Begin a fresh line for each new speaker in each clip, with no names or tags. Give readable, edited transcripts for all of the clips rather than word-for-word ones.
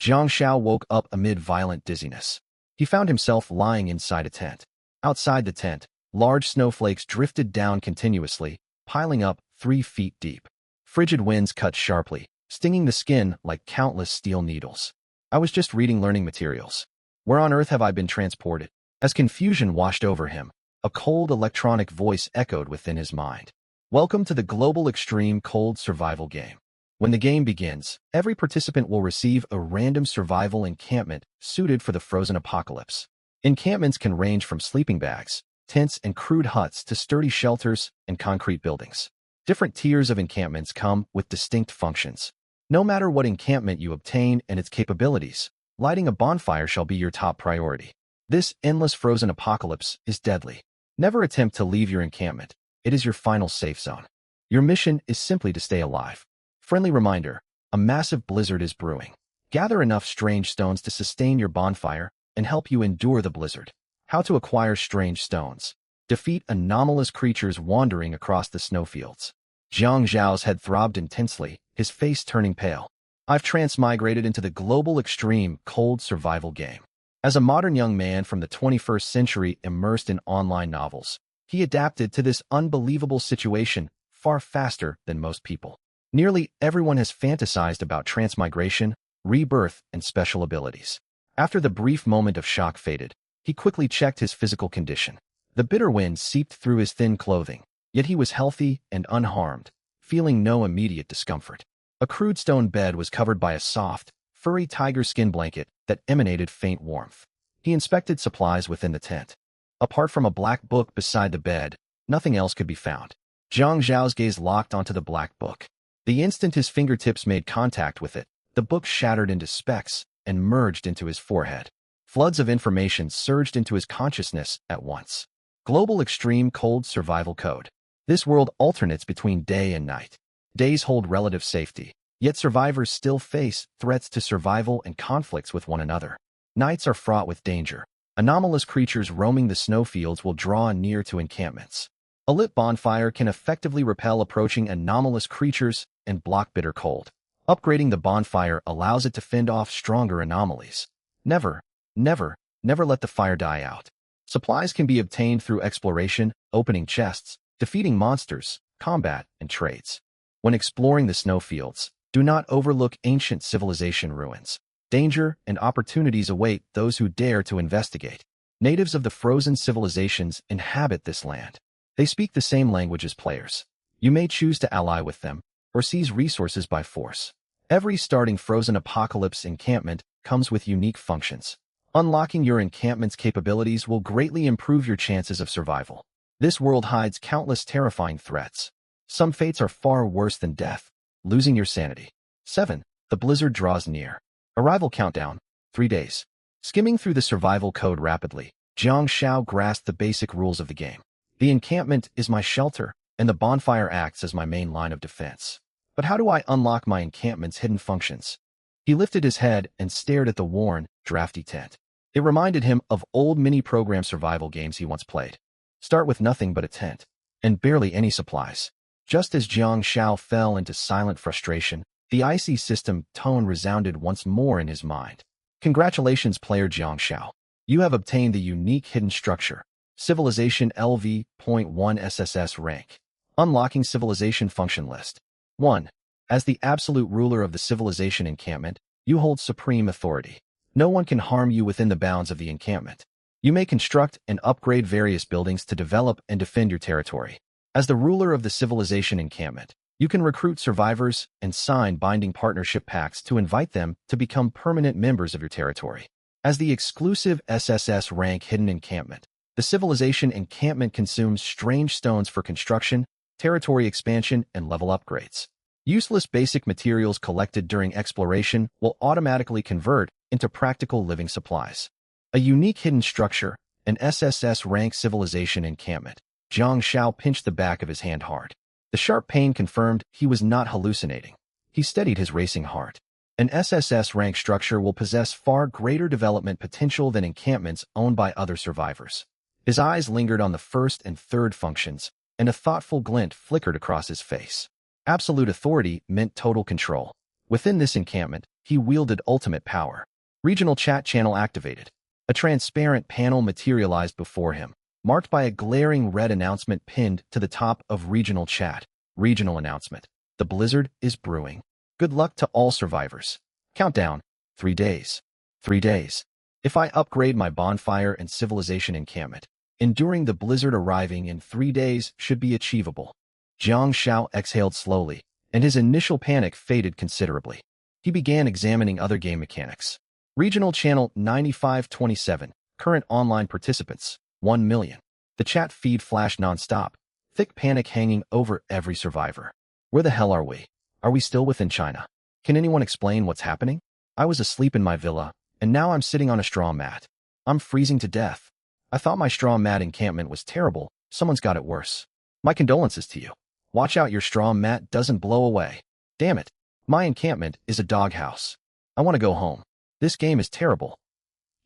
Jiang Xiao woke up amid violent dizziness. He found himself lying inside a tent. Outside the tent, large snowflakes drifted down continuously, piling up 3 feet deep. Frigid winds cut sharply, stinging the skin like countless steel needles. I was just reading learning materials. Where on earth have I been transported? As confusion washed over him, a cold electronic voice echoed within his mind. Welcome to the Global Extreme Cold Survival Game. When the game begins, every participant will receive a random survival encampment suited for the frozen apocalypse. Encampments can range from sleeping bags, tents, and crude huts to sturdy shelters and concrete buildings. Different tiers of encampments come with distinct functions. No matter what encampment you obtain and its capabilities, lighting a bonfire shall be your top priority. This endless frozen apocalypse is deadly. Never attempt to leave your encampment. It is your final safe zone. Your mission is simply to stay alive. Friendly reminder, a massive blizzard is brewing. Gather enough strange stones to sustain your bonfire and help you endure the blizzard. How to acquire strange stones. Defeat anomalous creatures wandering across the snowfields. Jiang Zhao's head throbbed intensely, his face turning pale. I've transmigrated into the global extreme cold survival game. As a modern young man from the 21st century immersed in online novels, he adapted to this unbelievable situation far faster than most people. Nearly everyone has fantasized about transmigration, rebirth, and special abilities. After the brief moment of shock faded, he quickly checked his physical condition. The bitter wind seeped through his thin clothing, yet he was healthy and unharmed, feeling no immediate discomfort. A crude stone bed was covered by a soft, furry tiger skin blanket that emanated faint warmth. He inspected supplies within the tent. Apart from a black book beside the bed, nothing else could be found. Jiang Zhao's gaze locked onto the black book. The instant his fingertips made contact with it, the book shattered into specks and merged into his forehead. Floods of information surged into his consciousness at once. Global Extreme Cold Survival Code. This world alternates between day and night. Days hold relative safety, yet survivors still face threats to survival and conflicts with one another. Nights are fraught with danger. Anomalous creatures roaming the snowfields will draw near to encampments. A lit bonfire can effectively repel approaching anomalous creatures and block bitter cold. Upgrading the bonfire allows it to fend off stronger anomalies. Never let the fire die out. Supplies can be obtained through exploration, opening chests, defeating monsters, combat, and trades. When exploring the snowfields, do not overlook ancient civilization ruins. Danger and opportunities await those who dare to investigate. Natives of the frozen civilizations inhabit this land. They speak the same language as players. You may choose to ally with them, or seize resources by force. Every starting frozen apocalypse encampment comes with unique functions. Unlocking your encampment's capabilities will greatly improve your chances of survival. This world hides countless terrifying threats. Some fates are far worse than death, losing your sanity. 7. The blizzard draws near. Arrival countdown, 3 days. Skimming through the survival code rapidly, Jiang Xiao grasped the basic rules of the game. The encampment is my shelter, and the bonfire acts as my main line of defense. But how do I unlock my encampment's hidden functions? He lifted his head and stared at the worn, drafty tent. It reminded him of old mini-program survival games he once played. Start with nothing but a tent, and barely any supplies. Just as Jiang Xiao fell into silent frustration, the IC system tone resounded once more in his mind. Congratulations, player Jiang Xiao. You have obtained the unique hidden structure. Civilization LV.1 SSS-Rank. Unlocking Civilization Function List. 1. As the absolute ruler of the civilization encampment, you hold supreme authority. No one can harm you within the bounds of the encampment. You may construct and upgrade various buildings to develop and defend your territory. As the ruler of the civilization encampment, you can recruit survivors and sign binding partnership pacts to invite them to become permanent members of your territory. As the exclusive SSS-Rank hidden encampment, the civilization encampment consumes strange stones for construction, territory expansion, and level upgrades. Useless basic materials collected during exploration will automatically convert into practical living supplies. A unique hidden structure, an SSS-Rank civilization encampment. Jiang Xiao pinched the back of his hand hard. The sharp pain confirmed he was not hallucinating. He steadied his racing heart. An SSS-Rank structure will possess far greater development potential than encampments owned by other survivors. His eyes lingered on the first and third functions, and a thoughtful glint flickered across his face. Absolute authority meant total control. Within this encampment, he wielded ultimate power. Regional chat channel activated. A transparent panel materialized before him, marked by a glaring red announcement pinned to the top of regional chat. Regional announcement. The blizzard is brewing. Good luck to all survivors. Countdown. 3 days. 3 days. If I upgrade my bonfire and civilization encampment, enduring the blizzard arriving in 3 days should be achievable. Jiang Shao exhaled slowly, and his initial panic faded considerably. He began examining other game mechanics. Regional Channel 9527, current online participants, 1 million. The chat feed flashed nonstop, thick panic hanging over every survivor. Where the hell are we? Are we still within China? Can anyone explain what's happening? I was asleep in my villa, and now I'm sitting on a straw mat. I'm freezing to death. I thought my straw mat encampment was terrible. Someone's got it worse. My condolences to you. Watch out your straw mat doesn't blow away. Damn it. My encampment is a doghouse. I want to go home. This game is terrible.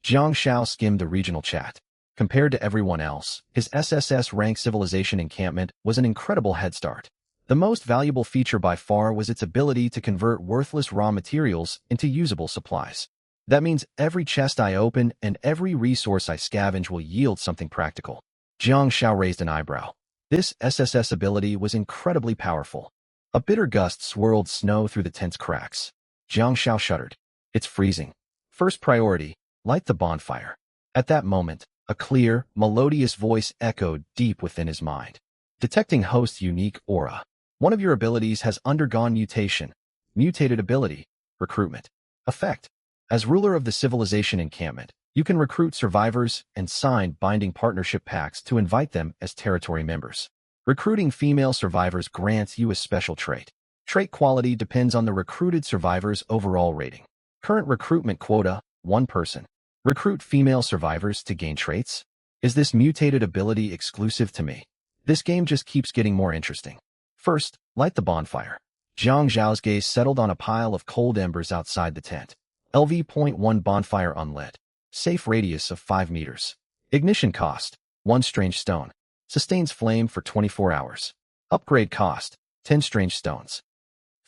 Jiang Shao skimmed the regional chat. Compared to everyone else, his SSS-Rank civilization encampment was an incredible head start. The most valuable feature by far was its ability to convert worthless raw materials into usable supplies. That means every chest I open and every resource I scavenge will yield something practical. Jiang Shao raised an eyebrow. This SSS ability was incredibly powerful. A bitter gust swirled snow through the tent's cracks. Jiang Shao shuddered. It's freezing. First priority, light the bonfire. At that moment, a clear, melodious voice echoed deep within his mind. Detecting host's unique aura. One of your abilities has undergone mutation. Mutated ability. Recruitment. Effect. As ruler of the civilization encampment, you can recruit survivors and sign binding partnership pacts to invite them as territory members. Recruiting female survivors grants you a special trait. Trait quality depends on the recruited survivor's overall rating. Current recruitment quota, 1 person. Recruit female survivors to gain traits? Is this mutated ability exclusive to me? This game just keeps getting more interesting. First, light the bonfire. Jiang Zhao's gaze settled on a pile of cold embers outside the tent. LV.1 bonfire unlit. Safe radius of 5 meters. Ignition cost, 1 strange stone. Sustains flame for 24 hours. Upgrade cost, 10 strange stones.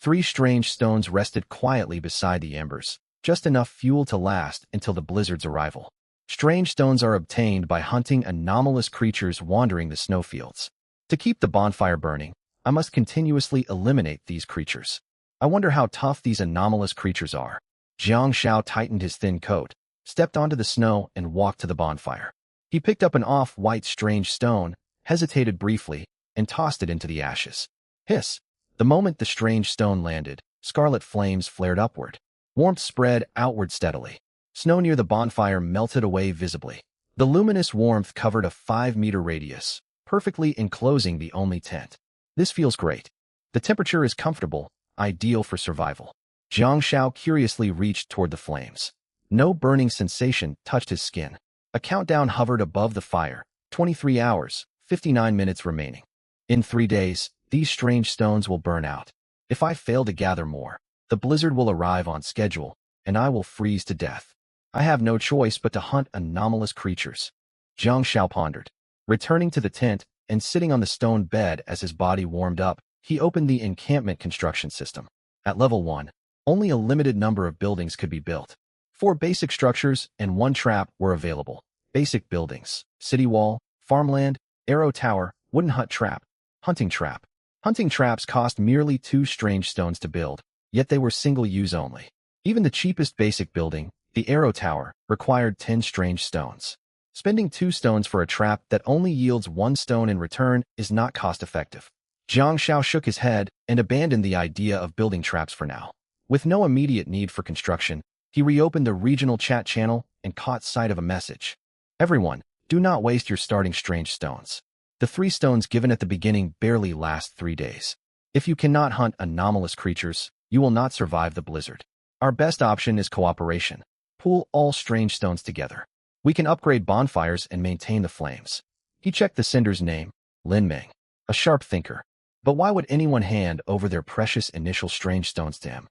3 strange stones rested quietly beside the embers, just enough fuel to last until the blizzard's arrival. Strange stones are obtained by hunting anomalous creatures wandering the snowfields. To keep the bonfire burning, I must continuously eliminate these creatures. I wonder how tough these anomalous creatures are. Jiang Shao tightened his thin coat, stepped onto the snow, and walked to the bonfire. He picked up an off-white strange stone, hesitated briefly, and tossed it into the ashes. Hiss! The moment the strange stone landed, scarlet flames flared upward. Warmth spread outward steadily. Snow near the bonfire melted away visibly. The luminous warmth covered a 5-meter radius, perfectly enclosing the only tent. This feels great. The temperature is comfortable, ideal for survival. Jiang Shao curiously reached toward the flames. No burning sensation touched his skin. A countdown hovered above the fire. 23 hours, 59 minutes remaining. In 3 days, these strange stones will burn out. If I fail to gather more, the blizzard will arrive on schedule, and I will freeze to death. I have no choice but to hunt anomalous creatures. Jiang Shao pondered. Returning to the tent and sitting on the stone bed as his body warmed up, he opened the encampment construction system. At level 1, only a limited number of buildings could be built. 4 basic structures and 1 trap were available. Basic buildings: city wall, farmland, arrow tower, wooden hut trap, hunting trap. Hunting traps cost merely 2 strange stones to build, yet they were single-use only. Even the cheapest basic building, the arrow tower, required 10 strange stones. Spending 2 stones for a trap that only yields 1 stone in return is not cost-effective. Jiang Shao shook his head and abandoned the idea of building traps for now. With no immediate need for construction, he reopened the regional chat channel and caught sight of a message. Everyone, do not waste your starting strange stones. The 3 stones given at the beginning barely last 3 days. If you cannot hunt anomalous creatures, you will not survive the blizzard. Our best option is cooperation. Pool all strange stones together. We can upgrade bonfires and maintain the flames. He checked the sender's name, Lin Ming, a sharp thinker. But why would anyone hand over their precious initial strange stones to him?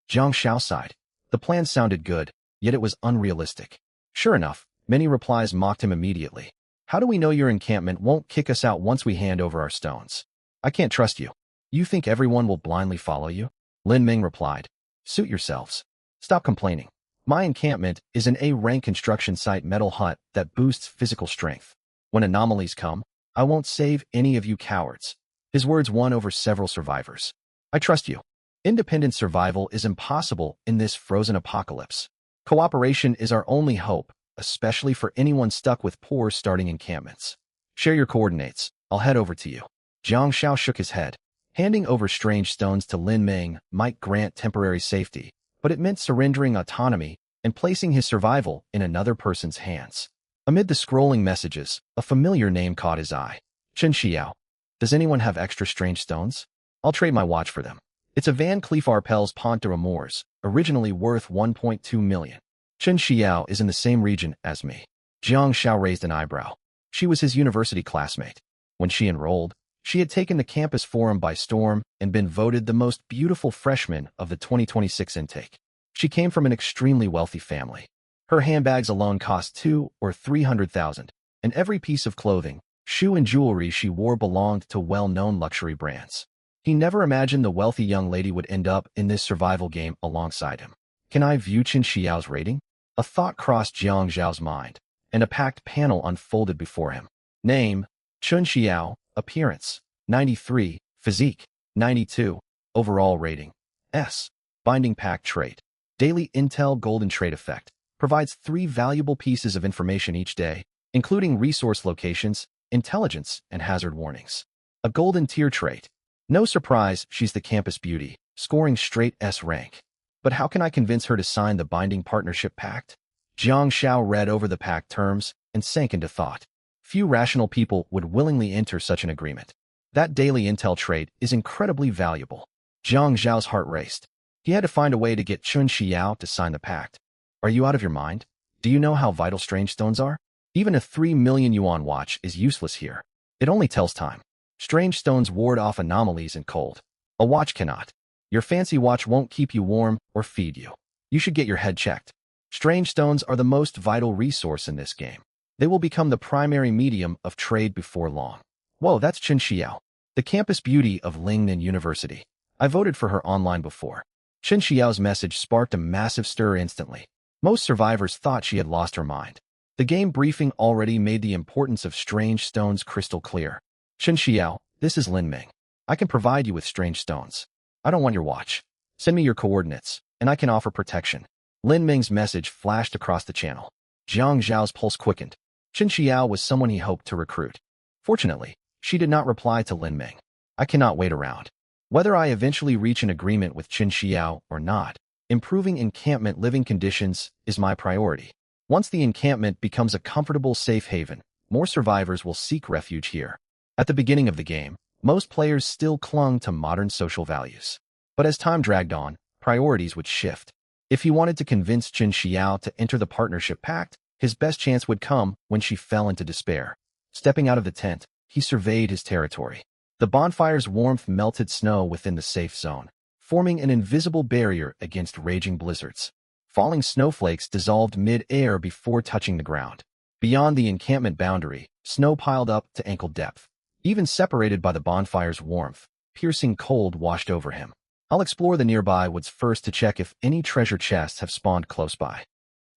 Jiang Shao sighed. The plan sounded good, yet it was unrealistic. Sure enough, many replies mocked him immediately. How do we know your encampment won't kick us out once we hand over our stones? I can't trust you. You think everyone will blindly follow you? Lin Ming replied. Suit yourselves. Stop complaining. My encampment is an A-rank construction site metal hut that boosts physical strength. When anomalies come, I won't save any of you cowards. His words won over several survivors. I trust you. Independent survival is impossible in this frozen apocalypse. Cooperation is our only hope, especially for anyone stuck with poor starting encampments. Share your coordinates. I'll head over to you. Jiang Xiao shook his head. Handing over strange stones to Lin Meng might grant temporary safety, but it meant surrendering autonomy and placing his survival in another person's hands. Amid the scrolling messages, a familiar name caught his eye. Chen Xiao. Does anyone have extra strange stones? I'll trade my watch for them. It's a Van Cleef Arpels Pont de Amours, originally worth 1.2 million. Chen Xiao is in the same region as me. Jiang Xiao raised an eyebrow. She was his university classmate. When she enrolled, she had taken the campus forum by storm and been voted the most beautiful freshman of the 2026 intake. She came from an extremely wealthy family. Her handbags alone cost 200,000 or 300,000, and every piece of clothing, shoe and jewelry she wore belonged to well-known luxury brands. He never imagined the wealthy young lady would end up in this survival game alongside him. Can I view Chen Xiao's rating? A thought crossed Jiang Zhao's mind, and a packed panel unfolded before him. Name, Chen Xiao. Appearance, 93. Physique, 92. Overall rating, S. Binding pack trait. Daily Intel Golden Trait Effect. Provides 3 valuable pieces of information each day, including resource locations, intelligence, and hazard warnings. A golden tier trait. No surprise she's the campus beauty, scoring straight S rank. But how can I convince her to sign the binding partnership pact? Jiang Xiao read over the pact terms and sank into thought. Few rational people would willingly enter such an agreement. That daily intel trait is incredibly valuable. Jiang Zhao's heart raced. He had to find a way to get Chen Xiao to sign the pact. Are you out of your mind? Do you know how vital strange stones are? Even a 3 million yuan watch is useless here. It only tells time. Strange stones ward off anomalies and cold. A watch cannot. Your fancy watch won't keep you warm or feed you. You should get your head checked. Strange stones are the most vital resource in this game. They will become the primary medium of trade before long. Whoa, that's Chen Xiao, the campus beauty of Lingnan University. I voted for her online before. Chen Xiao's message sparked a massive stir instantly. Most survivors thought she had lost her mind. The game briefing already made the importance of strange stones crystal clear. Chen Xiao, this is Lin Meng. I can provide you with strange stones. I don't want your watch. Send me your coordinates, and I can offer protection. Lin Meng's message flashed across the channel. Jiang Zhao's pulse quickened. Chen Xiao was someone he hoped to recruit. Fortunately, she did not reply to Lin Meng. I cannot wait around. Whether I eventually reach an agreement with Chen Xiao or not, improving encampment living conditions is my priority. Once the encampment becomes a comfortable safe haven, more survivors will seek refuge here. At the beginning of the game, most players still clung to modern social values. But as time dragged on, priorities would shift. If he wanted to convince Chen Xiao to enter the partnership pact, his best chance would come when she fell into despair. Stepping out of the tent, he surveyed his territory. The bonfire's warmth melted snow within the safe zone, forming an invisible barrier against raging blizzards. Falling snowflakes dissolved mid-air before touching the ground. Beyond the encampment boundary, snow piled up to ankle depth. Even separated by the bonfire's warmth, piercing cold washed over him. I'll explore the nearby woods first to check if any treasure chests have spawned close by.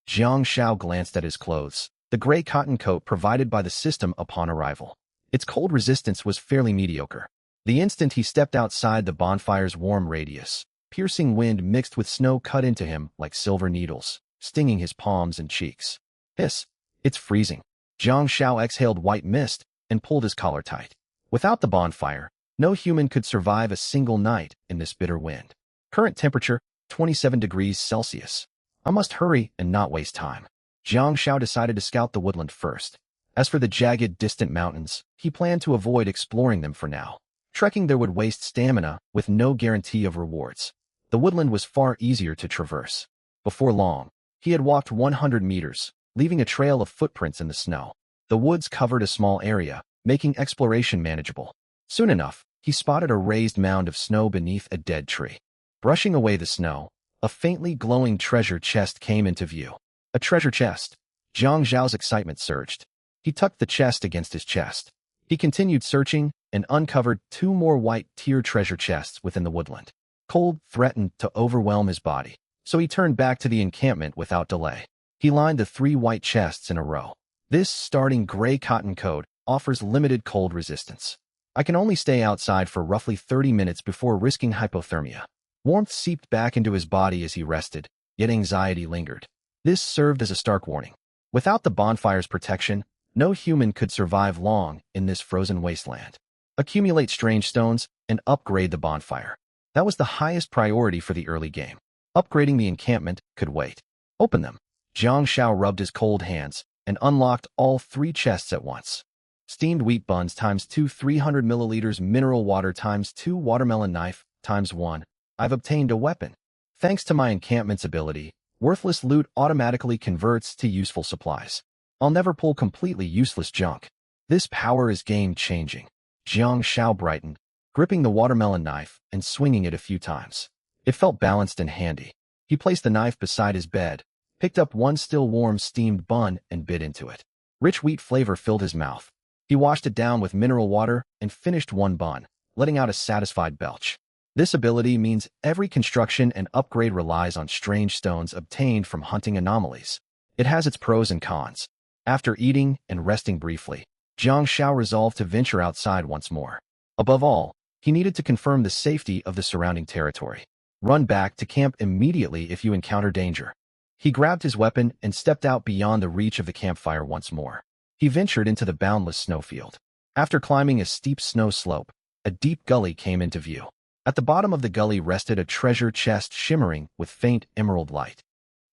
Jiang Xiao glanced at his clothes, the gray cotton coat provided by the system upon arrival. Its cold resistance was fairly mediocre. The instant he stepped outside the bonfire's warm radius, piercing wind mixed with snow cut into him like silver needles, stinging his palms and cheeks. Hiss! It's freezing. Jiang Xiao exhaled white mist and pulled his collar tight. Without the bonfire, no human could survive a single night in this bitter wind. Current temperature, 27 degrees Celsius. I must hurry and not waste time. Jiang Xiao decided to scout the woodland first. As for the jagged, distant mountains, he planned to avoid exploring them for now. Trekking there would waste stamina with no guarantee of rewards. The woodland was far easier to traverse. Before long, he had walked 100 meters, leaving a trail of footprints in the snow. The woods covered a small area, making exploration manageable. Soon enough, he spotted a raised mound of snow beneath a dead tree. Brushing away the snow, a faintly glowing treasure chest came into view. A treasure chest. Jiang Zhao's excitement surged. He tucked the chest against his chest. He continued searching and uncovered 2 more white tier treasure chests within the woodland. Cold threatened to overwhelm his body, so he turned back to the encampment without delay. He lined the 3 white chests in a row. This starting gray cotton coat offers limited cold resistance. I can only stay outside for roughly 30 minutes before risking hypothermia. Warmth seeped back into his body as he rested, yet anxiety lingered. This served as a stark warning. Without the bonfire's protection, no human could survive long in this frozen wasteland. Accumulate strange stones and upgrade the bonfire. That was the highest priority for the early game. Upgrading the encampment could wait. Open them. Jiang Shao rubbed his cold hands and unlocked all 3 chests at once. Steamed wheat buns times 2, 300 milliliters mineral water times 2, watermelon knife times 1. I've obtained a weapon. Thanks to my encampment's ability, worthless loot automatically converts to useful supplies. I'll never pull completely useless junk. This power is game-changing. Jiang Shao brightened, gripping the watermelon knife and swinging it a few times. It felt balanced and handy. He placed the knife beside his bed, picked up one still warm steamed bun and bit into it. Rich wheat flavor filled his mouth. He washed it down with mineral water and finished one bun, letting out a satisfied belch. This ability means every construction and upgrade relies on strange stones obtained from hunting anomalies. It has its pros and cons. After eating and resting briefly, Jiang Shao resolved to venture outside once more. Above all, he needed to confirm the safety of the surrounding territory. Run back to camp immediately if you encounter danger. He grabbed his weapon and stepped out beyond the reach of the campfire once more. He ventured into the boundless snowfield. After climbing a steep snow slope, a deep gully came into view. At the bottom of the gully rested a treasure chest shimmering with faint emerald light.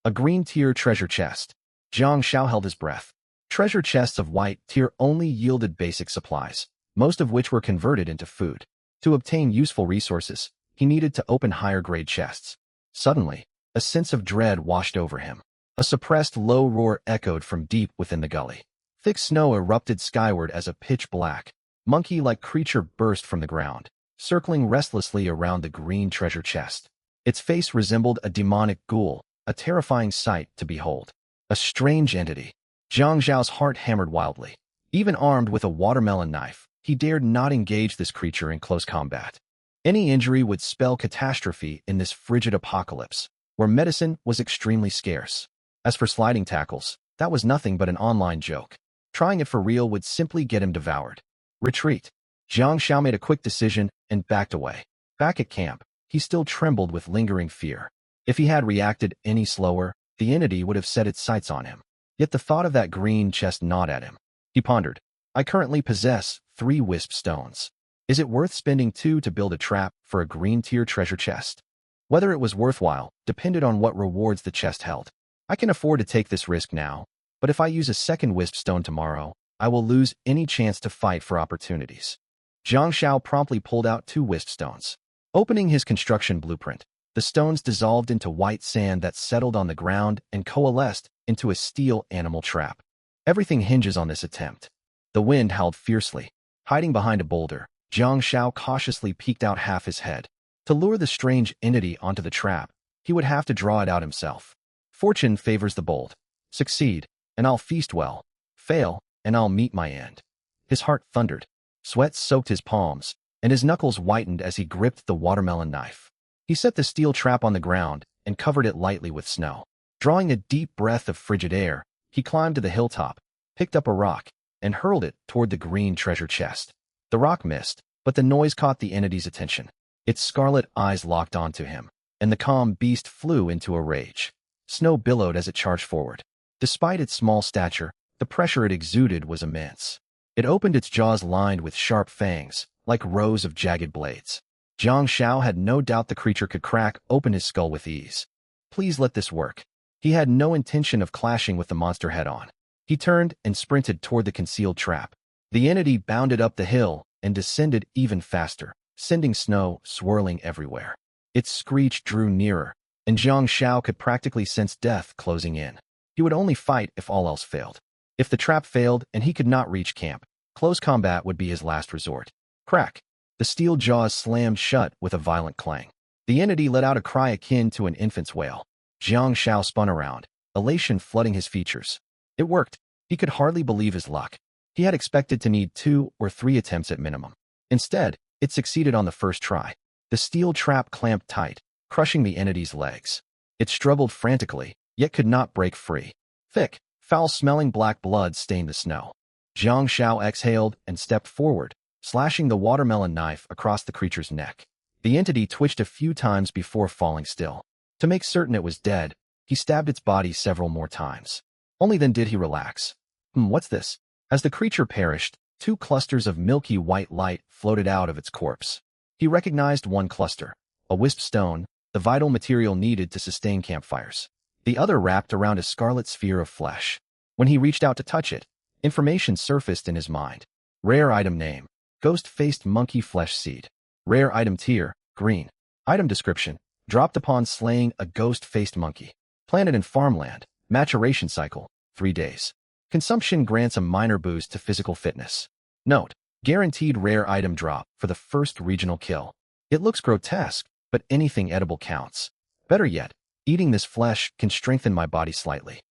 A green tier treasure chest. Jiang Shao held his breath. Treasure chests of white tier only yielded basic supplies, most of which were converted into food. To obtain useful resources, he needed to open higher-grade chests. Suddenly, a sense of dread washed over him. A suppressed low roar echoed from deep within the gully. Thick snow erupted skyward as a pitch-black, monkey-like creature burst from the ground, circling restlessly around the green treasure chest. Its face resembled a demonic ghoul, a terrifying sight to behold. A strange entity. Jiang Zhao's heart hammered wildly. Even armed with a watermelon knife, he dared not engage this creature in close combat. Any injury would spell catastrophe in this frigid apocalypse, where medicine was extremely scarce. As for sliding tackles, that was nothing but an online joke. Trying it for real would simply get him devoured. Retreat. Jiang Shao made a quick decision and backed away. Back at camp, he still trembled with lingering fear. If he had reacted any slower, the entity would have set its sights on him. Yet the thought of that green chest gnawed at him. He pondered. I currently possess 3 wisp stones. Is it worth spending 2 to build a trap for a green tier treasure chest? Whether it was worthwhile depended on what rewards the chest held. I can afford to take this risk now, but if I use a second wisp stone tomorrow, I will lose any chance to fight for opportunities. Jiang Shao promptly pulled out 2 wisp stones. Opening his construction blueprint, the stones dissolved into white sand that settled on the ground and coalesced into a steel animal trap. Everything hinges on this attempt. The wind howled fiercely. Hiding behind a boulder, Jiang Shao cautiously peeked out half his head. To lure the strange entity onto the trap, he would have to draw it out himself. Fortune favors the bold. Succeed, and I'll feast well. Fail, and I'll meet my end. His heart thundered. Sweat soaked his palms, and his knuckles whitened as he gripped the watermelon knife. He set the steel trap on the ground and covered it lightly with snow. Drawing a deep breath of frigid air, he climbed to the hilltop, picked up a rock, and hurled it toward the green treasure chest. The rock missed, but the noise caught the entity's attention. Its scarlet eyes locked onto him, and the calm beast flew into a rage. Snow billowed as it charged forward. Despite its small stature, the pressure it exuded was immense. It opened its jaws lined with sharp fangs, like rows of jagged blades. Jiang Shao had no doubt the creature could crack open his skull with ease. Please let this work. He had no intention of clashing with the monster head-on. He turned and sprinted toward the concealed trap. The entity bounded up the hill and descended even faster, sending snow swirling everywhere. Its screech drew nearer, and Jiang Shao could practically sense death closing in. He would only fight if all else failed. If the trap failed and he could not reach camp, close combat would be his last resort. Crack! The steel jaws slammed shut with a violent clang. The entity let out a cry akin to an infant's wail. Jiang Shao spun around, elation flooding his features. It worked. He could hardly believe his luck. He had expected to need 2 or 3 attempts at minimum. Instead, it succeeded on the first try. The steel trap clamped tight, crushing the entity's legs. It struggled frantically, yet could not break free. Thick, foul-smelling black blood stained the snow. Jiang Shao exhaled and stepped forward, slashing the watermelon knife across the creature's neck. The entity twitched a few times before falling still. To make certain it was dead, he stabbed its body several more times. Only then did he relax. What's this? As the creature perished, 2 clusters of milky white light floated out of its corpse. He recognized one cluster, a wisp stone, the vital material needed to sustain campfires. The other wrapped around a scarlet sphere of flesh. When he reached out to touch it, information surfaced in his mind. Rare item name: ghost-faced monkey flesh seed. Rare item tier: green. Item description: dropped upon slaying a ghost-faced monkey. Planted in farmland. Maturation cycle: 3 days. Consumption grants a minor boost to physical fitness. Note: guaranteed rare item drop for the first regional kill. It looks grotesque, but anything edible counts. Better yet, eating this flesh can strengthen my body slightly.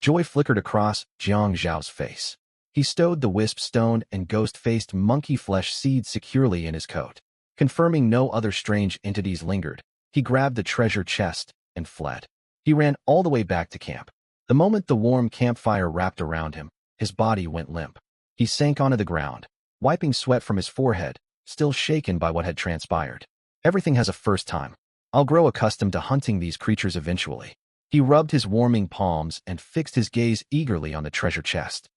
Joy flickered across Jiang Zhao's face. He stowed the wisp stone and ghost-faced monkey flesh seed securely in his coat. Confirming no other strange entities lingered, he grabbed the treasure chest and fled. He ran all the way back to camp. The moment the warm campfire wrapped around him, his body went limp. He sank onto the ground, wiping sweat from his forehead, still shaken by what had transpired. Everything has a first time. I'll grow accustomed to hunting these creatures eventually. He rubbed his warming palms and fixed his gaze eagerly on the treasure chest.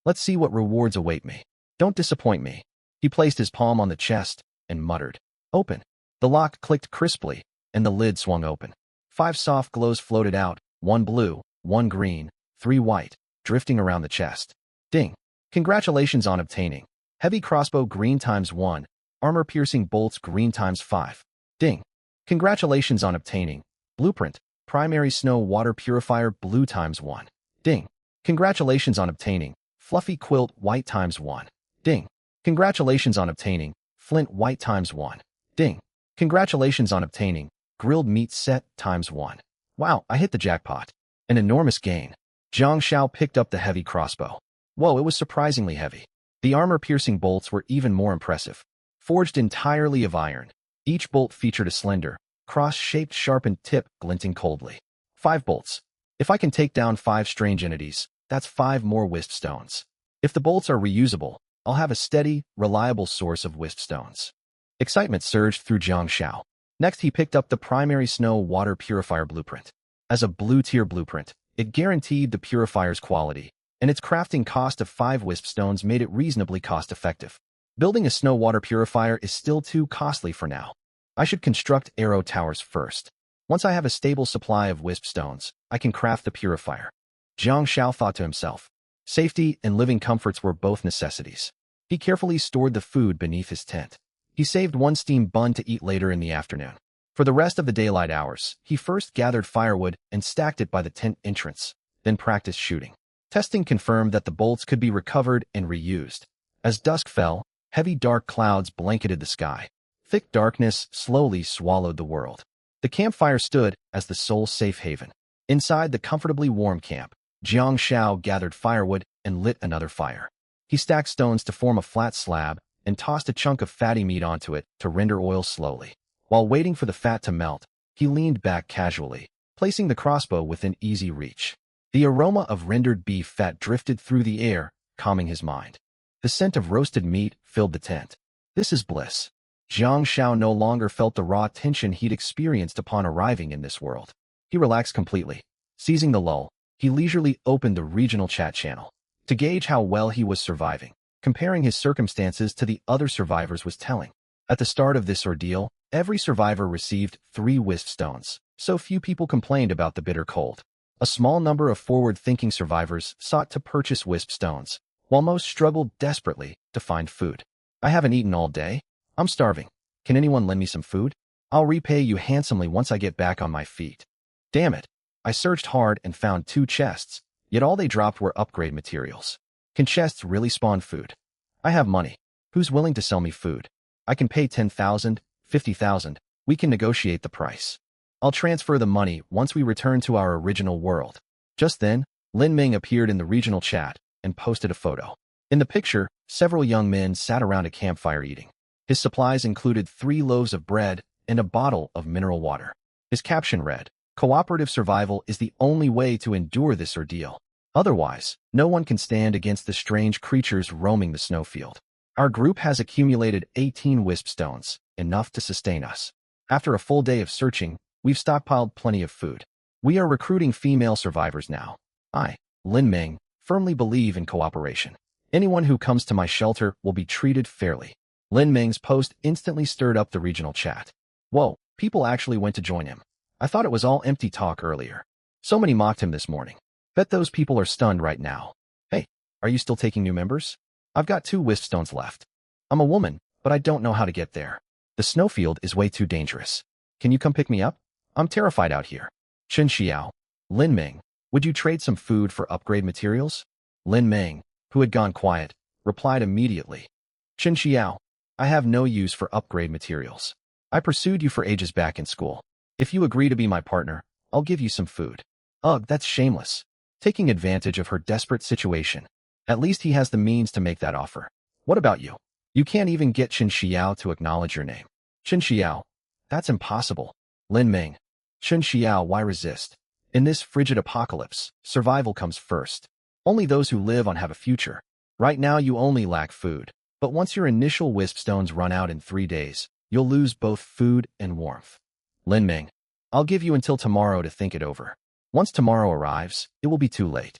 Let's see what rewards await me. Don't disappoint me. He placed his palm on the chest and muttered, "Open." The lock clicked crisply, and the lid swung open. 5 soft glows floated out, 1 blue, 1 green, 3 white, drifting around the chest. Ding. Congratulations on obtaining. Heavy crossbow green ×1, armor-piercing bolts green ×5. Ding. Congratulations on obtaining. Blueprint, primary snow water purifier blue ×1. Ding. Congratulations on obtaining. Fluffy quilt white ×1. Ding. Congratulations on obtaining. Flint white ×1. Ding. Congratulations on obtaining. Grilled meat set ×1. Wow, I hit the jackpot. An enormous gain. Jiang Shao picked up the heavy crossbow. Whoa, it was surprisingly heavy. The armor-piercing bolts were even more impressive. Forged entirely of iron, each bolt featured a slender, cross-shaped sharpened tip glinting coldly. 5 bolts. If I can take down 5 strange entities, that's 5 more wisp stones. If the bolts are reusable, I'll have a steady, reliable source of wisp stones. Excitement surged through Jiang Shao. Next, he picked up the primary snow water purifier blueprint. As a blue-tier blueprint, it guaranteed the purifier's quality, and its crafting cost of 5 wisp stones made it reasonably cost-effective. Building a snow water purifier is still too costly for now. I should construct arrow towers first. Once I have a stable supply of wisp stones, I can craft the purifier. Jiang Shao thought to himself. Safety and living comforts were both necessities. He carefully stored the food beneath his tent. He saved 1 steamed bun to eat later in the afternoon. For the rest of the daylight hours, he first gathered firewood and stacked it by the tent entrance, then practiced shooting. Testing confirmed that the bolts could be recovered and reused. As dusk fell, heavy dark clouds blanketed the sky. Thick darkness slowly swallowed the world. The campfire stood as the sole safe haven. Inside the comfortably warm camp, Jiang Shao gathered firewood and lit another fire. He stacked stones to form a flat slab and tossed a chunk of fatty meat onto it to render oil slowly. While waiting for the fat to melt, he leaned back casually, placing the crossbow within easy reach. The aroma of rendered beef fat drifted through the air, calming his mind. The scent of roasted meat filled the tent. This is bliss. Jiang Shao no longer felt the raw tension he'd experienced upon arriving in this world. He relaxed completely. Seizing the lull, he leisurely opened the regional chat channel. To gauge how well he was surviving, comparing his circumstances to the other survivors was telling. At the start of this ordeal, every survivor received 3 wisp stones, so few people complained about the bitter cold. A small number of forward-thinking survivors sought to purchase wisp stones, while most struggled desperately to find food. I haven't eaten all day. I'm starving. Can anyone lend me some food? I'll repay you handsomely once I get back on my feet. Damn it. I searched hard and found 2 chests, yet all they dropped were upgrade materials. Can chests really spawn food? I have money. Who's willing to sell me food? I can pay 10,000, 50,000. We can negotiate the price. I'll transfer the money once we return to our original world. Just then, Lin Ming appeared in the regional chat and posted a photo. In the picture, several young men sat around a campfire eating. His supplies included 3 loaves of bread and a bottle of mineral water. His caption read, "Cooperative survival is the only way to endure this ordeal. Otherwise, no one can stand against the strange creatures roaming the snowfield. Our group has accumulated 18 wisp stones, enough to sustain us. After a full day of searching, we've stockpiled plenty of food. We are recruiting female survivors now. I, Lin Ming, firmly believe in cooperation. Anyone who comes to my shelter will be treated fairly." Lin Ming's post instantly stirred up the regional chat. Whoa, people actually went to join him. I thought it was all empty talk earlier. So many mocked him this morning. Bet those people are stunned right now. Hey, are you still taking new members? I've got 2 wisp stones left. I'm a woman, but I don't know how to get there. The snowfield is way too dangerous. Can you come pick me up? I'm terrified out here. Chen Xiao. Lin Ming, would you trade some food for upgrade materials? Lin Ming, who had gone quiet, replied immediately. Chen Xiao, I have no use for upgrade materials. I pursued you for ages back in school. If you agree to be my partner, I'll give you some food. Ugh, that's shameless. Taking advantage of her desperate situation. At least he has the means to make that offer. What about you? You can't even get Chen Xiao to acknowledge your name. Chen Xiao, that's impossible. Lin Ming, Chen Xiao, why resist? In this frigid apocalypse, survival comes first. Only those who live on have a future. Right now you only lack food, but once your initial wisp stones run out in 3 days, you'll lose both food and warmth. Lin Ming, I'll give you until tomorrow to think it over. Once tomorrow arrives, it will be too late.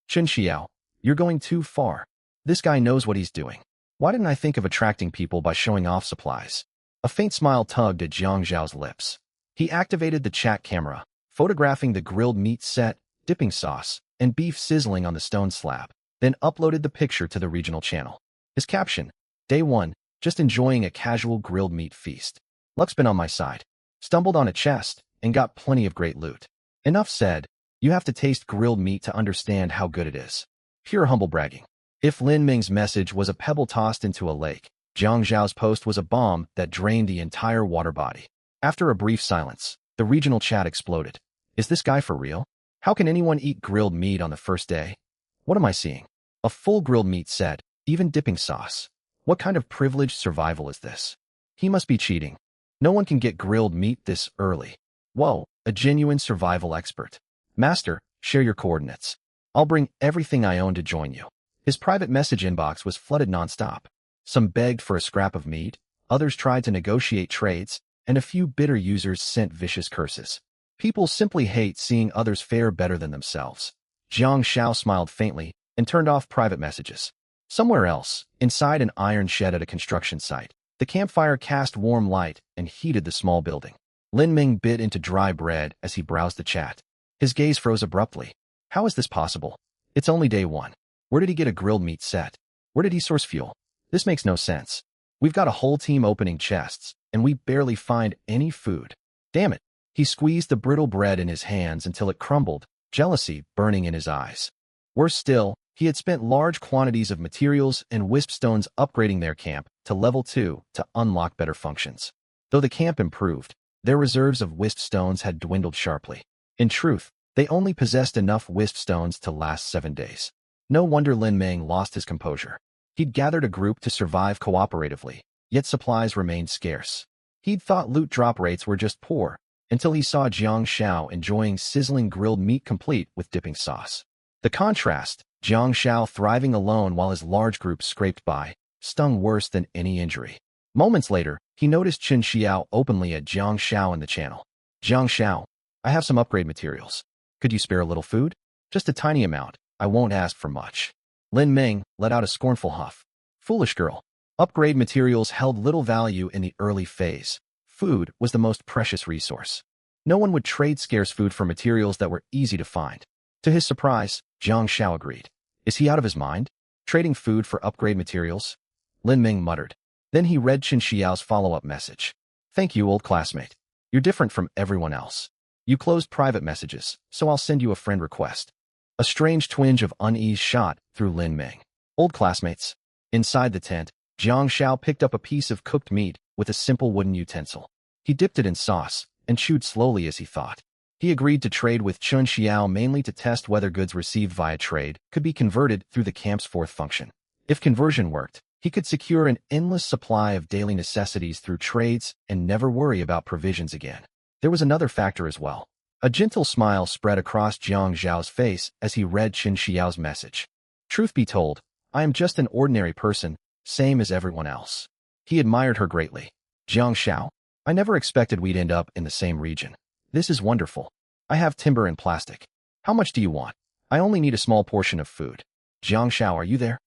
Chen Xiao, you're going too far. This guy knows what he's doing. Why didn't I think of attracting people by showing off supplies? A faint smile tugged at Jiang Zhao's lips. He activated the chat camera, photographing the grilled meat set, dipping sauce, and beef sizzling on the stone slab, then uploaded the picture to the regional channel. His caption, Day 1, just enjoying a casual grilled meat feast. Luck's been on my side. Stumbled on a chest, and got plenty of great loot. Enough said, you have to taste grilled meat to understand how good it is. Pure humble bragging. If Lin Ming's message was a pebble tossed into a lake, Jiang Zhao's post was a bomb that drained the entire water body. After a brief silence, the regional chat exploded. Is this guy for real? How can anyone eat grilled meat on the first day? What am I seeing? A full grilled meat set, even dipping sauce. What kind of privileged survival is this? He must be cheating. No one can get grilled meat this early. Whoa, a genuine survival expert. Master, share your coordinates. I'll bring everything I own to join you. His private message inbox was flooded nonstop. Some begged for a scrap of meat, others tried to negotiate trades, and a few bitter users sent vicious curses. People simply hate seeing others fare better than themselves. Jiang Zhao smiled faintly and turned off private messages. Somewhere else, inside an iron shed at a construction site, the campfire cast warm light and heated the small building. Lin Ming bit into dry bread as he browsed the chat. His gaze froze abruptly. How is this possible? It's only day 1. Where did he get a grilled meat set? Where did he source fuel? This makes no sense. We've got a whole team opening chests, and we barely find any food. Damn it. He squeezed the brittle bread in his hands until it crumbled, jealousy burning in his eyes. Worse still, he had spent large quantities of materials and wisp stones upgrading their camp to level 2 to unlock better functions. Though the camp improved, their reserves of wisp stones had dwindled sharply. In truth, they only possessed enough wisp stones to last 7 days. No wonder Lin Ming lost his composure. He'd gathered a group to survive cooperatively, yet supplies remained scarce. He'd thought loot drop rates were just poor, until he saw Jiang Zhao enjoying sizzling grilled meat complete with dipping sauce. The contrast, Jiang Zhao thriving alone while his large group scraped by, stung worse than any injury. Moments later, he noticed Chen Xiao openly at Jiang Zhao in the channel. Jiang Zhao, I have some upgrade materials. Could you spare a little food? Just a tiny amount. I won't ask for much. Lin Ming let out a scornful huff. Foolish girl. Upgrade materials held little value in the early phase. Food was the most precious resource. No one would trade scarce food for materials that were easy to find. To his surprise, Jiang Zhao agreed. Is he out of his mind? Trading food for upgrade materials? Lin Ming muttered. Then he read Chen Xiao's follow-up message. Thank you, old classmate. You're different from everyone else. You closed private messages, so I'll send you a friend request. A strange twinge of unease shot through Lin Ming. Old classmates. Inside the tent, Jiang Zhao picked up a piece of cooked meat with a simple wooden utensil. He dipped it in sauce and chewed slowly as he thought. He agreed to trade with Chen Xiao mainly to test whether goods received via trade could be converted through the camp's 4th function. If conversion worked, he He could secure an endless supply of daily necessities through trades and never worry about provisions again. There was another factor as well. A gentle smile spread across Jiang Zhao's face as he read Qin Xiao's message. Truth be told, I am just an ordinary person, same as everyone else. He admired her greatly. Jiang Xiao, I never expected we'd end up in the same region. This is wonderful. I have timber and plastic. How much do you want? I only need a small portion of food. Jiang Xiao, are you there?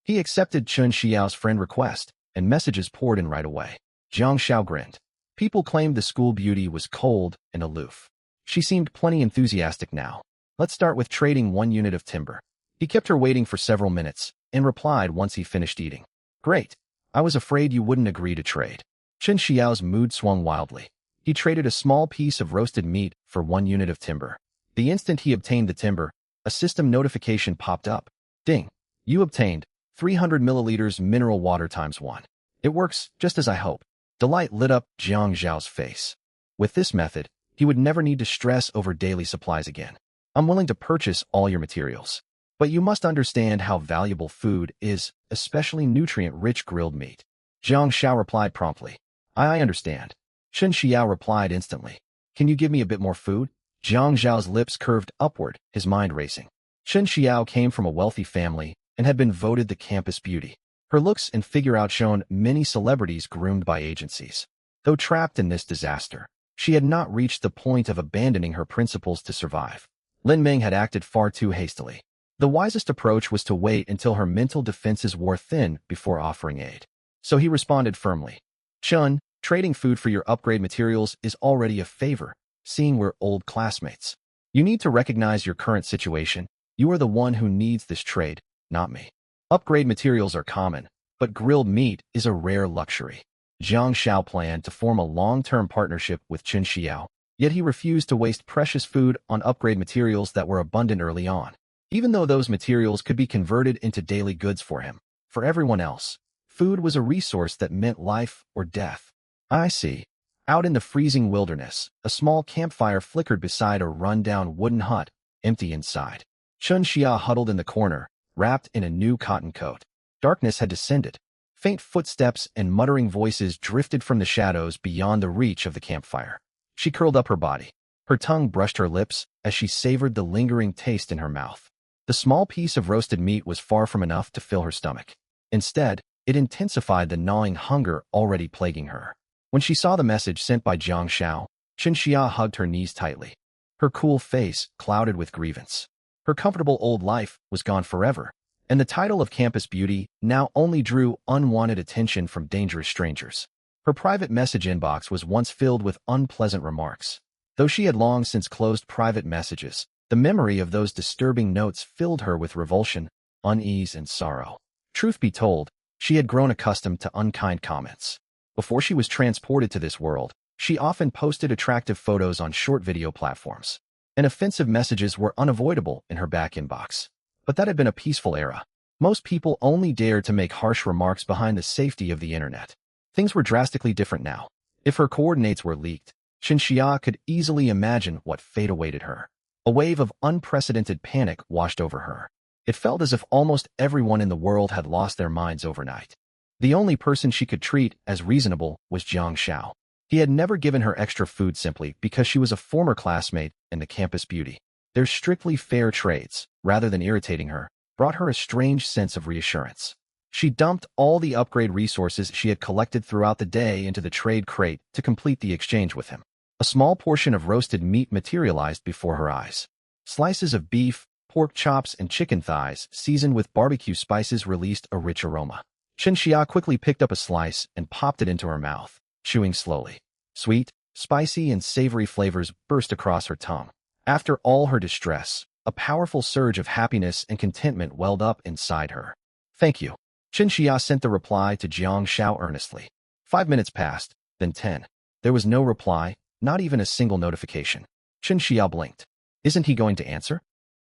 He accepted Qin Xiao's friend request, and messages poured in right away. Jiang Xiao grinned. People claimed the school beauty was cold and aloof. She seemed plenty enthusiastic now. Let's start with trading 1 unit of timber. He kept her waiting for several minutes, and replied once he finished eating. Great. I was afraid you wouldn't agree to trade. Qin Xiao's mood swung wildly. He traded a small piece of roasted meat for 1 unit of timber. The instant he obtained the timber, a system notification popped up. Ding. You obtained 300 milliliters mineral water times 1. It works just as I hoped. Delight lit up Jiang Zhao's face. With this method, he would never need to stress over daily supplies again. I'm willing to purchase all your materials. But you must understand how valuable food is, especially nutrient-rich grilled meat. Jiang Xiao replied promptly. I understand. Qin Xiao replied instantly. Can you give me a bit more food? Jiang Zhao's lips curved upward, his mind racing. Qin Xiao came from a wealthy family and had been voted the campus beauty. Her looks and figure outshone many celebrities groomed by agencies. Though trapped in this disaster, she had not reached the point of abandoning her principles to survive. Lin Ming had acted far too hastily. The wisest approach was to wait until her mental defenses wore thin before offering aid. So he responded firmly. Chun, trading food for your upgrade materials is already a favor, seeing we're old classmates. You need to recognize your current situation. You are the one who needs this trade, not me. Upgrade materials are common, but grilled meat is a rare luxury. Jiang Xiao planned to form a long-term partnership with Qin Xiao, yet he refused to waste precious food on upgrade materials that were abundant early on. Even though those materials could be converted into daily goods for him, for everyone else, food was a resource that meant life or death. I see. Out in the freezing wilderness, a small campfire flickered beside a run-down wooden hut, empty inside. Qin Xia huddled in the corner, wrapped in a new cotton coat. Darkness had descended. Faint footsteps and muttering voices drifted from the shadows beyond the reach of the campfire. She curled up her body. Her tongue brushed her lips as she savored the lingering taste in her mouth. The small piece of roasted meat was far from enough to fill her stomach. Instead, it intensified the gnawing hunger already plaguing her. When she saw the message sent by Jiang Xiao, Qin Xia hugged her knees tightly. Her cool face clouded with grievance. Her comfortable old life was gone forever, and the title of campus beauty now only drew unwanted attention from dangerous strangers. Her private message inbox was once filled with unpleasant remarks. Though she had long since closed private messages, the memory of those disturbing notes filled her with revulsion, unease, and sorrow. Truth be told, she had grown accustomed to unkind comments. Before she was transported to this world, she often posted attractive photos on short video platforms, and offensive messages were unavoidable in her back inbox. But that had been a peaceful era. Most people only dared to make harsh remarks behind the safety of the internet. Things were drastically different now. If her coordinates were leaked, Qin Xia could easily imagine what fate awaited her. A wave of unprecedented panic washed over her. It felt as if almost everyone in the world had lost their minds overnight. The only person she could treat as reasonable was Jiang Xiao. He had never given her extra food simply because she was a former classmate and the campus beauty. Their strictly fair trades, rather than irritating her, brought her a strange sense of reassurance. She dumped all the upgrade resources she had collected throughout the day into the trade crate to complete the exchange with him. A small portion of roasted meat materialized before her eyes. Slices of beef, pork chops, and chicken thighs seasoned with barbecue spices released a rich aroma. Qin Xia quickly picked up a slice and popped it into her mouth, chewing slowly. Sweet, spicy, and savory flavors burst across her tongue. After all her distress, a powerful surge of happiness and contentment welled up inside her. Thank you. Qin Xia sent the reply to Jiang Xiao earnestly. 5 minutes passed, then 10. There was no reply, not even a single notification. Qin Xia blinked. Isn't he going to answer?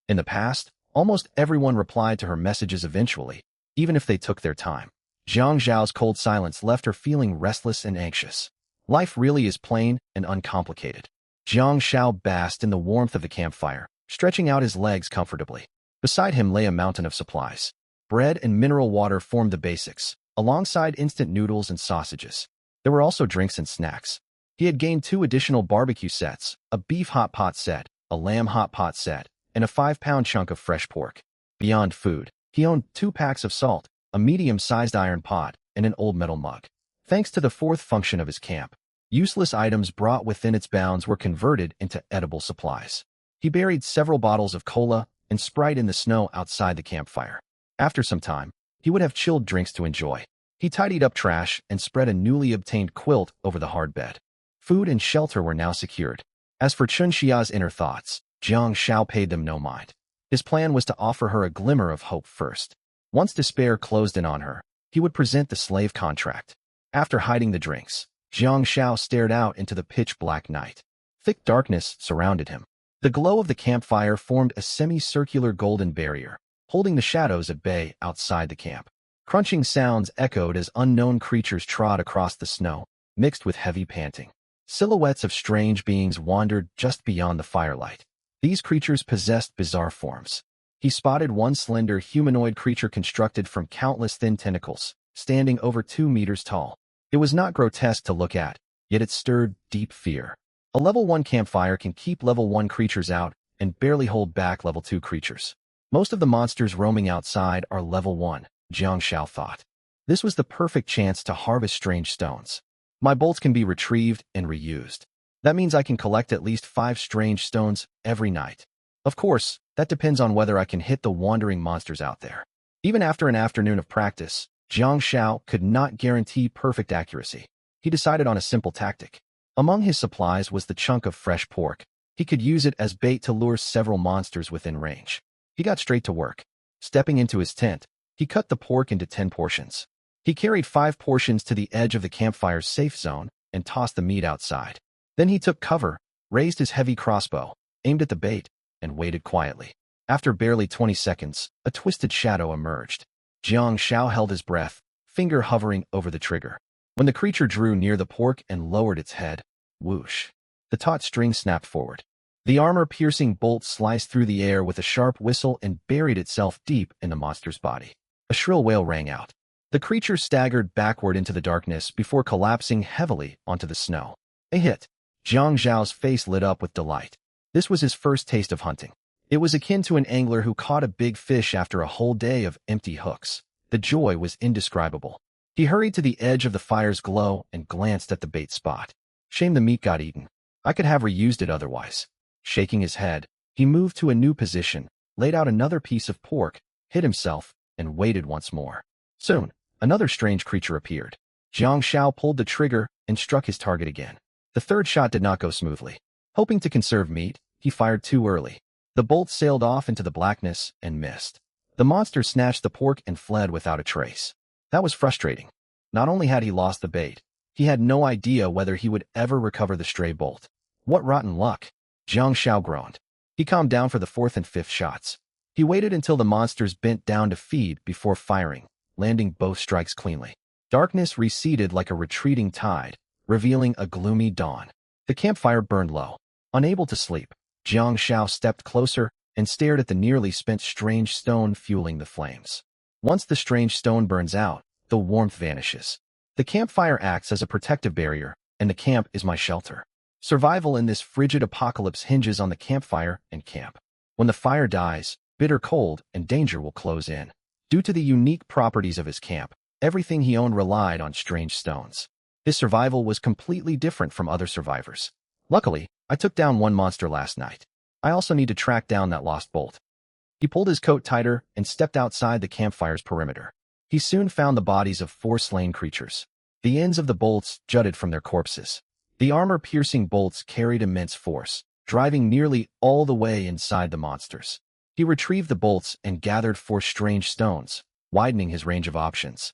In the past, almost everyone replied to her messages eventually, even if they took their time. Jiang Zhao's cold silence left her feeling restless and anxious. Life really is plain and uncomplicated. Jiang Xiao basked in the warmth of the campfire, stretching out his legs comfortably. Beside him lay a mountain of supplies. Bread and mineral water formed the basics, alongside instant noodles and sausages. There were also drinks and snacks. He had gained 2 additional barbecue sets, a beef hot pot set, a lamb hot pot set, and a 5-pound chunk of fresh pork. Beyond food, he owned 2 packs of salt, a medium-sized iron pot, and an old metal mug. Thanks to the 4th function of his camp, useless items brought within its bounds were converted into edible supplies. He buried several bottles of cola and Sprite in the snow outside the campfire. After some time, he would have chilled drinks to enjoy. He tidied up trash and spread a newly obtained quilt over the hard bed. Food and shelter were now secured. As for Chun Xia's inner thoughts, Jiang Shao paid them no mind. His plan was to offer her a glimmer of hope first. Once despair closed in on her, he would present the slave contract. After hiding the drinks, Jiang Shao stared out into the pitch-black night. Thick darkness surrounded him. The glow of the campfire formed a semicircular golden barrier, holding the shadows at bay outside the camp. Crunching sounds echoed as unknown creatures trod across the snow, mixed with heavy panting. Silhouettes of strange beings wandered just beyond the firelight. These creatures possessed bizarre forms. He spotted one slender humanoid creature constructed from countless thin tentacles, standing over 2 meters tall. It was not grotesque to look at, yet it stirred deep fear. A level 1 campfire can keep level 1 creatures out and barely hold back level 2 creatures. Most of the monsters roaming outside are level 1, Jiang Shao thought. This was the perfect chance to harvest strange stones. My bolts can be retrieved and reused. That means I can collect at least 5 strange stones every night. Of course, that depends on whether I can hit the wandering monsters out there. Even after an afternoon of practice, Jiang Shao could not guarantee perfect accuracy. He decided on a simple tactic. Among his supplies was the chunk of fresh pork. He could use it as bait to lure several monsters within range. He got straight to work. Stepping into his tent, he cut the pork into 10 portions. He carried 5 portions to the edge of the campfire's safe zone and tossed the meat outside. Then he took cover, raised his heavy crossbow, aimed at the bait, and waited quietly. After barely 20 seconds, a twisted shadow emerged. Jiang Shao held his breath, finger hovering over the trigger. When the creature drew near the pork and lowered its head, whoosh, the taut string snapped forward. The armor-piercing bolt sliced through the air with a sharp whistle and buried itself deep in the monster's body. A shrill wail rang out. The creature staggered backward into the darkness before collapsing heavily onto the snow. A hit. Jiang Zhao's face lit up with delight. This was his first taste of hunting. It was akin to an angler who caught a big fish after a whole day of empty hooks. The joy was indescribable. He hurried to the edge of the fire's glow and glanced at the bait spot. Shame the meat got eaten. I could have reused it otherwise. Shaking his head, he moved to a new position, laid out another piece of pork, hid himself, and waited once more. Soon, another strange creature appeared. Jiang Shao pulled the trigger and struck his target again. The third shot did not go smoothly. Hoping to conserve meat, he fired too early. The bolt sailed off into the blackness and missed. The monster snatched the pork and fled without a trace. That was frustrating. Not only had he lost the bait, he had no idea whether he would ever recover the stray bolt. What rotten luck! Jiang Shao groaned. He calmed down for the 4th and 5th shots. He waited until the monsters bent down to feed before firing, landing both strikes cleanly. Darkness receded like a retreating tide, revealing a gloomy dawn. The campfire burned low. Unable to sleep, Jiang Shao stepped closer and stared at the nearly spent strange stone fueling the flames. Once the strange stone burns out, the warmth vanishes. The campfire acts as a protective barrier, and the camp is my shelter. Survival in this frigid apocalypse hinges on the campfire and camp. When the fire dies, bitter cold and danger will close in. Due to the unique properties of his camp, everything he owned relied on strange stones. His survival was completely different from other survivors. Luckily, I took down one monster last night. I also need to track down that lost bolt. He pulled his coat tighter and stepped outside the campfire's perimeter. He soon found the bodies of 4 slain creatures. The ends of the bolts jutted from their corpses. The armor-piercing bolts carried immense force, driving nearly all the way inside the monsters. He retrieved the bolts and gathered 4 strange stones, widening his range of options.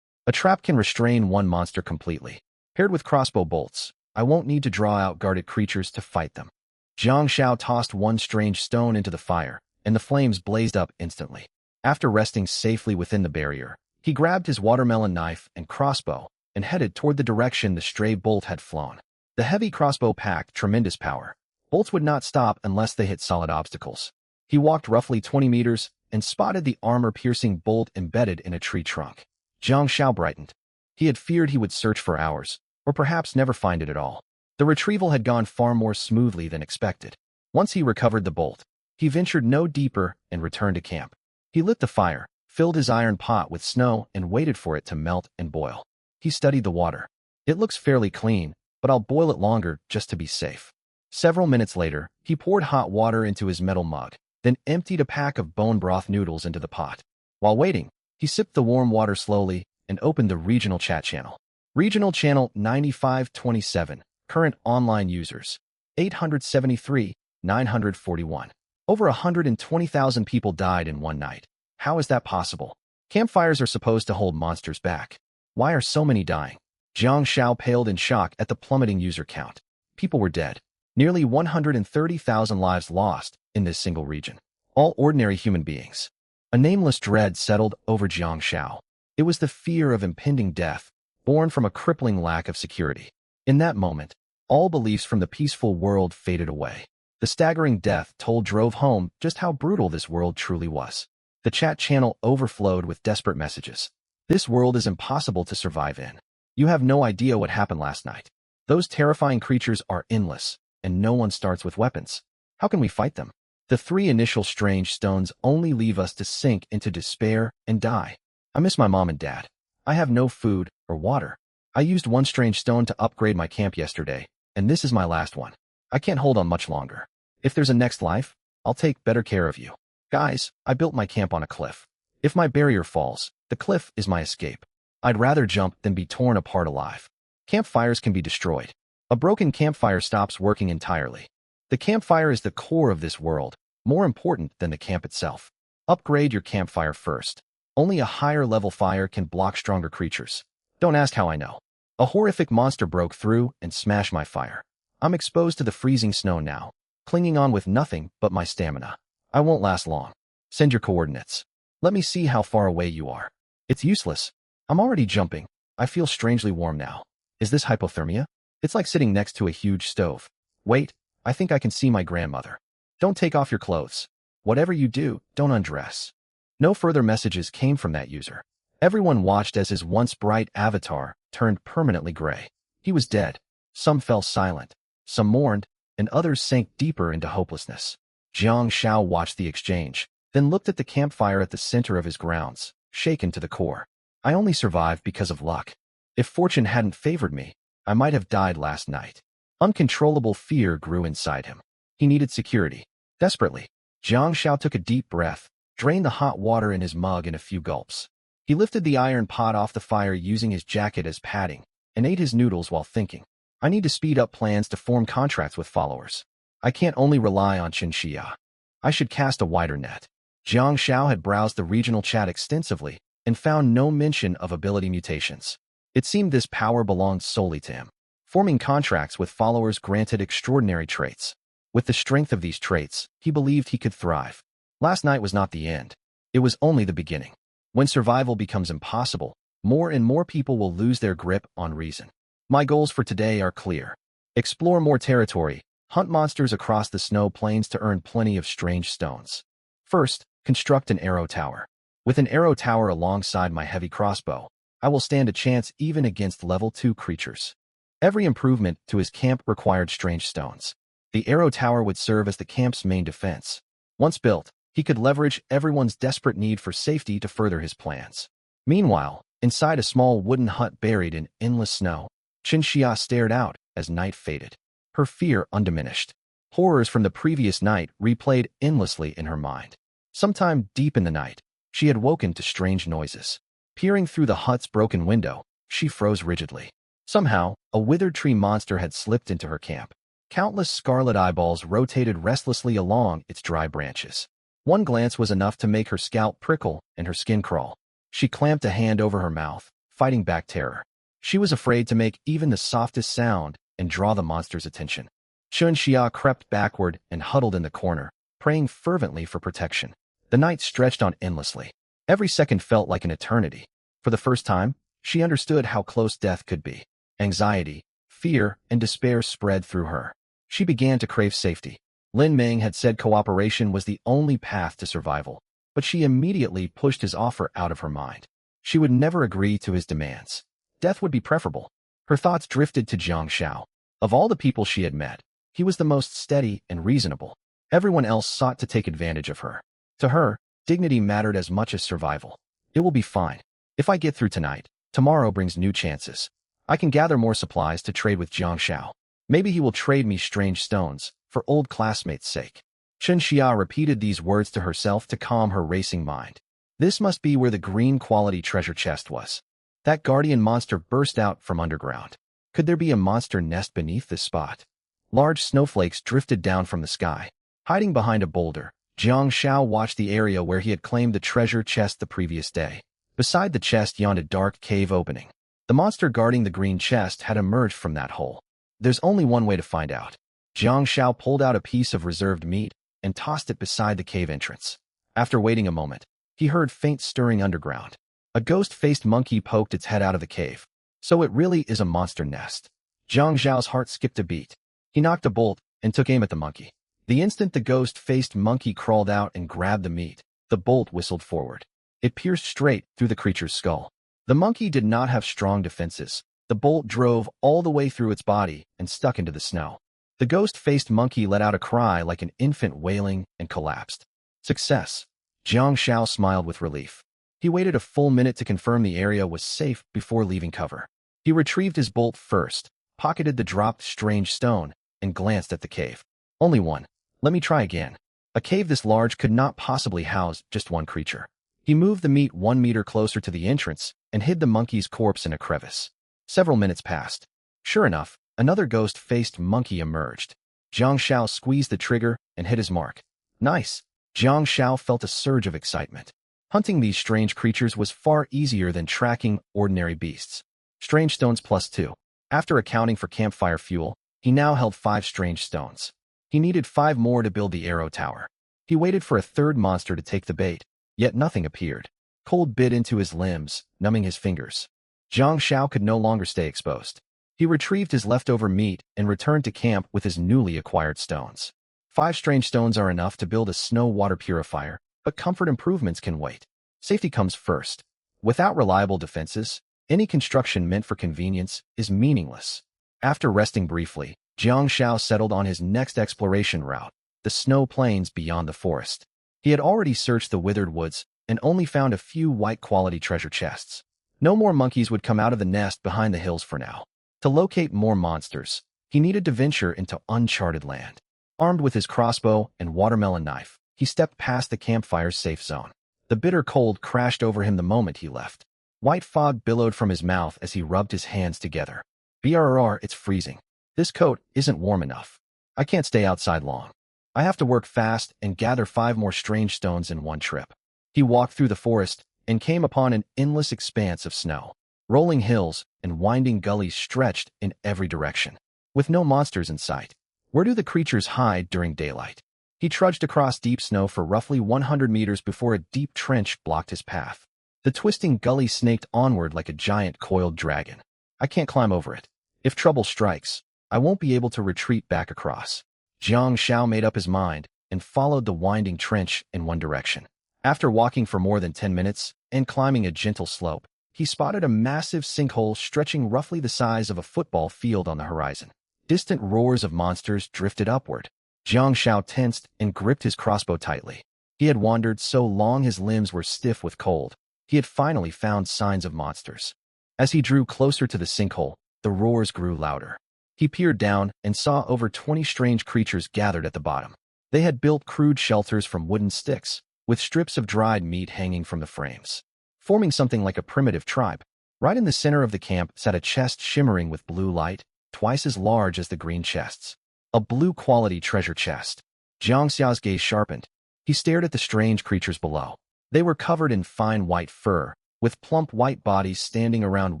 A trap can restrain one monster completely. Paired with crossbow bolts, I won't need to draw out guarded creatures to fight them. Jiang Shao tossed one strange stone into the fire, and the flames blazed up instantly. After resting safely within the barrier, he grabbed his watermelon knife and crossbow and headed toward the direction the stray bolt had flown. The heavy crossbow packed tremendous power. Bolts would not stop unless they hit solid obstacles. He walked roughly 20 meters and spotted the armor-piercing bolt embedded in a tree trunk. Jiang Xiao brightened. He had feared he would search for hours, or perhaps never find it at all. The retrieval had gone far more smoothly than expected. Once he recovered the bolt, he ventured no deeper and returned to camp. He lit the fire, filled his iron pot with snow, and waited for it to melt and boil. He studied the water. It looks fairly clean, but I'll boil it longer just to be safe. Several minutes later, he poured hot water into his metal mug, then emptied a pack of bone broth noodles into the pot. While waiting, he sipped the warm water slowly and opened the regional chat channel. Regional channel 9527, current online users, 873, 941. Over 120,000 people died in one night. How is that possible? Campfires are supposed to hold monsters back. Why are so many dying? Jiang Xiao paled in shock at the plummeting user count. People were dead. Nearly 130,000 lives lost in this single region. All ordinary human beings. A nameless dread settled over Jiang Xiao. It was the fear of impending death, born from a crippling lack of security. In that moment, all beliefs from the peaceful world faded away. The staggering death toll drove home just how brutal this world truly was. The chat channel overflowed with desperate messages. This world is impossible to survive in. You have no idea what happened last night. Those terrifying creatures are endless, and no one starts with weapons. How can we fight them? The 3 initial strange stones only leave us to sink into despair and die. I miss my mom and dad. I have no food or water. I used 1 strange stone to upgrade my camp yesterday, and this is my last one. I can't hold on much longer. If there's a next life, I'll take better care of you. Guys, I built my camp on a cliff. If my barrier falls, the cliff is my escape. I'd rather jump than be torn apart alive. Campfires can be destroyed. A broken campfire stops working entirely. The campfire is the core of this world, more important than the camp itself. Upgrade your campfire first. Only a higher level fire can block stronger creatures. Don't ask how I know. A horrific monster broke through and smashed my fire. I'm exposed to the freezing snow now, clinging on with nothing but my stamina. I won't last long. Send your coordinates. Let me see how far away you are. It's useless. I'm already jumping. I feel strangely warm now. Is this hypothermia? It's like sitting next to a huge stove. Wait, I think I can see my grandmother. Don't take off your clothes. Whatever you do, don't undress. No further messages came from that user. Everyone watched as his once bright avatar turned permanently gray. He was dead. Some fell silent. Some mourned, and others sank deeper into hopelessness. Jiang Xiao watched the exchange, then looked at the campfire at the center of his grounds, shaken to the core. I only survived because of luck. If fortune hadn't favored me, I might have died last night. Uncontrollable fear grew inside him. He needed security. Desperately, Jiang Xiao took a deep breath, drained the hot water in his mug in a few gulps. He lifted the iron pot off the fire using his jacket as padding, and ate his noodles while thinking. I need to speed up plans to form contracts with followers. I can't only rely on Xinxia. I should cast a wider net. Jiang Xiao had browsed the regional chat extensively and found no mention of ability mutations. It seemed this power belonged solely to him. Forming contracts with followers granted extraordinary traits. With the strength of these traits, he believed he could thrive. Last night was not the end. It was only the beginning. When survival becomes impossible, more and more people will lose their grip on reason. My goals for today are clear. Explore more territory, hunt monsters across the snow plains to earn plenty of strange stones. First, construct an arrow tower. With an arrow tower alongside my heavy crossbow, I will stand a chance even against level 2 creatures. Every improvement to his camp required strange stones. The arrow tower would serve as the camp's main defense. Once built, he could leverage everyone's desperate need for safety to further his plans. Meanwhile, inside a small wooden hut buried in endless snow, Xinxia stared out as night faded. Her fear undiminished. Horrors from the previous night replayed endlessly in her mind. Sometime deep in the night, she had woken to strange noises. Peering through the hut's broken window, she froze rigidly. Somehow, a withered tree monster had slipped into her camp. Countless scarlet eyeballs rotated restlessly along its dry branches. One glance was enough to make her scalp prickle and her skin crawl. She clamped a hand over her mouth, fighting back terror. She was afraid to make even the softest sound and draw the monster's attention. Xinxia crept backward and huddled in the corner, praying fervently for protection. The night stretched on endlessly. Every second felt like an eternity. For the first time, she understood how close death could be. Anxiety, fear, and despair spread through her. She began to crave safety. Lin Meng had said cooperation was the only path to survival, but she immediately pushed his offer out of her mind. She would never agree to his demands. Death would be preferable. Her thoughts drifted to Jiang Xiao. Of all the people she had met, he was the most steady and reasonable. Everyone else sought to take advantage of her. To her, dignity mattered as much as survival. It will be fine. If I get through tonight, tomorrow brings new chances. I can gather more supplies to trade with Jiang Xiao. Maybe he will trade me strange stones, for old classmates' sake. Chen Xia repeated these words to herself to calm her racing mind. This must be where the green quality treasure chest was. That guardian monster burst out from underground. Could there be a monster nest beneath this spot? Large snowflakes drifted down from the sky. Hiding behind a boulder, Jiang Xiao watched the area where he had claimed the treasure chest the previous day. Beside the chest yawned a dark cave opening. The monster guarding the green chest had emerged from that hole. There's only one way to find out. Jiang Xiao pulled out a piece of reserved meat and tossed it beside the cave entrance. After waiting a moment, he heard faint stirring underground. A ghost-faced monkey poked its head out of the cave. So it really is a monster nest. Jiang Xiao's heart skipped a beat. He knocked a bolt and took aim at the monkey. The instant the ghost-faced monkey crawled out and grabbed the meat, the bolt whistled forward. It pierced straight through the creature's skull. The monkey did not have strong defenses. The bolt drove all the way through its body and stuck into the snow. The ghost-faced monkey let out a cry like an infant wailing and collapsed. Success. Jiang Xiao smiled with relief. He waited a full minute to confirm the area was safe before leaving cover. He retrieved his bolt first, pocketed the dropped strange stone, and glanced at the cave. Only one. Let me try again. A cave this large could not possibly house just one creature. He moved the meat 1 meter closer to the entrance and hid the monkey's corpse in a crevice. Several minutes passed. Sure enough, another ghost-faced monkey emerged. Jiang Xiao squeezed the trigger and hit his mark. Nice. Jiang Xiao felt a surge of excitement. Hunting these strange creatures was far easier than tracking ordinary beasts. Strange stones +2. After accounting for campfire fuel, he now held 5 strange stones. He needed 5 more to build the arrow tower. He waited for a third monster to take the bait, yet nothing appeared. Cold bit into his limbs, numbing his fingers. Jiang Xiao could no longer stay exposed. He retrieved his leftover meat and returned to camp with his newly acquired stones. 5 strange stones are enough to build a snow water purifier, but comfort improvements can wait. Safety comes first. Without reliable defenses, any construction meant for convenience is meaningless. After resting briefly, Jiang Xiao settled on his next exploration route, the snow plains beyond the forest. He had already searched the withered woods and only found a few white-quality treasure chests. No more monkeys would come out of the nest behind the hills for now. To locate more monsters, he needed to venture into uncharted land. Armed with his crossbow and watermelon knife, he stepped past the campfire's safe zone. The bitter cold crashed over him the moment he left. White fog billowed from his mouth as he rubbed his hands together. Brrr, it's freezing. This coat isn't warm enough. I can't stay outside long. I have to work fast and gather 5 more strange stones in one trip. He walked through the forest and came upon an endless expanse of snow. Rolling hills and winding gullies stretched in every direction. With no monsters in sight, where do the creatures hide during daylight? He trudged across deep snow for roughly 100 meters before a deep trench blocked his path. The twisting gully snaked onward like a giant coiled dragon. I can't climb over it. If trouble strikes, I won't be able to retreat back across. Jiang Xiao made up his mind and followed the winding trench in one direction. After walking for more than 10 minutes and climbing a gentle slope, he spotted a massive sinkhole stretching roughly the size of a football field on the horizon. Distant roars of monsters drifted upward. Jiang Xiao tensed and gripped his crossbow tightly. He had wandered so long his limbs were stiff with cold. He had finally found signs of monsters. As he drew closer to the sinkhole, the roars grew louder. He peered down and saw over 20 strange creatures gathered at the bottom. They had built crude shelters from wooden sticks, with strips of dried meat hanging from the frames, forming something like a primitive tribe. Right in the center of the camp sat a chest shimmering with blue light, twice as large as the green chests. A blue-quality treasure chest. Jiang Xiao's gaze sharpened. He stared at the strange creatures below. They were covered in fine white fur, with plump white bodies standing around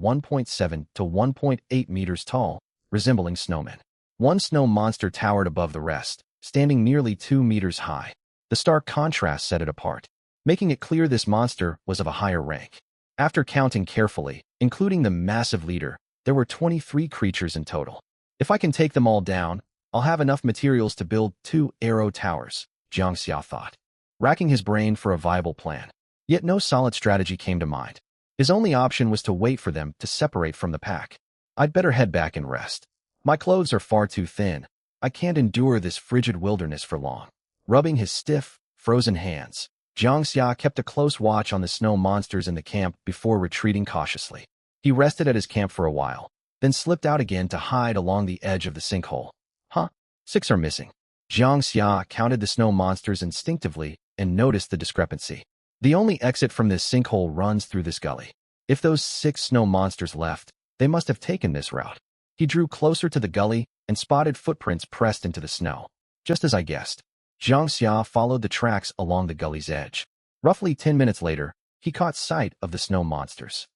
1.7 to 1.8 meters tall, resembling snowmen. One snow monster towered above the rest, standing nearly 2 meters high. The stark contrast set it apart, making it clear this monster was of a higher rank. After counting carefully, including the massive leader, there were 23 creatures in total. If I can take them all down, I'll have enough materials to build 2 arrow towers, Jiang Xiao thought, racking his brain for a viable plan. Yet no solid strategy came to mind. His only option was to wait for them to separate from the pack. I'd better head back and rest. My clothes are far too thin. I can't endure this frigid wilderness for long. Rubbing his stiff, frozen hands, Jiang Xia kept a close watch on the snow monsters in the camp before retreating cautiously. He rested at his camp for a while, then slipped out again to hide along the edge of the sinkhole. Huh? 6 are missing. Jiang Xia counted the snow monsters instinctively and noticed the discrepancy. The only exit from this sinkhole runs through this gully. If those 6 snow monsters left, they must have taken this route. He drew closer to the gully and spotted footprints pressed into the snow. Just as I guessed. Jiang Xia followed the tracks along the gully's edge. Roughly 10 minutes later, he caught sight of the snow monsters.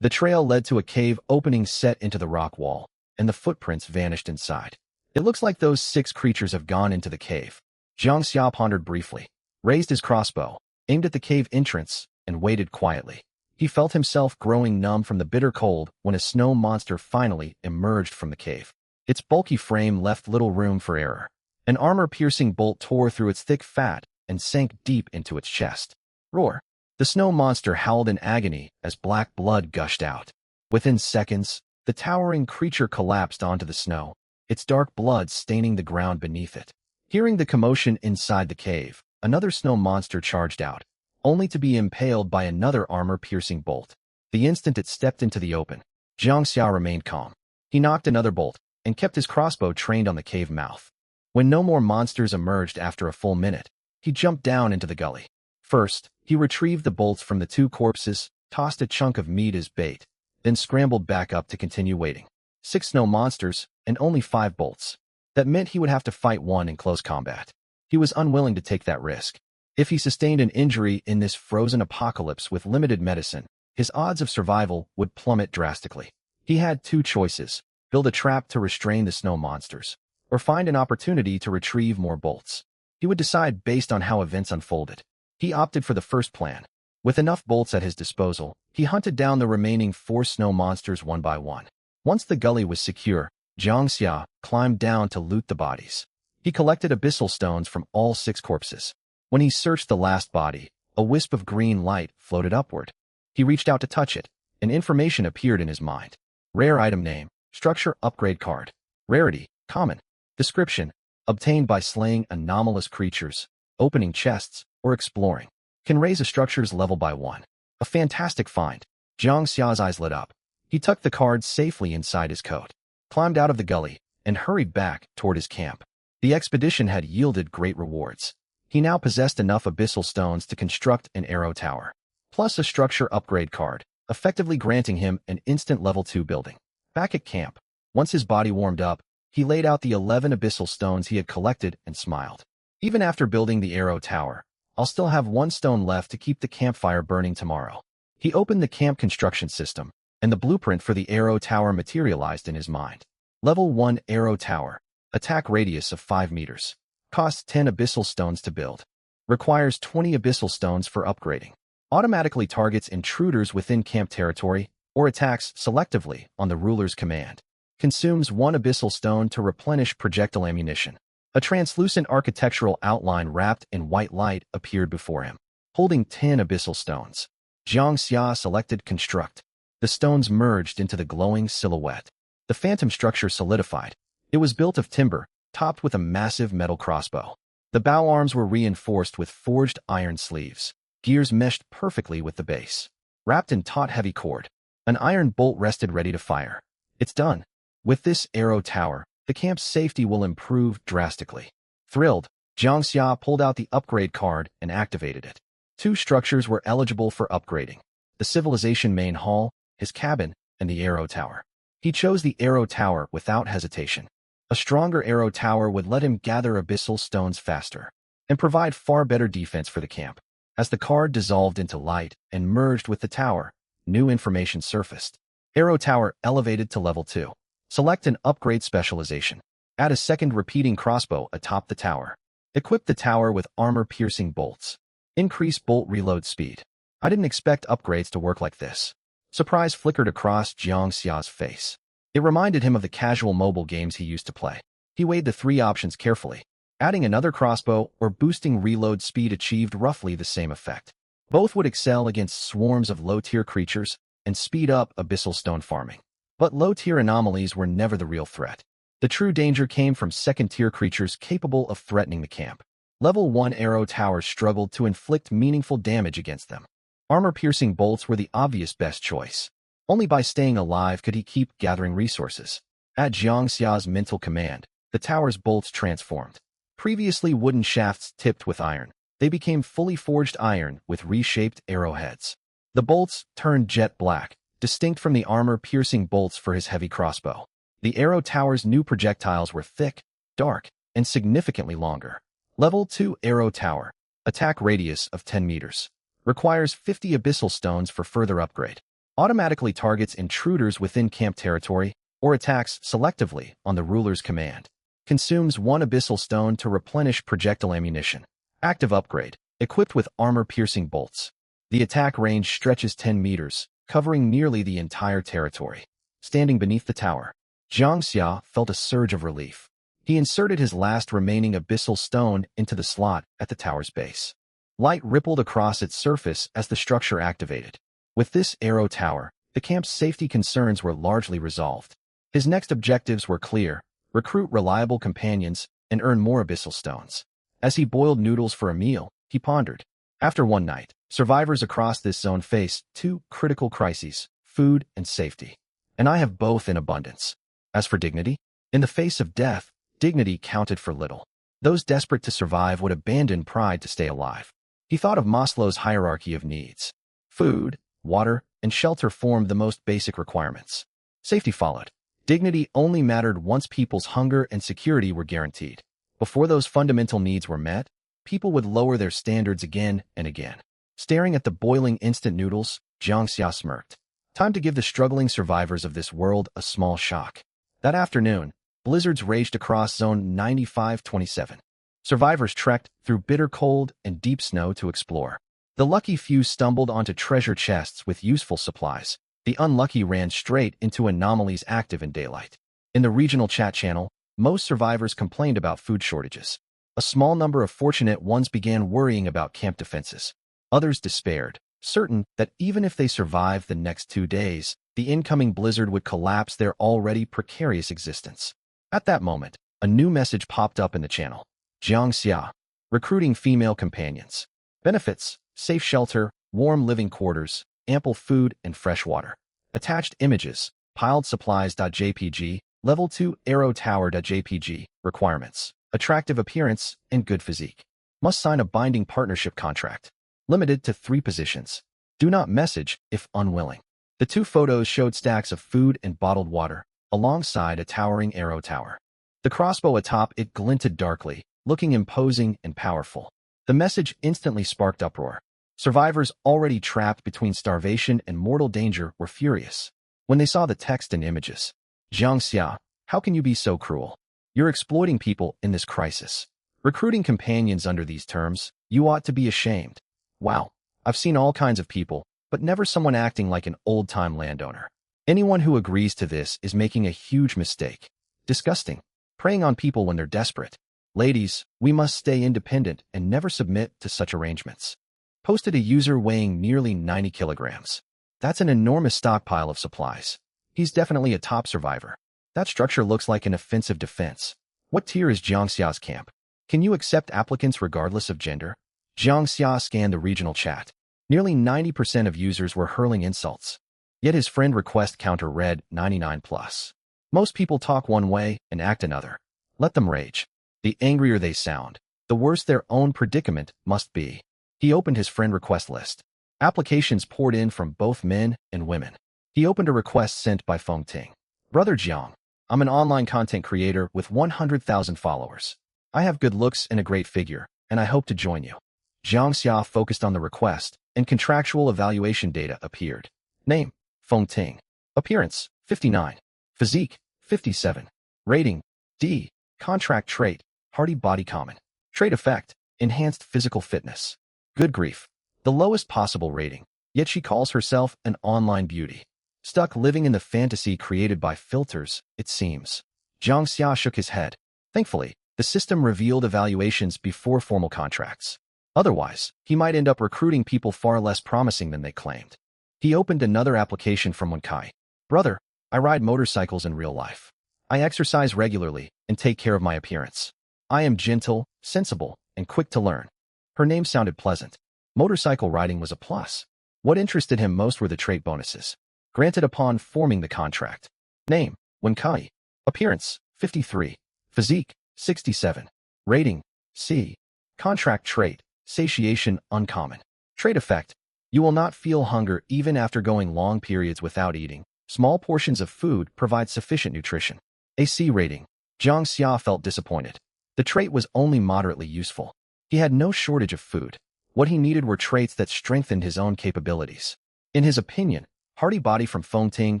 The trail led to a cave opening set into the rock wall, and the footprints vanished inside. It looks like those 6 creatures have gone into the cave. Jiang Xia pondered briefly, raised his crossbow, aimed at the cave entrance, and waited quietly. He felt himself growing numb from the bitter cold when a snow monster finally emerged from the cave. Its bulky frame left little room for error. An armor-piercing bolt tore through its thick fat and sank deep into its chest. Roar! The snow monster howled in agony as black blood gushed out. Within seconds, the towering creature collapsed onto the snow, its dark blood staining the ground beneath it. Hearing the commotion inside the cave, another snow monster charged out, only to be impaled by another armor-piercing bolt. The instant it stepped into the open, Jiang Xia remained calm. He knocked another bolt and kept his crossbow trained on the cave mouth. When no more monsters emerged after a full minute, he jumped down into the gully. First, he retrieved the bolts from the 2 corpses, tossed a chunk of meat as bait, then scrambled back up to continue waiting. 6 snow monsters, and only 5 bolts. That meant he would have to fight one in close combat. He was unwilling to take that risk. If he sustained an injury in this frozen apocalypse with limited medicine, his odds of survival would plummet drastically. He had 2 choices: build a trap to restrain the snow monsters, or find an opportunity to retrieve more bolts. He would decide based on how events unfolded. He opted for the first plan. With enough bolts at his disposal, he hunted down the remaining 4 snow monsters one by one. Once the gully was secure, Jiang Xia climbed down to loot the bodies. He collected abyssal stones from all 6 corpses. When he searched the last body, a wisp of green light floated upward. He reached out to touch it, and information appeared in his mind. Rare item name, structure upgrade card. Rarity, common. Description, obtained by slaying anomalous creatures, opening chests, or exploring. Can raise a structure's level by 1. A fantastic find. Jiang Xia's eyes lit up. He tucked the card safely inside his coat, climbed out of the gully, and hurried back toward his camp. The expedition had yielded great rewards. He now possessed enough abyssal stones to construct an arrow tower, plus a structure upgrade card, effectively granting him an instant level 2 building. Back at camp, once his body warmed up, he laid out the 11 abyssal stones he had collected and smiled. Even after building the arrow tower, I'll still have 1 stone left to keep the campfire burning tomorrow. He opened the camp construction system, and the blueprint for the arrow tower materialized in his mind. Level 1 arrow tower. Attack radius of 5 meters. Costs 10 abyssal stones to build. Requires 20 abyssal stones for upgrading. Automatically targets intruders within camp territory or attacks selectively on the ruler's command. Consumes 1 abyssal stone to replenish projectile ammunition. A translucent architectural outline wrapped in white light appeared before him, holding 10 abyssal stones. Jiang Xia selected Construct. The stones merged into the glowing silhouette. The phantom structure solidified. It was built of timber, topped with a massive metal crossbow. The bow arms were reinforced with forged iron sleeves. Gears meshed perfectly with the base. Wrapped in taut heavy cord, an iron bolt rested ready to fire. It's done. With this arrow tower, the camp's safety will improve drastically. Thrilled, Jiang Xia pulled out the upgrade card and activated it. 2 structures were eligible for upgrading: the civilization main hall, his cabin, and the arrow tower. He chose the arrow tower without hesitation. A stronger arrow tower would let him gather abyssal stones faster and provide far better defense for the camp. As the card dissolved into light and merged with the tower, new information surfaced. Arrow tower elevated to level 2. Select an upgrade specialization. Add a second repeating crossbow atop the tower. Equip the tower with armor-piercing bolts. Increase bolt reload speed. I didn't expect upgrades to work like this. Surprise flickered across Jiang Xia's face. It reminded him of the casual mobile games he used to play. He weighed the 3 options carefully. Adding another crossbow or boosting reload speed achieved roughly the same effect. Both would excel against swarms of low-tier creatures and speed up abyssal stone farming. But low-tier anomalies were never the real threat. The true danger came from second-tier creatures capable of threatening the camp. Level 1 arrow towers struggled to inflict meaningful damage against them. Armor-piercing bolts were the obvious best choice. Only by staying alive could he keep gathering resources. At Jiangxia's mental command, the tower's bolts transformed. Previously wooden shafts tipped with iron, they became fully forged iron with reshaped arrowheads. The bolts turned jet black, distinct from the armor-piercing bolts for his heavy crossbow. The arrow tower's new projectiles were thick, dark, and significantly longer. Level 2 arrow tower, attack radius of 10 meters. Requires 50 abyssal stones for further upgrade. Automatically targets intruders within camp territory or attacks selectively on the ruler's command. Consumes 1 abyssal stone to replenish projectile ammunition. Active upgrade, equipped with armor-piercing bolts. The attack range stretches 10 meters, covering nearly the entire territory. Standing beneath the tower, Jiangxia felt a surge of relief. He inserted his last remaining abyssal stone into the slot at the tower's base. Light rippled across its surface as the structure activated. With this arrow tower, the camp's safety concerns were largely resolved. His next objectives were clear: recruit reliable companions and earn more abyssal stones. As he boiled noodles for a meal, he pondered. After one night, survivors across this zone face 2 critical crises: food and safety. And I have both in abundance. As for dignity, in the face of death, dignity counted for little. Those desperate to survive would abandon pride to stay alive. He thought of Maslow's hierarchy of needs. Food, water, and shelter formed the most basic requirements. Safety followed. Dignity only mattered once people's hunger and security were guaranteed. Before those fundamental needs were met, people would lower their standards again and again. Staring at the boiling instant noodles, Jiangxia smirked. Time to give the struggling survivors of this world a small shock. That afternoon, blizzards raged across Zone 9527. Survivors trekked through bitter cold and deep snow to explore. The lucky few stumbled onto treasure chests with useful supplies. The unlucky ran straight into anomalies active in daylight. In the regional chat channel, most survivors complained about food shortages. A small number of fortunate ones began worrying about camp defenses. Others despaired, certain that even if they survived the next 2 days, the incoming blizzard would collapse their already precarious existence. At that moment, a new message popped up in the channel. Jiangxia, recruiting female companions. Benefits: safe shelter, warm living quarters, ample food and fresh water. Attached images, piled supplies.jpg, level 2 arrow tower.jpg, requirements, attractive appearance, and good physique. Must sign a binding partnership contract. Limited to 3 positions. Do not message if unwilling. The 2 photos showed stacks of food and bottled water, alongside a towering arrow tower. The crossbow atop it glinted darkly, looking imposing and powerful. The message instantly sparked uproar. Survivors already trapped between starvation and mortal danger were furious. When they saw the text and images, Jiangxia, how can you be so cruel? You're exploiting people in this crisis. Recruiting companions under these terms, you ought to be ashamed. Wow, I've seen all kinds of people, but never someone acting like an old-time landowner. Anyone who agrees to this is making a huge mistake. Disgusting. Preying on people when they're desperate. Ladies, we must stay independent and never submit to such arrangements. Posted a user weighing nearly 90 kilograms. That's an enormous stockpile of supplies. He's definitely a top survivor. That structure looks like an offensive defense. What tier is Jiangxia's camp? Can you accept applicants regardless of gender? Jiangxia scanned the regional chat. Nearly 90% of users were hurling insults. Yet his friend request counter read 99+. Most people talk one way and act another. Let them rage. The angrier they sound, the worse their own predicament must be. He opened his friend request list. Applications poured in from both men and women. He opened a request sent by Feng Ting. Brother Jiang, I'm an online content creator with 100,000 followers. I have good looks and a great figure, and I hope to join you. Jiangxia focused on the request, and contractual evaluation data appeared. Name: Feng Ting. Appearance: 59. Physique: 57. Rating: D. Contract trait: hardy body common. Trait effect: enhanced physical fitness. Good grief. The lowest possible rating, yet she calls herself an online beauty. Stuck living in the fantasy created by filters, it seems. Jiangxia shook his head. Thankfully, the system revealed evaluations before formal contracts. Otherwise, he might end up recruiting people far less promising than they claimed. He opened another application from Wenkai. Brother, I ride motorcycles in real life. I exercise regularly and take care of my appearance. I am gentle, sensible, and quick to learn. Her name sounded pleasant. Motorcycle riding was a plus. What interested him most were the trait bonuses, granted upon forming the contract. Name, Wenkai. Appearance, 53. Physique, 67. Rating, C. Contract trait, satiation uncommon. Trait effect, you will not feel hunger even after going long periods without eating. Small portions of food provide sufficient nutrition. A C rating. Jiang Xia felt disappointed. The trait was only moderately useful. He had no shortage of food. What he needed were traits that strengthened his own capabilities. In his opinion, Hearty Body from Fengting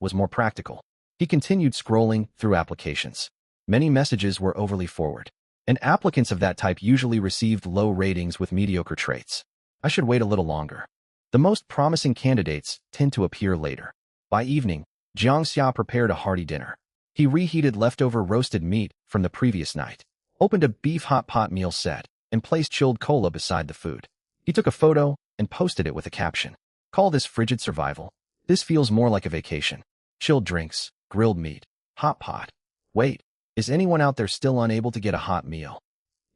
was more practical. He continued scrolling through applications. Many messages were overly forward, and applicants of that type usually received low ratings with mediocre traits. I should wait a little longer. The most promising candidates tend to appear later. By evening, Jiang Xia prepared a hearty dinner. He reheated leftover roasted meat from the previous night, opened a beef hot pot meal set, and placed chilled cola beside the food. He took a photo and posted it with a caption. Call this frigid survival. This feels more like a vacation. Chilled drinks, grilled meat, hot pot. Wait, is anyone out there still unable to get a hot meal?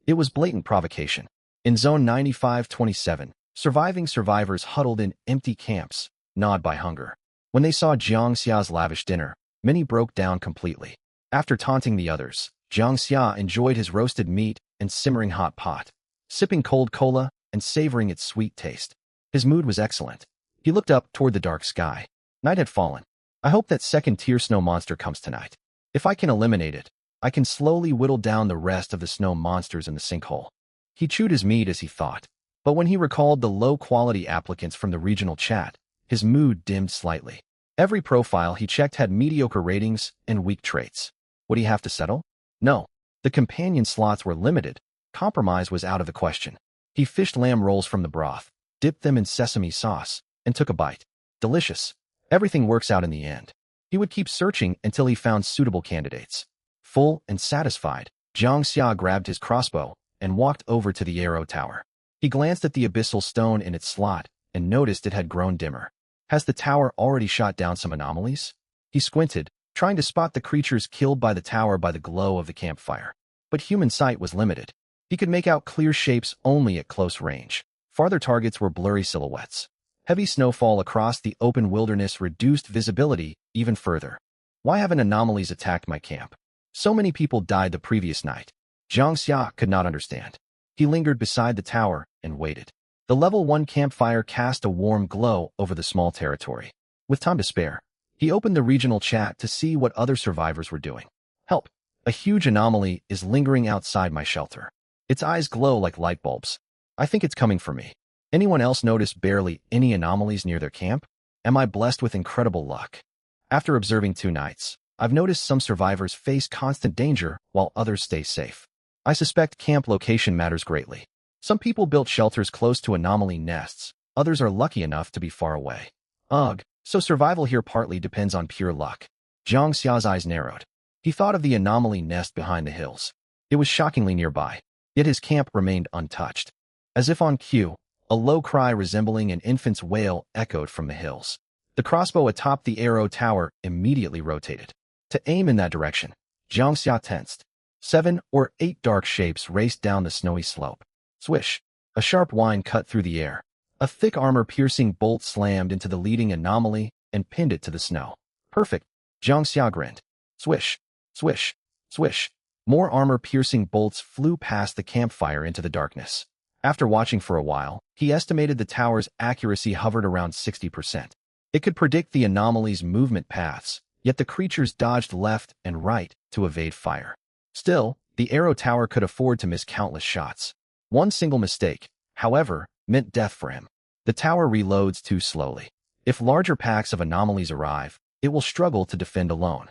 It was blatant provocation. In Zone 9527, surviving survivors huddled in empty camps, gnawed by hunger. When they saw Jiang Xia's lavish dinner, many broke down completely. After taunting the others, Jiang Xia enjoyed his roasted meat and simmering hot pot, sipping cold cola and savoring its sweet taste. His mood was excellent. He looked up toward the dark sky. Night had fallen. I hope that second-tier snow monster comes tonight. If I can eliminate it, I can slowly whittle down the rest of the snow monsters in the sinkhole. He chewed his meat as he thought, but when he recalled the low-quality applicants from the regional chat, his mood dimmed slightly. Every profile he checked had mediocre ratings and weak traits. Would he have to settle? No. The companion slots were limited. Compromise was out of the question. He fished lamb rolls from the broth, dipped them in sesame sauce, and took a bite. Delicious. Everything works out in the end. He would keep searching until he found suitable candidates. Full and satisfied, Jiang Xia grabbed his crossbow and walked over to the arrow tower. He glanced at the abyssal stone in its slot and noticed it had grown dimmer. Has the tower already shot down some anomalies? He squinted, trying to spot the creatures killed by the tower by the glow of the campfire. But human sight was limited. He could make out clear shapes only at close range. Farther targets were blurry silhouettes. Heavy snowfall across the open wilderness reduced visibility even further. Why haven't anomalies attacked my camp? So many people died the previous night. Jiang Xia could not understand. He lingered beside the tower and waited. The level 1 campfire cast a warm glow over the small territory. With time to spare, he opened the regional chat to see what other survivors were doing. Help! A huge anomaly is lingering outside my shelter. Its eyes glow like light bulbs. I think it's coming for me. Anyone else notice barely any anomalies near their camp? Am I blessed with incredible luck? After observing 2 nights, I've noticed some survivors face constant danger while others stay safe. I suspect camp location matters greatly. Some people built shelters close to anomaly nests. Others are lucky enough to be far away. Ugh, so survival here partly depends on pure luck. Jiang Xia's eyes narrowed. He thought of the anomaly nest behind the hills. It was shockingly nearby, yet his camp remained untouched. As if on cue, a low cry resembling an infant's wail echoed from the hills. The crossbow atop the arrow tower immediately rotated. To aim in that direction, Jiang Xia tensed. 7 or 8 dark shapes raced down the snowy slope. Swish! A sharp whine cut through the air. A thick armor-piercing bolt slammed into the leading anomaly and pinned it to the snow. Perfect! Jiang Xia grinned. Swish! Swish! Swish! More armor-piercing bolts flew past the campfire into the darkness. After watching for a while, he estimated the tower's accuracy hovered around 60%. It could predict the anomaly's movement paths, yet the creatures dodged left and right to evade fire. Still, the arrow tower could afford to miss countless shots. One single mistake, however, meant death for him. The tower reloads too slowly. If larger packs of anomalies arrive, it will struggle to defend alone.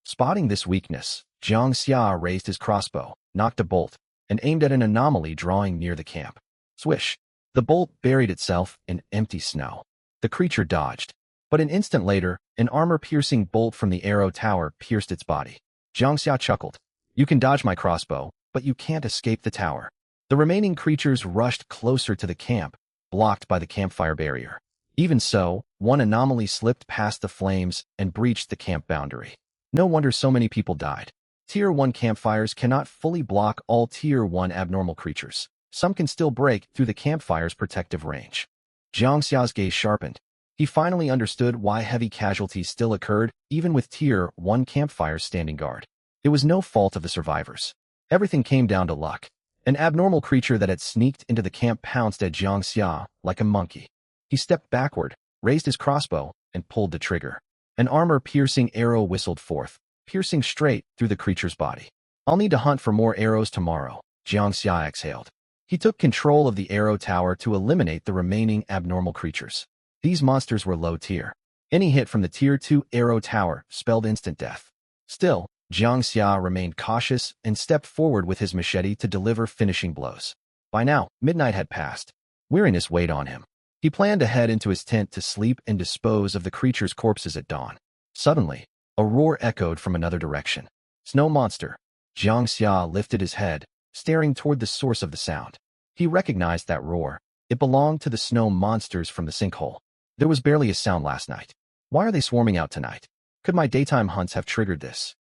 Spotting this weakness, Jiang Xia raised his crossbow, knocked a bolt, and aimed at an anomaly drawing near the camp. Swish! The bolt buried itself in empty snow. The creature dodged, but an instant later, an armor-piercing bolt from the arrow tower pierced its body. Jiang Xia chuckled. You can dodge my crossbow, but you can't escape the tower. The remaining creatures rushed closer to the camp, blocked by the campfire barrier. Even so, one anomaly slipped past the flames and breached the camp boundary. No wonder so many people died. Tier 1 campfires cannot fully block all Tier 1 abnormal creatures. Some can still break through the campfire's protective range. Jiang Xia's gaze sharpened. He finally understood why heavy casualties still occurred, even with Tier 1 campfires standing guard. It was no fault of the survivors. Everything came down to luck. An abnormal creature that had sneaked into the camp pounced at Jiang Xia like a monkey. He stepped backward, raised his crossbow, and pulled the trigger. An armor-piercing arrow whistled forth, piercing straight through the creature's body. I'll need to hunt for more arrows tomorrow, Jiang Xia exhaled. He took control of the arrow tower to eliminate the remaining abnormal creatures. These monsters were low tier. Any hit from the Tier 2 arrow tower spelled instant death. Still, Jiang Xia remained cautious and stepped forward with his machete to deliver finishing blows. By now, midnight had passed. Weariness weighed on him. He planned to head into his tent to sleep and dispose of the creature's corpses at dawn. Suddenly, a roar echoed from another direction. Snow monster. Jiang Xia lifted his head, staring toward the source of the sound. He recognized that roar. It belonged to the snow monsters from the sinkhole. There was barely a sound last night. Why are they swarming out tonight? Could my daytime hunts have triggered this?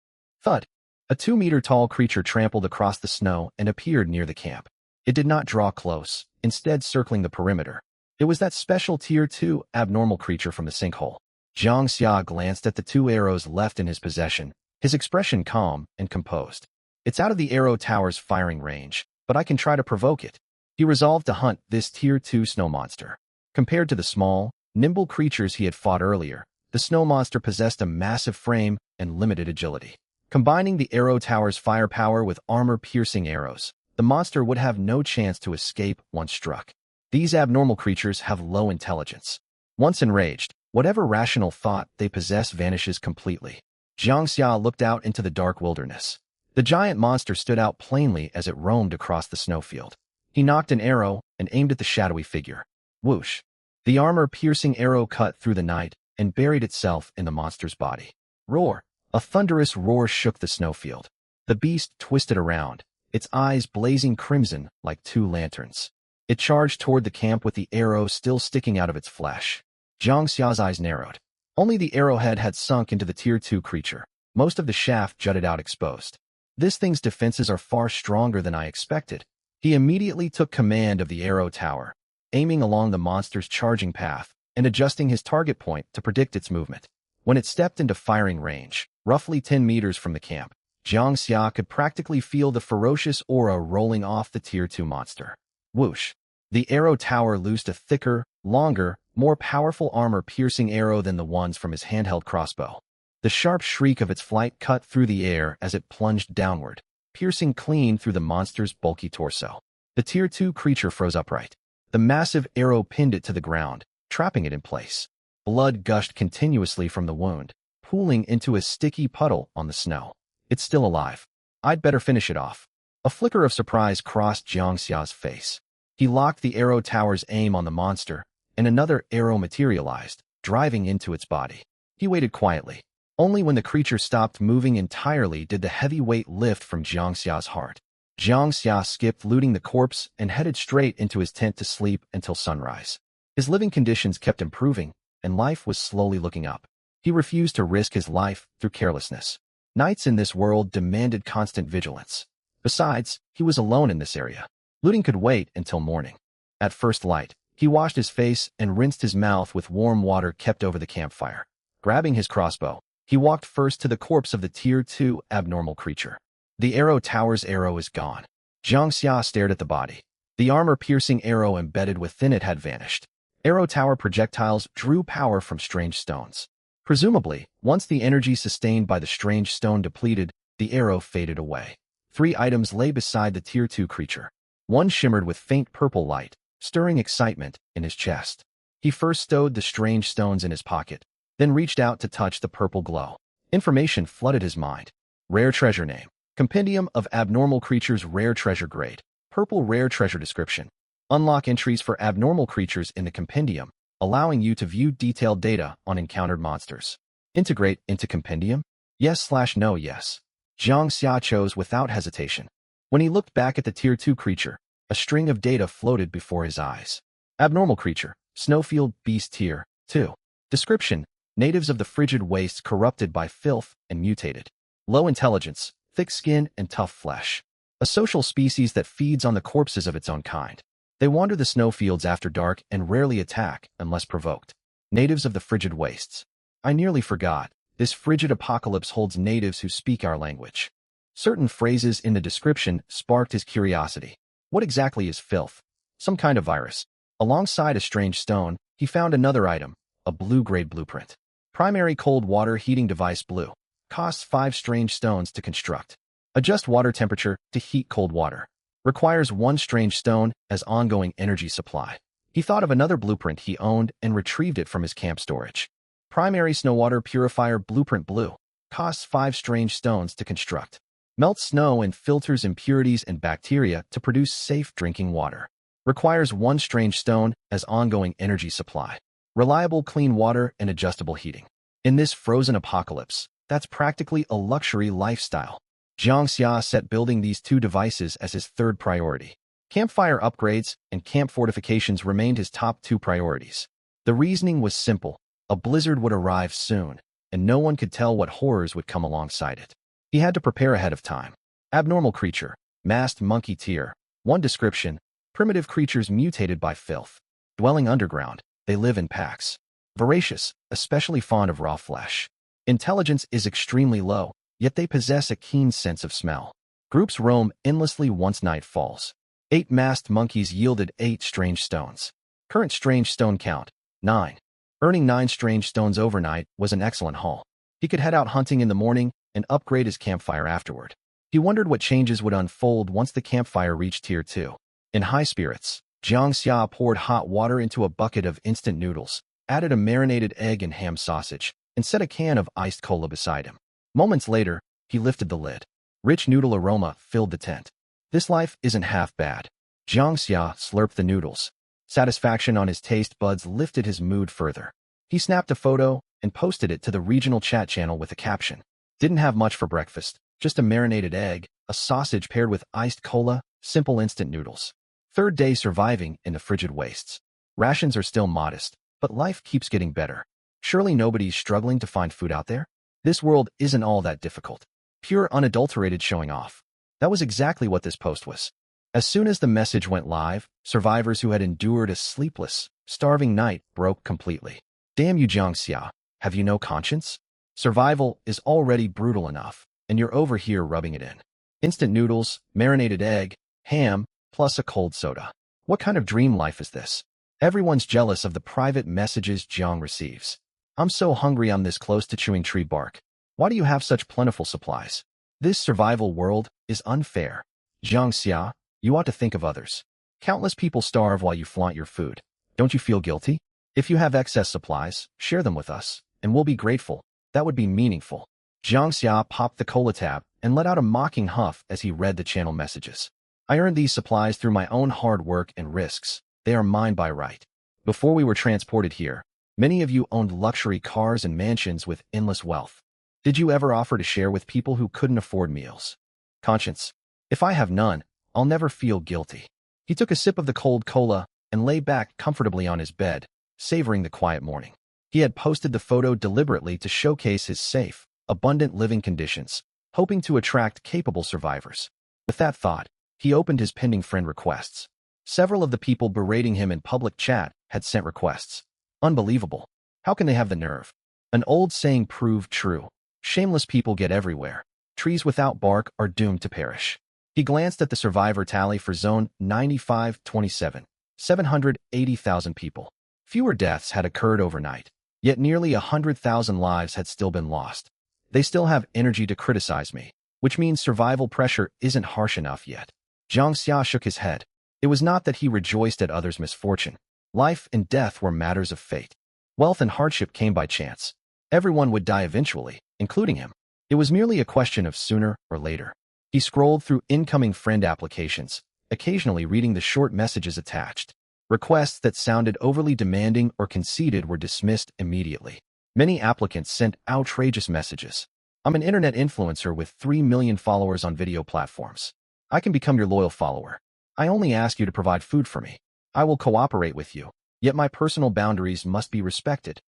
Thud. A 2-meter-tall creature trampled across the snow and appeared near the camp. It did not draw close, instead circling the perimeter. It was that special Tier 2 abnormal creature from the sinkhole. Jiang Xia glanced at the 2 arrows left in his possession, his expression calm and composed. It's out of the arrow tower's firing range, but I can try to provoke it. He resolved to hunt this Tier 2 snow monster. Compared to the small, nimble creatures he had fought earlier, the snow monster possessed a massive frame and limited agility. Combining the arrow tower's firepower with armor-piercing arrows, the monster would have no chance to escape once struck. These abnormal creatures have low intelligence. Once enraged, whatever rational thought they possess vanishes completely. Jiang Xia looked out into the dark wilderness. The giant monster stood out plainly as it roamed across the snowfield. He knocked an arrow and aimed at the shadowy figure. Whoosh! The armor-piercing arrow cut through the night and buried itself in the monster's body. Roar! A thunderous roar shook the snowfield. The beast twisted around, its eyes blazing crimson like 2 lanterns. It charged toward the camp with the arrow still sticking out of its flesh. Jiang Xia's eyes narrowed. Only the arrowhead had sunk into the Tier 2 creature. Most of the shaft jutted out exposed. This thing's defenses are far stronger than I expected. He immediately took command of the arrow tower, aiming along the monster's charging path and adjusting his target point to predict its movement. When it stepped into firing range, roughly 10 meters from the camp, Jiang Xia could practically feel the ferocious aura rolling off the Tier 2 monster. Whoosh! The arrow tower loosed a thicker, longer, more powerful armor-piercing arrow than the ones from his handheld crossbow. The sharp shriek of its flight cut through the air as it plunged downward, piercing clean through the monster's bulky torso. The Tier 2 creature froze upright. The massive arrow pinned it to the ground, trapping it in place. Blood gushed continuously from the wound, pooling into a sticky puddle on the snow. It's still alive. I'd better finish it off. A flicker of surprise crossed Jiang Xia's face. He locked the arrow tower's aim on the monster, and another arrow materialized, driving into its body. He waited quietly. Only when the creature stopped moving entirely did the heavy weight lift from Jiang Xia's heart. Jiang Xia skipped looting the corpse and headed straight into his tent to sleep until sunrise. His living conditions kept improving, and life was slowly looking up. He refused to risk his life through carelessness. Nights in this world demanded constant vigilance. Besides, he was alone in this area. Looting could wait until morning. At first light, he washed his face and rinsed his mouth with warm water kept over the campfire. Grabbing his crossbow, he walked first to the corpse of the Tier 2 abnormal creature. The arrow tower's arrow is gone. Jiang Xia stared at the body. The armor-piercing arrow embedded within it had vanished. Arrow tower projectiles drew power from strange stones. Presumably, once the energy sustained by the strange stone depleted, the arrow faded away. 3 items lay beside the Tier 2 creature. One shimmered with faint purple light, stirring excitement in his chest. He first stowed the strange stones in his pocket, then reached out to touch the purple glow. Information flooded his mind. Rare treasure name. Compendium of Abnormal Creatures Rare Treasure Grade. Purple Rare Treasure Description. Unlock entries for abnormal creatures in the compendium, allowing you to view detailed data on encountered monsters. Integrate into compendium? Yes/no yes. Jiang Xia chose without hesitation. When he looked back at the Tier 2 creature, A string of data floated before his eyes. Abnormal creature, snowfield beast tier 2. Description: natives of the frigid wastes corrupted by filth and mutated. Low intelligence, thick skin and tough flesh. A social species that feeds on the corpses of its own kind. They wander the snowfields after dark and rarely attack unless provoked. Natives of the frigid wastes. I nearly forgot. This frigid apocalypse holds natives who speak our language. Certain phrases in the description sparked his curiosity. What exactly is filth? Some kind of virus. Alongside a strange stone, he found another item, a blue-grade blueprint. Primary cold water heating device blue. Costs 5 strange stones to construct. Adjust water temperature to heat cold water. Requires 1 strange stone as ongoing energy supply. He thought of another blueprint he owned and retrieved it from his camp storage. Primary snowwater purifier blueprint blue. Costs 5 strange stones to construct. Melts snow and filters impurities and bacteria to produce safe drinking water. Requires 1 strange stone as ongoing energy supply. Reliable clean water and adjustable heating. In this frozen apocalypse, that's practically a luxury lifestyle. Jiang Xia set building these 2 devices as his third priority. Campfire upgrades and camp fortifications remained his top 2 priorities. The reasoning was simple. A blizzard would arrive soon, and no one could tell what horrors would come alongside it. He had to prepare ahead of time. Abnormal creature, masked monkey tier 1 description: primitive creatures mutated by filth. Dwelling underground, they live in packs. Voracious, especially fond of raw flesh. Intelligence is extremely low, yet they possess a keen sense of smell. Groups roam endlessly once night falls. 8 masked monkeys yielded 8 strange stones. Current strange stone count, 9. Earning 9 strange stones overnight was an excellent haul. He could head out hunting in the morning and upgrade his campfire afterward. He wondered what changes would unfold once the campfire reached tier 2. In high spirits, Jiang Xia poured hot water into a bucket of instant noodles, added a marinated egg and ham sausage, and set a can of iced cola beside him. Moments later, he lifted the lid. Rich noodle aroma filled the tent. This life isn't half bad. Jiang Xia slurped the noodles. Satisfaction on his taste buds lifted his mood further. He snapped a photo and posted it to the regional chat channel with a caption. Didn't have much for breakfast, just a marinated egg, a sausage paired with iced cola, simple instant noodles. 3rd day surviving in the frigid wastes. Rations are still modest, but life keeps getting better. Surely nobody's struggling to find food out there? This world isn't all that difficult. Pure unadulterated showing off. That was exactly what this post was. As soon as the message went live, survivors who had endured a sleepless, starving night broke completely. Damn you, Jiang Xia, have you no conscience? Survival is already brutal enough, and you're over here rubbing it in. Instant noodles, marinated egg, ham, plus a cold soda. What kind of dream life is this? Everyone's jealous of the private messages Jiang receives. I'm so hungry I'm this close to chewing tree bark. Why do you have such plentiful supplies? This survival world is unfair. Jiang Xia, you ought to think of others. Countless people starve while you flaunt your food. Don't you feel guilty? If you have excess supplies, share them with us, and we'll be grateful. That would be meaningful. Jiang Xia popped the cola tab and let out a mocking huff as he read the channel messages. I earned these supplies through my own hard work and risks. They are mine by right. Before we were transported here, many of you owned luxury cars and mansions with endless wealth. Did you ever offer to share with people who couldn't afford meals? Conscience. If I have none, I'll never feel guilty. He took a sip of the cold cola and lay back comfortably on his bed, savoring the quiet morning. He had posted the photo deliberately to showcase his safe, abundant living conditions, hoping to attract capable survivors. With that thought, he opened his pending friend requests. Several of the people berating him in public chat had sent requests. Unbelievable. How can they have the nerve? An old saying proved true. Shameless people get everywhere. Trees without bark are doomed to perish. He glanced at the survivor tally for Zone 9527. 780,000 people. Fewer deaths had occurred overnight, yet nearly 100,000 lives had still been lost. They still have energy to criticize me, which means survival pressure isn't harsh enough yet. Jiang Xia shook his head. It was not that he rejoiced at others' misfortune. Life and death were matters of fate. Wealth and hardship came by chance. Everyone would die eventually, including him. It was merely a question of sooner or later. He scrolled through incoming friend applications, occasionally reading the short messages attached. Requests that sounded overly demanding or conceited were dismissed immediately. Many applicants sent outrageous messages. I'm an internet influencer with 3 million followers on video platforms. I can become your loyal follower. I only ask you to provide food for me. I will cooperate with you, yet my personal boundaries must be respected.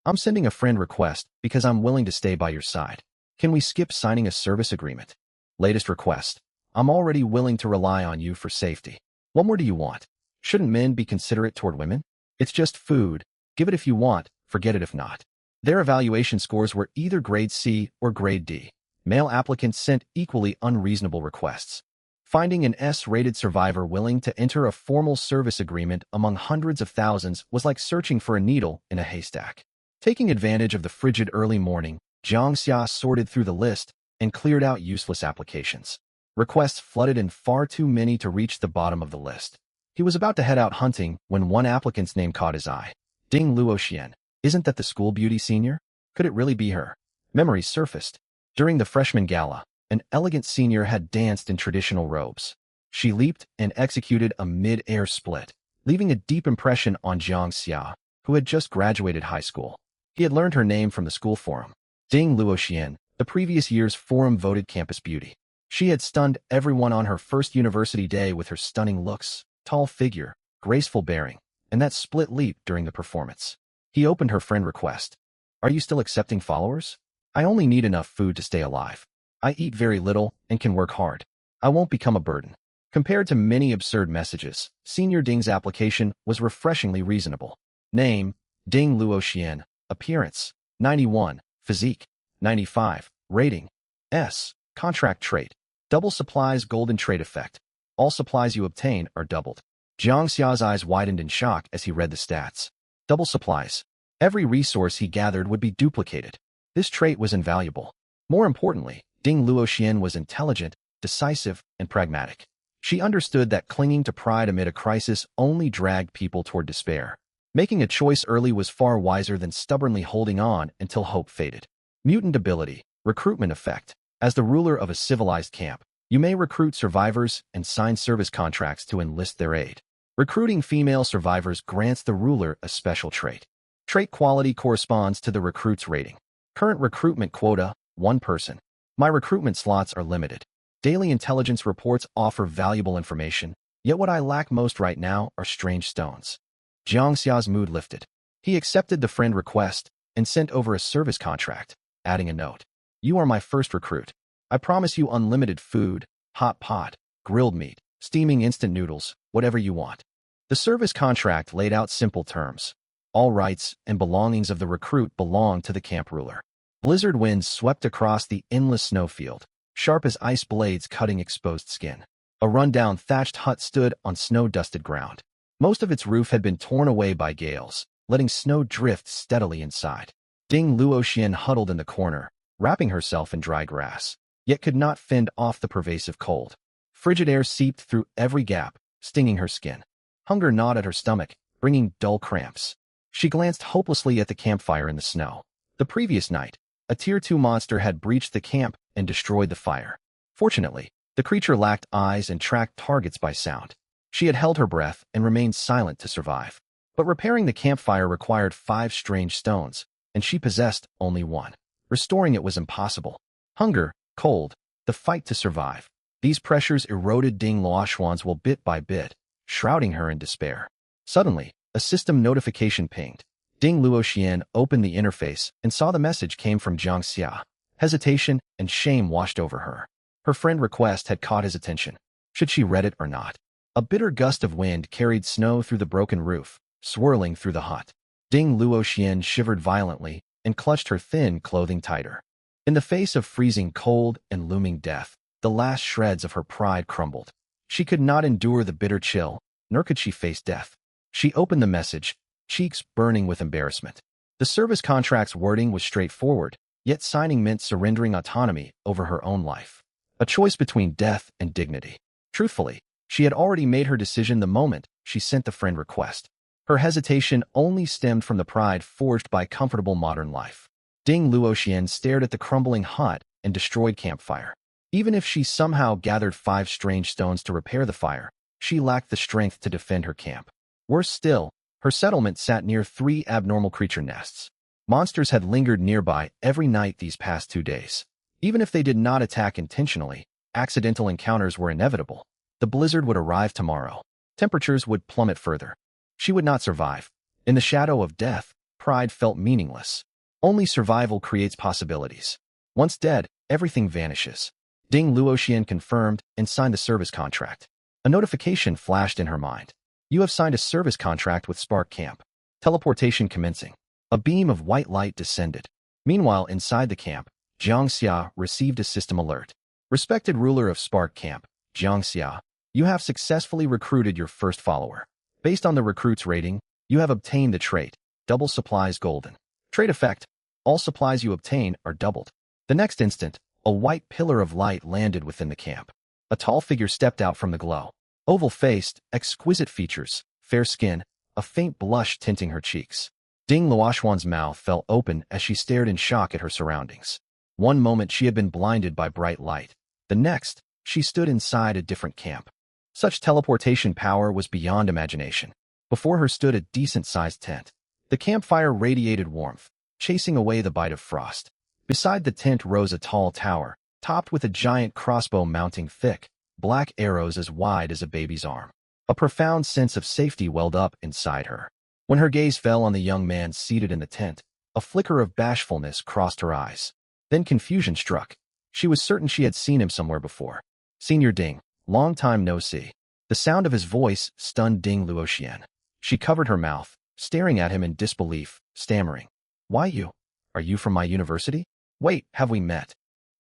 I'm sending a friend request because I'm willing to stay by your side. Can we skip signing a service agreement? Latest request. I'm already willing to rely on you for safety. What more do you want? Shouldn't men be considerate toward women? It's just food. Give it if you want, forget it if not. Their evaluation scores were either grade C or grade D. Male applicants sent equally unreasonable requests. Finding an S-rated survivor willing to enter a formal service agreement among hundreds of thousands was like searching for a needle in a haystack. Taking advantage of the frigid early morning, Jiang Xia sorted through the list and cleared out useless applications. Requests flooded in far too many to reach the bottom of the list. He was about to head out hunting when one applicant's name caught his eye. Ding Luoxian. Isn't that the school beauty senior? Could it really be her? Memories surfaced. During the freshman gala, an elegant senior had danced in traditional robes. She leaped and executed a mid-air split, leaving a deep impression on Jiang Xia, who had just graduated high school. He had learned her name from the school forum. Ding Luoxian, the previous year's forum-voted campus beauty. She had stunned everyone on her first university day with her stunning looks, tall figure, graceful bearing, and that split leap during the performance. He opened her friend request. Are you still accepting followers? I only need enough food to stay alive. I eat very little and can work hard. I won't become a burden. Compared to many absurd messages, Senior Ding's application was refreshingly reasonable. Name, Ding Luoxian. Appearance, 91. Physique, 95. Rating, S. Contract trait, double supplies golden trait effect. All supplies you obtain are doubled. Jiang Xia's eyes widened in shock as he read the stats. Double supplies. Every resource he gathered would be duplicated. This trait was invaluable. More importantly, Ding Luoxian was intelligent, decisive, and pragmatic. She understood that clinging to pride amid a crisis only dragged people toward despair. Making a choice early was far wiser than stubbornly holding on until hope faded. Mutant ability, recruitment effect. As the ruler of a civilized camp, you may recruit survivors and sign service contracts to enlist their aid. Recruiting female survivors grants the ruler a special trait. Trait quality corresponds to the recruit's rating. Current recruitment quota, 1 person. My recruitment slots are limited. Daily intelligence reports offer valuable information, yet what I lack most right now are strange stones. Jiang Xia's mood lifted. He accepted the friend request and sent over a service contract, adding a note. You are my first recruit. I promise you unlimited food, hot pot, grilled meat, steaming instant noodles, whatever you want. The service contract laid out simple terms. All rights and belongings of the recruit belong to the camp ruler. Blizzard winds swept across the endless snowfield, sharp as ice blades cutting exposed skin. A rundown thatched hut stood on snow-dusted ground. Most of its roof had been torn away by gales, letting snow drift steadily inside. Ding Luoxian huddled in the corner, wrapping herself in dry grass, yet could not fend off the pervasive cold. Frigid air seeped through every gap, stinging her skin. Hunger gnawed at her stomach, bringing dull cramps. She glanced hopelessly at the campfire in the snow. The previous night, a Tier 2 monster had breached the camp and destroyed the fire. Fortunately, the creature lacked eyes and tracked targets by sound. She had held her breath and remained silent to survive. But repairing the campfire required 5 strange stones, and she possessed only 1. Restoring it was impossible. Hunger, cold, the fight to survive. These pressures eroded Ding Luoxian's will bit by bit, shrouding her in despair. Suddenly, a system notification pinged. Ding Luoxian opened the interface and saw the message came from Jiang Xia. Hesitation and shame washed over her. Her friend request had caught his attention. Should she read it or not? A bitter gust of wind carried snow through the broken roof, swirling through the hut. Ding Luoxian shivered violently and clutched her thin clothing tighter. In the face of freezing cold and looming death, the last shreds of her pride crumbled. She could not endure the bitter chill, nor could she face death. She opened the message, cheeks burning with embarrassment. The service contract's wording was straightforward, yet signing meant surrendering autonomy over her own life. A choice between death and dignity. Truthfully, she had already made her decision the moment she sent the friend request. Her hesitation only stemmed from the pride forged by comfortable modern life. Ding Luoxian stared at the crumbling hut and destroyed campfire. Even if she somehow gathered 5 strange stones to repair the fire, she lacked the strength to defend her camp. Worse still, her settlement sat near 3 abnormal creature nests. Monsters had lingered nearby every night these past 2 days. Even if they did not attack intentionally, accidental encounters were inevitable. The blizzard would arrive tomorrow. Temperatures would plummet further. She would not survive. In the shadow of death, pride felt meaningless. Only survival creates possibilities. Once dead, everything vanishes. Ding Luoxian confirmed and signed the service contract. A notification flashed in her mind. You have signed a service contract with Spark Camp. Teleportation commencing. A beam of white light descended. Meanwhile, inside the camp, Jiang Xia received a system alert. Respected ruler of Spark Camp, Jiang Xia, you have successfully recruited your first follower. Based on the recruit's rating, you have obtained the trait, Double Supplies Golden. Trait effect, all supplies you obtain are doubled. The next instant, a white pillar of light landed within the camp. A tall figure stepped out from the glow. Oval-faced, exquisite features, fair skin, a faint blush tinting her cheeks. Ding Luoxuan's mouth fell open as she stared in shock at her surroundings. One moment she had been blinded by bright light. The next, she stood inside a different camp. Such teleportation power was beyond imagination. Before her stood a decent-sized tent. The campfire radiated warmth, chasing away the bite of frost. Beside the tent rose a tall tower, topped with a giant crossbow mounting thick, black arrows as wide as a baby's arm. A profound sense of safety welled up inside her. When her gaze fell on the young man seated in the tent, a flicker of bashfulness crossed her eyes. Then confusion struck. She was certain she had seen him somewhere before. Senior Ding, long time no see. The sound of his voice stunned Ding Luoxian. She covered her mouth, staring at him in disbelief, stammering. Why you? Are you from my university? Wait, have we met?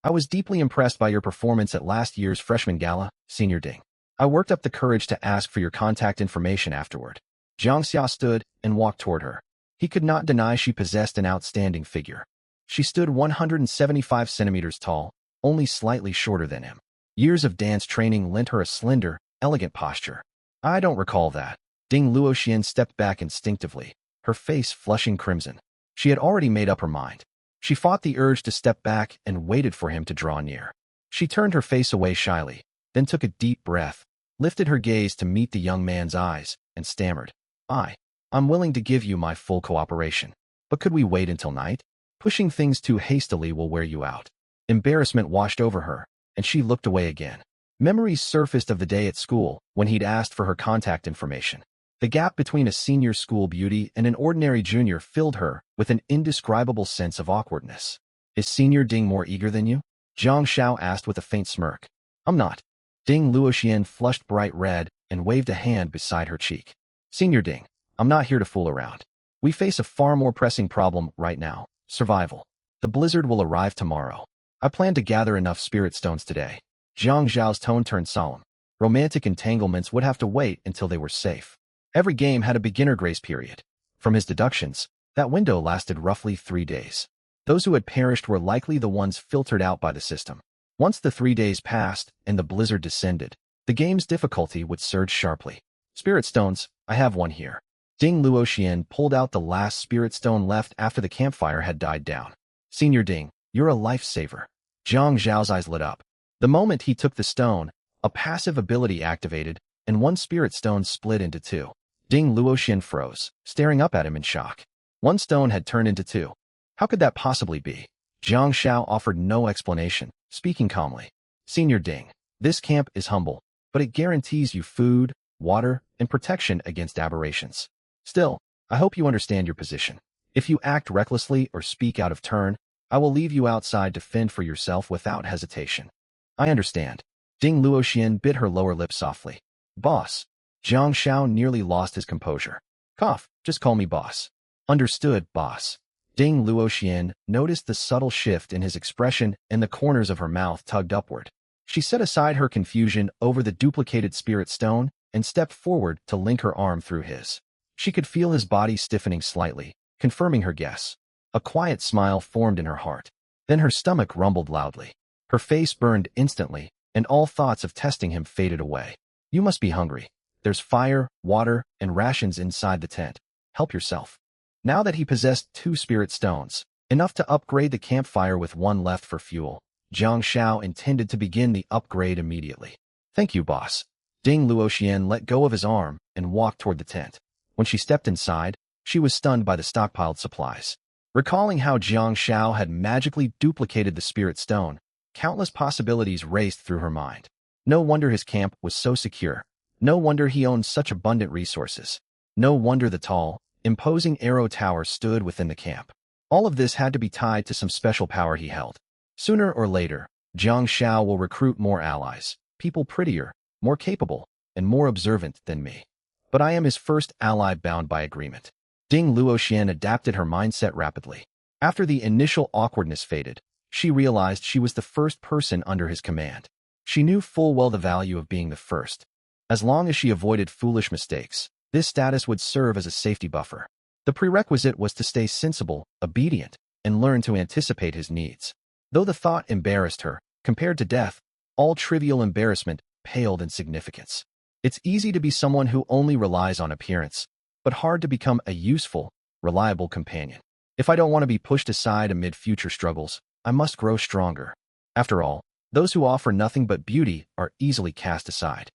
I was deeply impressed by your performance at last year's freshman gala, Senior Ding. I worked up the courage to ask for your contact information afterward. Jiang Xia stood and walked toward her. He could not deny she possessed an outstanding figure. She stood 175 centimeters tall, only slightly shorter than him. Years of dance training lent her a slender, elegant posture. I don't recall that. Ding Luoxian stepped back instinctively, her face flushing crimson. She had already made up her mind. She fought the urge to step back and waited for him to draw near. She turned her face away shyly, then took a deep breath, lifted her gaze to meet the young man's eyes, and stammered. I'm willing to give you my full cooperation. But could we wait until night? Pushing things too hastily will wear you out. Embarrassment washed over her, and she looked away again. Memories surfaced of the day at school when he'd asked for her contact information. The gap between a senior school beauty and an ordinary junior filled her with an indescribable sense of awkwardness. Is Senior Ding more eager than you? Zhang Xiao asked with a faint smirk. I'm not. Ding Luoxian flushed bright red and waved a hand beside her cheek. Senior Ding, I'm not here to fool around. We face a far more pressing problem right now, survival. The blizzard will arrive tomorrow. I plan to gather enough spirit stones today. Zhang Zhao's tone turned solemn. Romantic entanglements would have to wait until they were safe. Every game had a beginner grace period. From his deductions, that window lasted roughly 3 days. Those who had perished were likely the ones filtered out by the system. Once the 3 days passed and the blizzard descended, the game's difficulty would surge sharply. Spirit stones, I have one here. Ding Luoxian pulled out the last spirit stone left after the campfire had died down. Senior Ding, you're a lifesaver. Zhang Zhao's eyes lit up. The moment he took the stone, a passive ability activated, and one spirit stone split into two. Ding Luoxian froze, staring up at him in shock. One stone had turned into two. How could that possibly be? Zhang Xiao offered no explanation, speaking calmly. Senior Ding, this camp is humble, but it guarantees you food, water, and protection against aberrations. Still, I hope you understand your position. If you act recklessly or speak out of turn, I will leave you outside to fend for yourself without hesitation. I understand. Ding Luoxian bit her lower lip softly. Boss. Zhang Xiao nearly lost his composure. Cough, just call me boss. Understood, boss. Ding Luoxian noticed the subtle shift in his expression and the corners of her mouth tugged upward. She set aside her confusion over the duplicated spirit stone and stepped forward to link her arm through his. She could feel his body stiffening slightly, confirming her guess. A quiet smile formed in her heart. Then her stomach rumbled loudly. Her face burned instantly, and all thoughts of testing him faded away. You must be hungry. There's fire, water, and rations inside the tent. Help yourself. Now that he possessed 2 spirit stones, enough to upgrade the campfire with 1 left for fuel, Zhang Xiao intended to begin the upgrade immediately. Thank you, boss. Ding Luoxian let go of his arm and walked toward the tent. When she stepped inside, she was stunned by the stockpiled supplies. Recalling how Zhang Xiao had magically duplicated the spirit stone, countless possibilities raced through her mind. No wonder his camp was so secure. No wonder he owned such abundant resources. No wonder the tall, imposing arrow tower stood within the camp. All of this had to be tied to some special power he held. Sooner or later, Jiang Shao will recruit more allies, people prettier, more capable, and more observant than me. But I am his first ally bound by agreement. Ding Luoxian adapted her mindset rapidly. After the initial awkwardness faded, she realized she was the first person under his command. She knew full well the value of being the first. As long as she avoided foolish mistakes, this status would serve as a safety buffer. The prerequisite was to stay sensible, obedient, and learn to anticipate his needs. Though the thought embarrassed her, compared to death, all trivial embarrassment paled in significance. It's easy to be someone who only relies on appearance, but hard to become a useful, reliable companion. If I don't want to be pushed aside amid future struggles, I must grow stronger. After all, those who offer nothing but beauty are easily cast aside.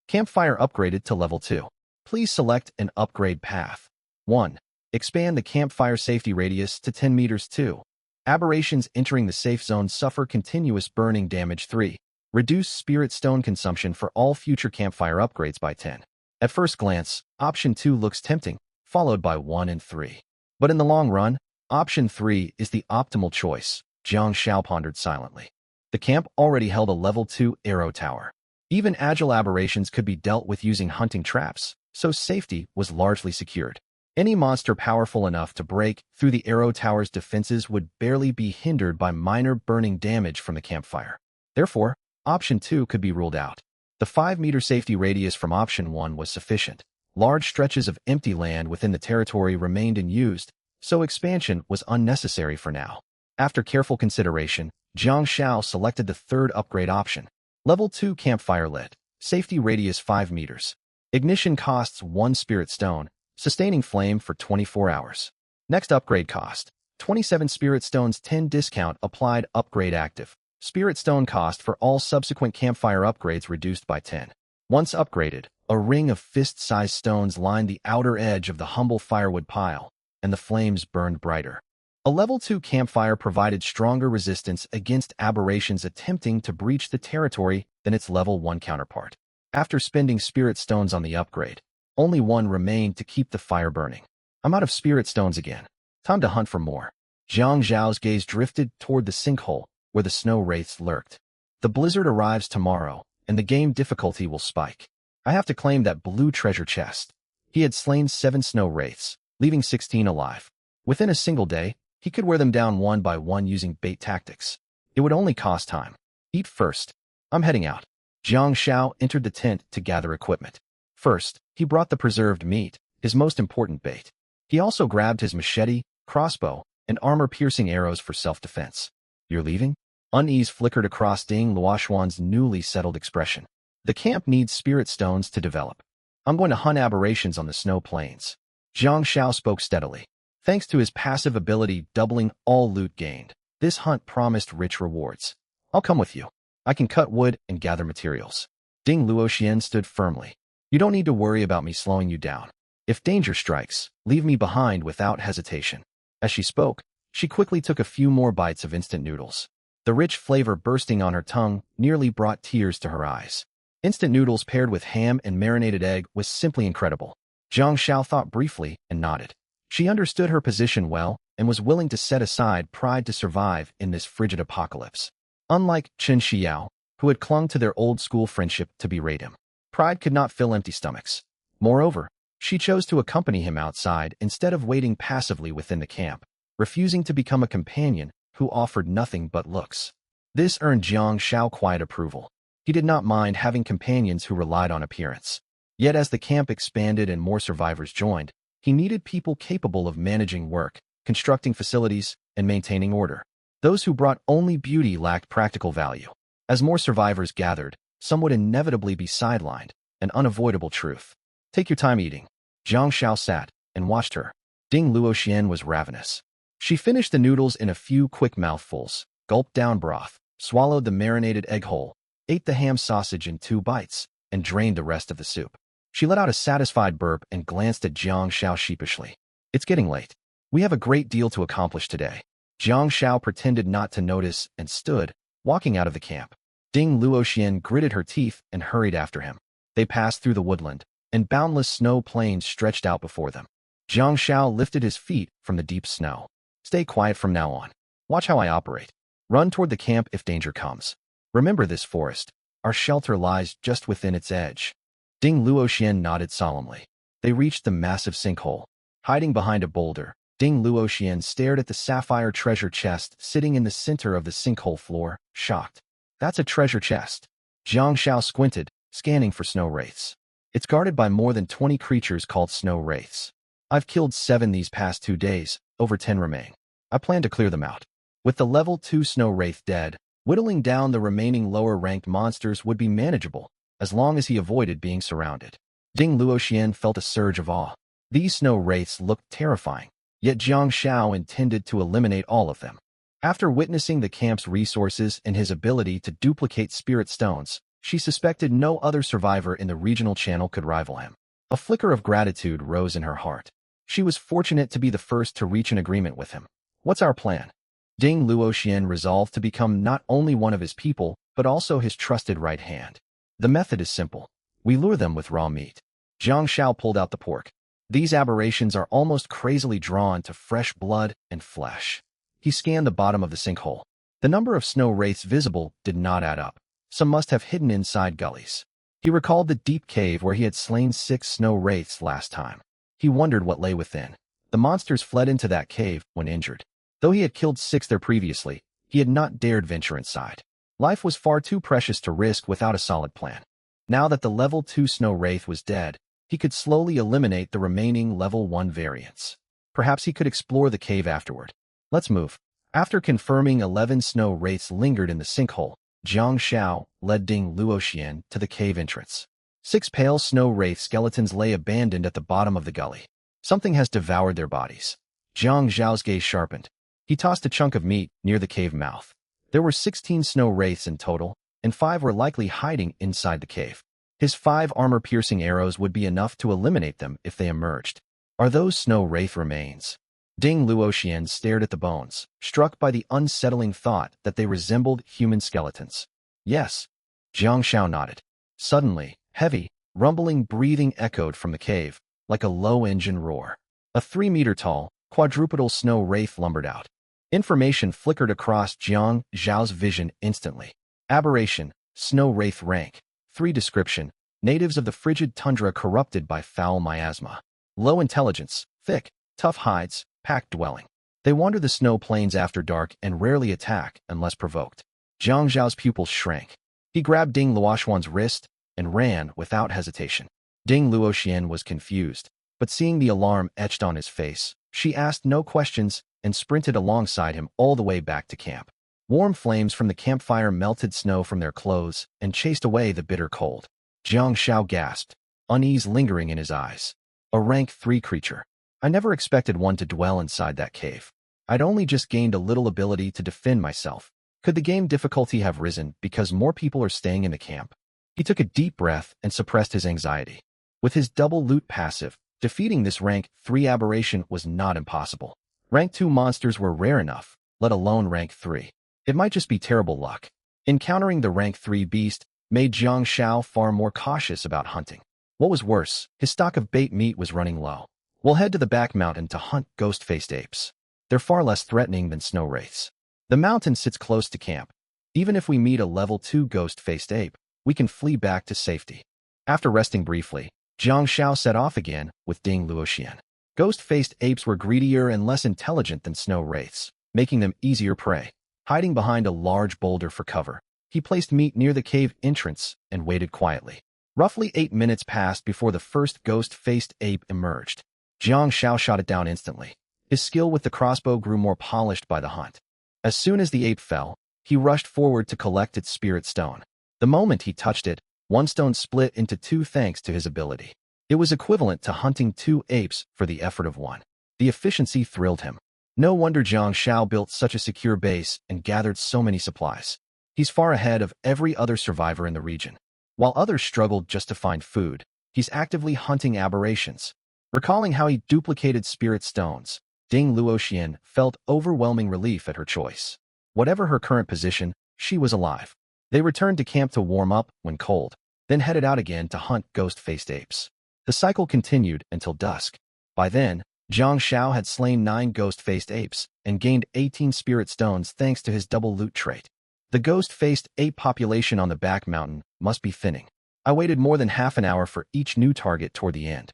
Campfire upgraded to level 2. Please select an upgrade path. 1. Expand the campfire safety radius to 10 meters. 2. Aberrations entering the safe zone suffer continuous burning damage. 3. Reduce spirit stone consumption for all future campfire upgrades by 10. At first glance, option 2 looks tempting, followed by 1 and 3. But in the long run, option 3 is the optimal choice, Jiang Shao pondered silently. The camp already held a level 2 arrow tower. Even agile aberrations could be dealt with using hunting traps, so safety was largely secured. Any monster powerful enough to break through the arrow tower's defenses would barely be hindered by minor burning damage from the campfire. Therefore, option 2 could be ruled out. The 5-meter safety radius from option 1 was sufficient. Large stretches of empty land within the territory remained unused, so expansion was unnecessary for now. After careful consideration, Jiang Shao selected the third upgrade option. Level 2 campfire lit. Safety radius 5 meters. Ignition costs 1 spirit stone, sustaining flame for 24 hours. Next upgrade cost, 27 spirit stones. 10 discount applied. Upgrade active. Spirit stone cost for all subsequent campfire upgrades reduced by 10. Once upgraded, a ring of fist-sized stones lined the outer edge of the humble firewood pile, and the flames burned brighter. A level 2 campfire provided stronger resistance against aberrations attempting to breach the territory than its level 1 counterpart. After spending spirit stones on the upgrade, only 1 remained to keep the fire burning. I'm out of spirit stones again. Time to hunt for more. Jiang Zhao's gaze drifted toward the sinkhole where the snow wraiths lurked. The blizzard arrives tomorrow, and the game difficulty will spike. I have to claim that blue treasure chest. He had slain 7 snow wraiths, leaving 16 alive. Within a single day, he could wear them down one by one using bait tactics. It would only cost time. Eat first. I'm heading out. Jiang Shao entered the tent to gather equipment. First, he brought the preserved meat, his most important bait. He also grabbed his machete, crossbow, and armor-piercing arrows for self-defense. You're leaving? Unease flickered across Ding Luoxuan's newly settled expression. The camp needs spirit stones to develop. I'm going to hunt aberrations on the snow plains. Jiang Shao spoke steadily. Thanks to his passive ability doubling all loot gained, this hunt promised rich rewards. I'll come with you. I can cut wood and gather materials. Ding Luoxian stood firmly. You don't need to worry about me slowing you down. If danger strikes, leave me behind without hesitation. As she spoke, she quickly took a few more bites of instant noodles. The rich flavor bursting on her tongue nearly brought tears to her eyes. Instant noodles paired with ham and marinated egg was simply incredible. Jiang Shao thought briefly and nodded. She understood her position well and was willing to set aside pride to survive in this frigid apocalypse. Unlike Chen Xiao, who had clung to their old-school friendship to berate him, pride could not fill empty stomachs. Moreover, she chose to accompany him outside instead of waiting passively within the camp, refusing to become a companion who offered nothing but looks. This earned Jiang Shao quiet approval. He did not mind having companions who relied on appearance. Yet as the camp expanded and more survivors joined, he needed people capable of managing work, constructing facilities, and maintaining order. Those who brought only beauty lacked practical value. As more survivors gathered, some would inevitably be sidelined, an unavoidable truth. Take your time eating. Jiang Shao sat and watched her. Ding Luoxian was ravenous. She finished the noodles in a few quick mouthfuls, gulped down broth, swallowed the marinated egg whole, ate the ham sausage in 2 bites, and drained the rest of the soup. She let out a satisfied burp and glanced at Jiang Shao sheepishly. It's getting late. We have a great deal to accomplish today. Jiang Shao pretended not to notice and stood, walking out of the camp. Ding Luoxian gritted her teeth and hurried after him. They passed through the woodland, and boundless snow plains stretched out before them. Jiang Shao lifted his feet from the deep snow. Stay quiet from now on. Watch how I operate. Run toward the camp if danger comes. Remember this forest. Our shelter lies just within its edge. Ding Luoxian nodded solemnly. They reached the massive sinkhole. Hiding behind a boulder, Ding Luoxian stared at the sapphire treasure chest sitting in the center of the sinkhole floor, shocked. That's a treasure chest. Jiang Shao squinted, scanning for snow wraiths. It's guarded by more than 20 creatures called snow wraiths. I've killed 7 these past 2 days, over 10 remain. I plan to clear them out. With the level 2 snow wraith dead, whittling down the remaining lower-ranked monsters would be manageable, as long as he avoided being surrounded. Ding Luoxian felt a surge of awe. These snow wraiths looked terrifying, yet Jiang Shao intended to eliminate all of them. After witnessing the camp's resources and his ability to duplicate spirit stones, she suspected no other survivor in the regional channel could rival him. A flicker of gratitude rose in her heart. She was fortunate to be the first to reach an agreement with him. What's our plan? Ding Luoxian resolved to become not only one of his people, but also his trusted right hand. The method is simple. We lure them with raw meat. Jiang Shao pulled out the pork. These aberrations are almost crazily drawn to fresh blood and flesh. He scanned the bottom of the sinkhole. The number of snow wraiths visible did not add up. Some must have hidden inside gullies. He recalled the deep cave where he had slain 6 snow wraiths last time. He wondered what lay within. The monsters fled into that cave when injured. Though he had killed 6 there previously, he had not dared venture inside. Life was far too precious to risk without a solid plan. Now that the level 2 snow wraith was dead, he could slowly eliminate the remaining level 1 variants. Perhaps he could explore the cave afterward. Let's move. After confirming 11 snow wraiths lingered in the sinkhole, Jiang Shao led Ding Luoxian to the cave entrance. 6 pale snow wraith skeletons lay abandoned at the bottom of the gully. Something has devoured their bodies. Jiang Zhao's gaze sharpened. He tossed a chunk of meat near the cave mouth. There were 16 snow wraiths in total, and 5 were likely hiding inside the cave. His 5 armor-piercing arrows would be enough to eliminate them if they emerged. Are those snow wraith remains? Ding Luoxian stared at the bones, struck by the unsettling thought that they resembled human skeletons. Yes. Jiang Shao nodded. Suddenly, heavy, rumbling breathing echoed from the cave, like a low-engine roar. A 3-meter-tall, quadrupedal snow wraith lumbered out. Information flickered across Jiang Zhao's vision instantly. Aberration, snow wraith rank. 3 description, natives of the frigid tundra corrupted by foul miasma. Low intelligence, thick, tough hides, packed dwelling. They wander the snow plains after dark and rarely attack unless provoked. Jiang Zhao's pupils shrank. He grabbed Ding Luoxian's wrist and ran without hesitation. Ding Luoxian was confused, but seeing the alarm etched on his face, she asked no questions and sprinted alongside him all the way back to camp. Warm flames from the campfire melted snow from their clothes and chased away the bitter cold. Jiang Shao gasped, unease lingering in his eyes. A rank 3 creature. I never expected one to dwell inside that cave. I'd only just gained a little ability to defend myself. Could the game difficulty have risen because more people are staying in the camp? He took a deep breath and suppressed his anxiety. With his double loot passive, defeating this rank 3 aberration was not impossible. Rank 2 monsters were rare enough, let alone rank 3. It might just be terrible luck. Encountering the rank 3 beast made Jiang Shao far more cautious about hunting. What was worse, his stock of bait meat was running low. We'll head to the back mountain to hunt ghost-faced apes. They're far less threatening than snow wraiths. The mountain sits close to camp. Even if we meet a level 2 ghost-faced ape, we can flee back to safety. After resting briefly, Jiang Shao set off again with Ding Luoxian. Ghost-faced apes were greedier and less intelligent than snow wraiths, making them easier prey. Hiding behind a large boulder for cover, he placed meat near the cave entrance and waited quietly. Roughly 8 minutes passed before the first ghost-faced ape emerged. Jiang Shao shot it down instantly. His skill with the crossbow grew more polished by the hunt. As soon as the ape fell, he rushed forward to collect its spirit stone. The moment he touched it, one stone split into 2 thanks to his ability. It was equivalent to hunting 2 apes for the effort of 1. The efficiency thrilled him. No wonder Jiang Shao built such a secure base and gathered so many supplies. He's far ahead of every other survivor in the region. While others struggled just to find food, he's actively hunting aberrations. Recalling how he duplicated spirit stones, Ding Luoxian felt overwhelming relief at her choice. Whatever her current position, she was alive. They returned to camp to warm up when cold, then headed out again to hunt ghost-faced apes. The cycle continued until dusk. By then, Jiang Xiao had slain 9 ghost-faced apes and gained 18 spirit stones thanks to his double loot trait. The ghost-faced ape population on the back mountain must be thinning. I waited more than half an hour for each new target toward the end.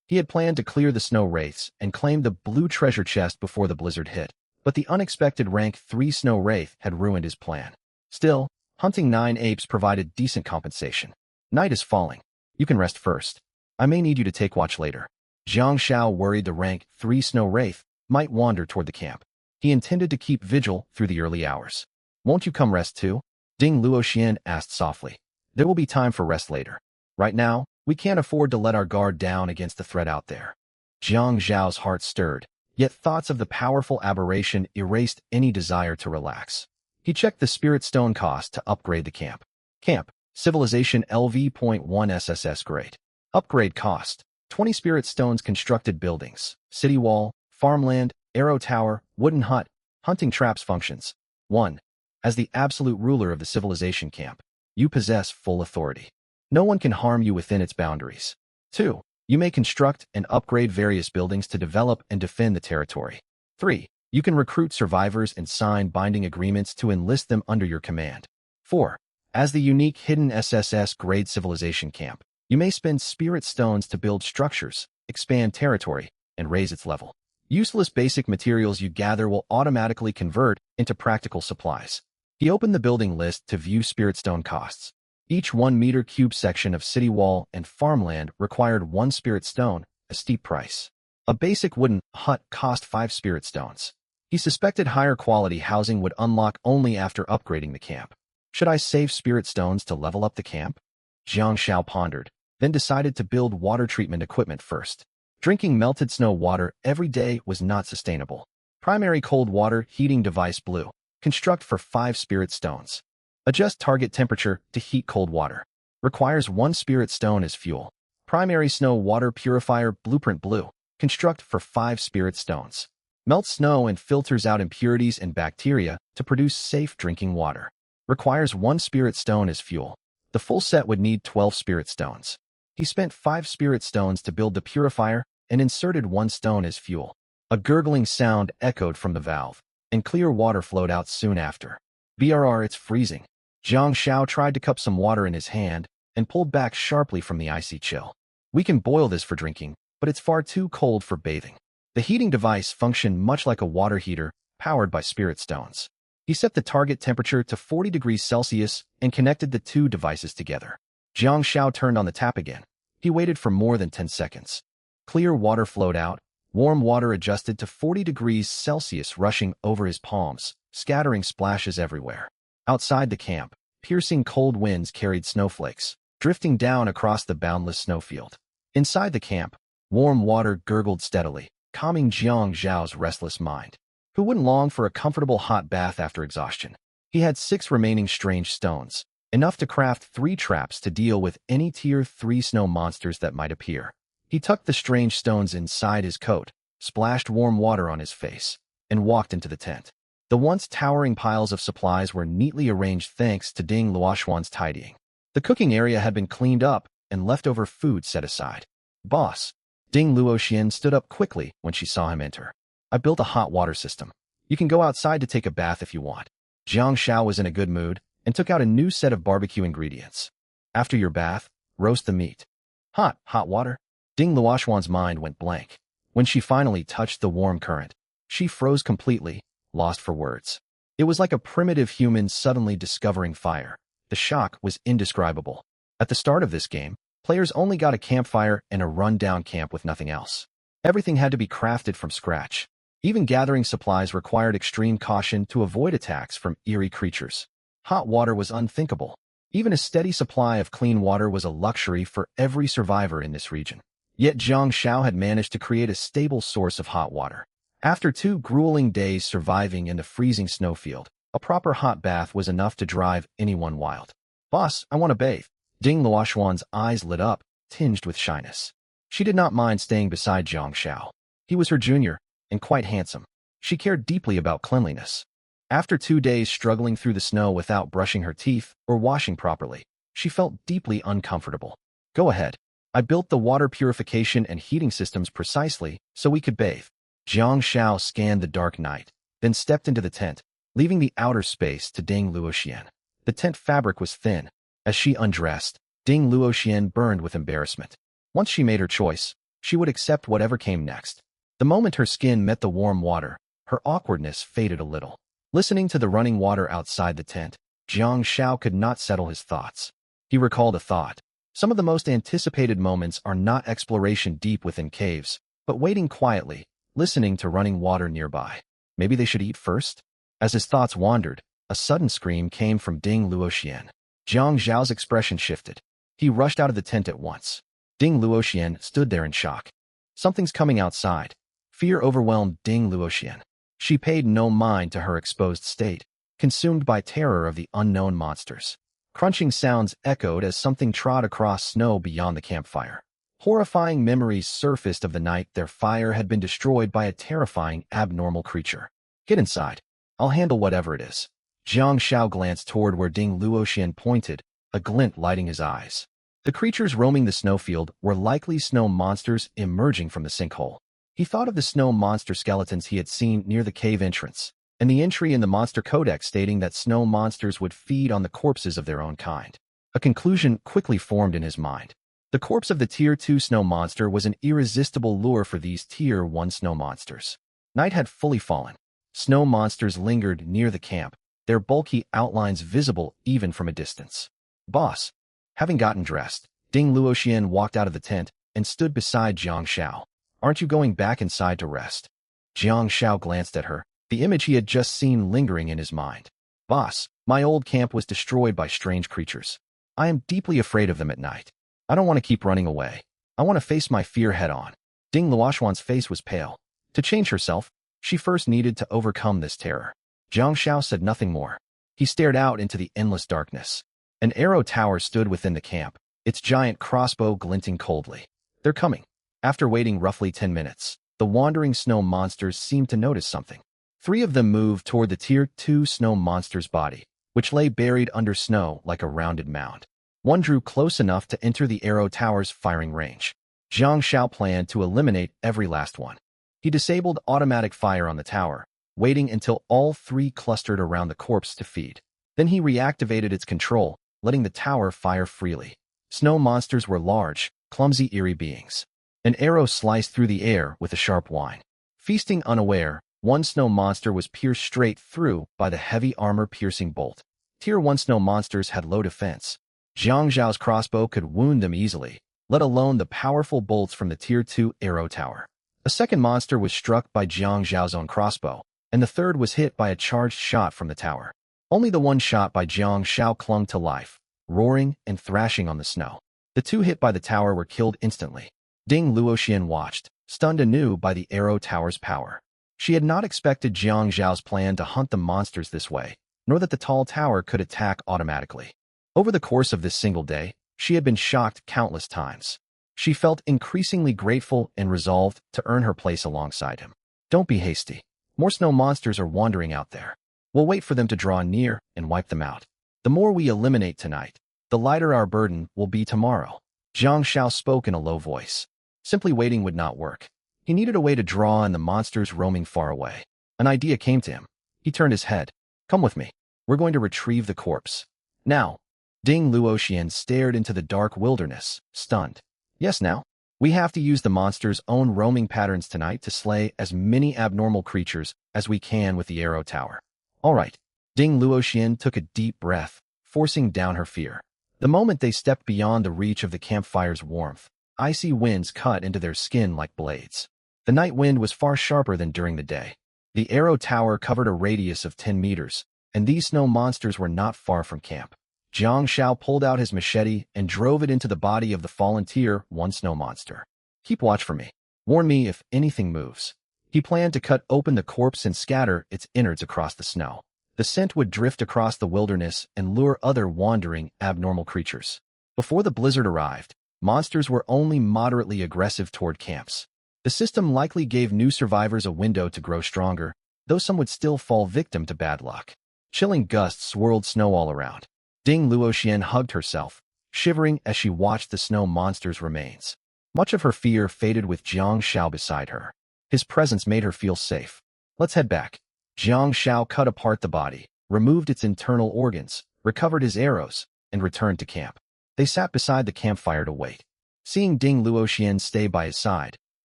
He had planned to clear the snow wraiths and claim the blue treasure chest before the blizzard hit, but the unexpected rank 3 snow wraith had ruined his plan. Still, hunting 9 apes provided decent compensation. Night is falling. You can rest first. I may need you to take watch later. Jiang Xiao worried the rank 3 snow wraith might wander toward the camp. He intended to keep vigil through the early hours. Won't you come rest too? Ding Luoxian asked softly. There will be time for rest later. Right now, we can't afford to let our guard down against the threat out there. Jiang Zhao's heart stirred, yet thoughts of the powerful aberration erased any desire to relax. He checked the spirit stone cost to upgrade the camp. Camp, Civilization LV.1 SSS grade. Upgrade cost, 20 spirit stones. Constructed buildings, city wall, farmland, arrow tower, wooden hut, hunting traps. Functions. 1. As the absolute ruler of the civilization camp, you possess full authority. No one can harm you within its boundaries. 2. You may construct and upgrade various buildings to develop and defend the territory. 3. You can recruit survivors and sign binding agreements to enlist them under your command. 4. As the unique hidden SSS grade civilization camp, you may spend spirit stones to build structures, expand territory, and raise its level. Useless basic materials you gather will automatically convert into practical supplies. He opened the building list to view spirit stone costs. Each 1 meter cube section of city wall and farmland required 1 spirit stone, a steep price. A basic wooden hut cost 5 spirit stones. He suspected higher quality housing would unlock only after upgrading the camp. Should I save spirit stones to level up the camp? Jiang Xiao pondered, then decided to build water treatment equipment first. Drinking melted snow water every day was not sustainable. Primary cold water heating device blue. Construct for 5 spirit stones. Adjust target temperature to heat cold water. Requires 1 spirit stone as fuel. Primary snow water purifier blueprint blue. Construct for 5 spirit stones. Melts snow and filters out impurities and bacteria to produce safe drinking water. Requires 1 spirit stone as fuel. The full set would need 12 spirit stones. He spent 5 spirit stones to build the purifier and inserted 1 stone as fuel. A gurgling sound echoed from the valve, and clear water flowed out soon after. BRR, it's freezing. Jiang Xiao tried to cup some water in his hand and pulled back sharply from the icy chill. We can boil this for drinking, but it's far too cold for bathing. The heating device functioned much like a water heater, powered by spirit stones. He set the target temperature to 40 degrees Celsius and connected the 2 devices together. Jiang Xiao turned on the tap again. He waited for more than 10 seconds. Clear water flowed out, warm water adjusted to 40 degrees Celsius rushing over his palms, scattering splashes everywhere. Outside the camp, piercing cold winds carried snowflakes, drifting down across the boundless snowfield. Inside the camp, warm water gurgled steadily, calming Jiang Zhao's restless mind. Who wouldn't long for a comfortable hot bath after exhaustion? He had 6 remaining strange stones, enough to craft 3 traps to deal with any Tier 3 snow monsters that might appear. He tucked the strange stones inside his coat, splashed warm water on his face, and walked into the tent. The once towering piles of supplies were neatly arranged thanks to Ding Luoxuan's tidying. The cooking area had been cleaned up and leftover food set aside. Boss, Ding Luoxian stood up quickly when she saw him enter. I built a hot water system. You can go outside to take a bath if you want. Jiang Xiao was in a good mood and took out a new set of barbecue ingredients. After your bath, roast the meat. Hot water? Ding Luoxuan's mind went blank. When she finally touched the warm current, she froze completely, lost for words. It was like a primitive human suddenly discovering fire. The shock was indescribable. At the start of this game, players only got a campfire and a run-down camp with nothing else. Everything had to be crafted from scratch. Even gathering supplies required extreme caution to avoid attacks from eerie creatures. Hot water was unthinkable. Even a steady supply of clean water was a luxury for every survivor in this region. Yet Jiang Xiao had managed to create a stable source of hot water. After 2 grueling days surviving in the freezing snowfield, a proper hot bath was enough to drive anyone wild. Boss, I want to bathe. Ding Luoxuan's eyes lit up, tinged with shyness. She did not mind staying beside Jiang Xiao. He was her junior, and quite handsome. She cared deeply about cleanliness. After 2 days struggling through the snow without brushing her teeth or washing properly, she felt deeply uncomfortable. Go ahead. I built the water purification and heating systems precisely so we could bathe. Jiang Shao scanned the dark night, then stepped into the tent, leaving the outer space to Ding Luoxian. The tent fabric was thin. As she undressed, Ding Luoxian burned with embarrassment. Once she made her choice, she would accept whatever came next. The moment her skin met the warm water, her awkwardness faded a little. Listening to the running water outside the tent, Jiang Shao could not settle his thoughts. He recalled a thought. Some of the most anticipated moments are not exploration deep within caves, but waiting quietly, listening to running water nearby. Maybe they should eat first? As his thoughts wandered, a sudden scream came from Ding Luoxian. Jiang Zhao's expression shifted. He rushed out of the tent at once. Ding Luoxian stood there in shock. Something's coming outside. Fear overwhelmed Ding Luoxian. She paid no mind to her exposed state, consumed by terror of the unknown monsters. Crunching sounds echoed as something trod across snow beyond the campfire. Horrifying memories surfaced of the night their fire had been destroyed by a terrifying, abnormal creature. Get inside. I'll handle whatever it is. Jiang Shao glanced toward where Ding Luoxian pointed, a glint lighting his eyes. The creatures roaming the snowfield were likely snow monsters emerging from the sinkhole. He thought of the snow monster skeletons he had seen near the cave entrance, and the entry in the Monster Codex stating that snow monsters would feed on the corpses of their own kind. A conclusion quickly formed in his mind. The corpse of the Tier 2 snow monster was an irresistible lure for these Tier 1 snow monsters. Night had fully fallen. Snow monsters lingered near the camp, their bulky outlines visible even from a distance. Boss. Having gotten dressed, Ding Luoxian walked out of the tent and stood beside Jiang Shao. Aren't you going back inside to rest? Jiang Shao glanced at her, the image he had just seen lingering in his mind. Boss, my old camp was destroyed by strange creatures. I am deeply afraid of them at night. I don't want to keep running away. I want to face my fear head-on. Ding Luoxian's face was pale. To change herself, she first needed to overcome this terror. Jiang Shao said nothing more. He stared out into the endless darkness. An arrow tower stood within the camp, its giant crossbow glinting coldly. They're coming. After waiting roughly 10 minutes, the wandering snow monsters seemed to notice something. 3 of them moved toward the Tier 2 snow monster's body, which lay buried under snow like a rounded mound. One drew close enough to enter the arrow tower's firing range. Jiang Shao planned to eliminate every last one. He disabled automatic fire on the tower, waiting until all 3 clustered around the corpse to feed. Then he reactivated its control, letting the tower fire freely. Snow monsters were large, clumsy, eerie beings. An arrow sliced through the air with a sharp whine. Feasting unaware, one snow monster was pierced straight through by the heavy armor-piercing bolt. Tier 1 snow monsters had low defense. Jiang Zhao's crossbow could wound them easily, let alone the powerful bolts from the Tier 2 arrow tower. A second monster was struck by Jiang Zhao's own crossbow, and the third was hit by a charged shot from the tower. Only the one shot by Jiang Shao clung to life, roaring and thrashing on the snow. The 2 hit by the tower were killed instantly. Ding Luoxian watched, stunned anew by the arrow tower's power. She had not expected Jiang Zhao's plan to hunt the monsters this way, nor that the tall tower could attack automatically. Over the course of this single day, she had been shocked countless times. She felt increasingly grateful and resolved to earn her place alongside him. Don't be hasty. More snow monsters are wandering out there. We'll wait for them to draw near and wipe them out. The more we eliminate tonight, the lighter our burden will be tomorrow. Jiang Shao spoke in a low voice. Simply waiting would not work. He needed a way to draw in the monsters roaming far away. An idea came to him. He turned his head. Come with me. We're going to retrieve the corpse. Now. Ding Luoxian stared into the dark wilderness, stunned. Yes, now. We have to use the monster's own roaming patterns tonight to slay as many abnormal creatures as we can with the arrow tower. All right. Ding Luoxian took a deep breath, forcing down her fear. The moment they stepped beyond the reach of the campfire's warmth, icy winds cut into their skin like blades. The night wind was far sharper than during the day. The arrow tower covered a radius of 10 meters, and these snow monsters were not far from camp. Jiang Shao pulled out his machete and drove it into the body of the fallen Tier 1 snow monster. Keep watch for me. Warn me if anything moves. He planned to cut open the corpse and scatter its innards across the snow. The scent would drift across the wilderness and lure other wandering, abnormal creatures. Before the blizzard arrived, monsters were only moderately aggressive toward camps. The system likely gave new survivors a window to grow stronger, though some would still fall victim to bad luck. Chilling gusts swirled snow all around. Ding Luoxian hugged herself, shivering as she watched the snow monster's remains. Much of her fear faded with Jiang Xiao beside her. His presence made her feel safe. Let's head back. Jiang Xiao cut apart the body, removed its internal organs, recovered his arrows, and returned to camp. They sat beside the campfire to wait. Seeing Ding Luoxian stay by his side,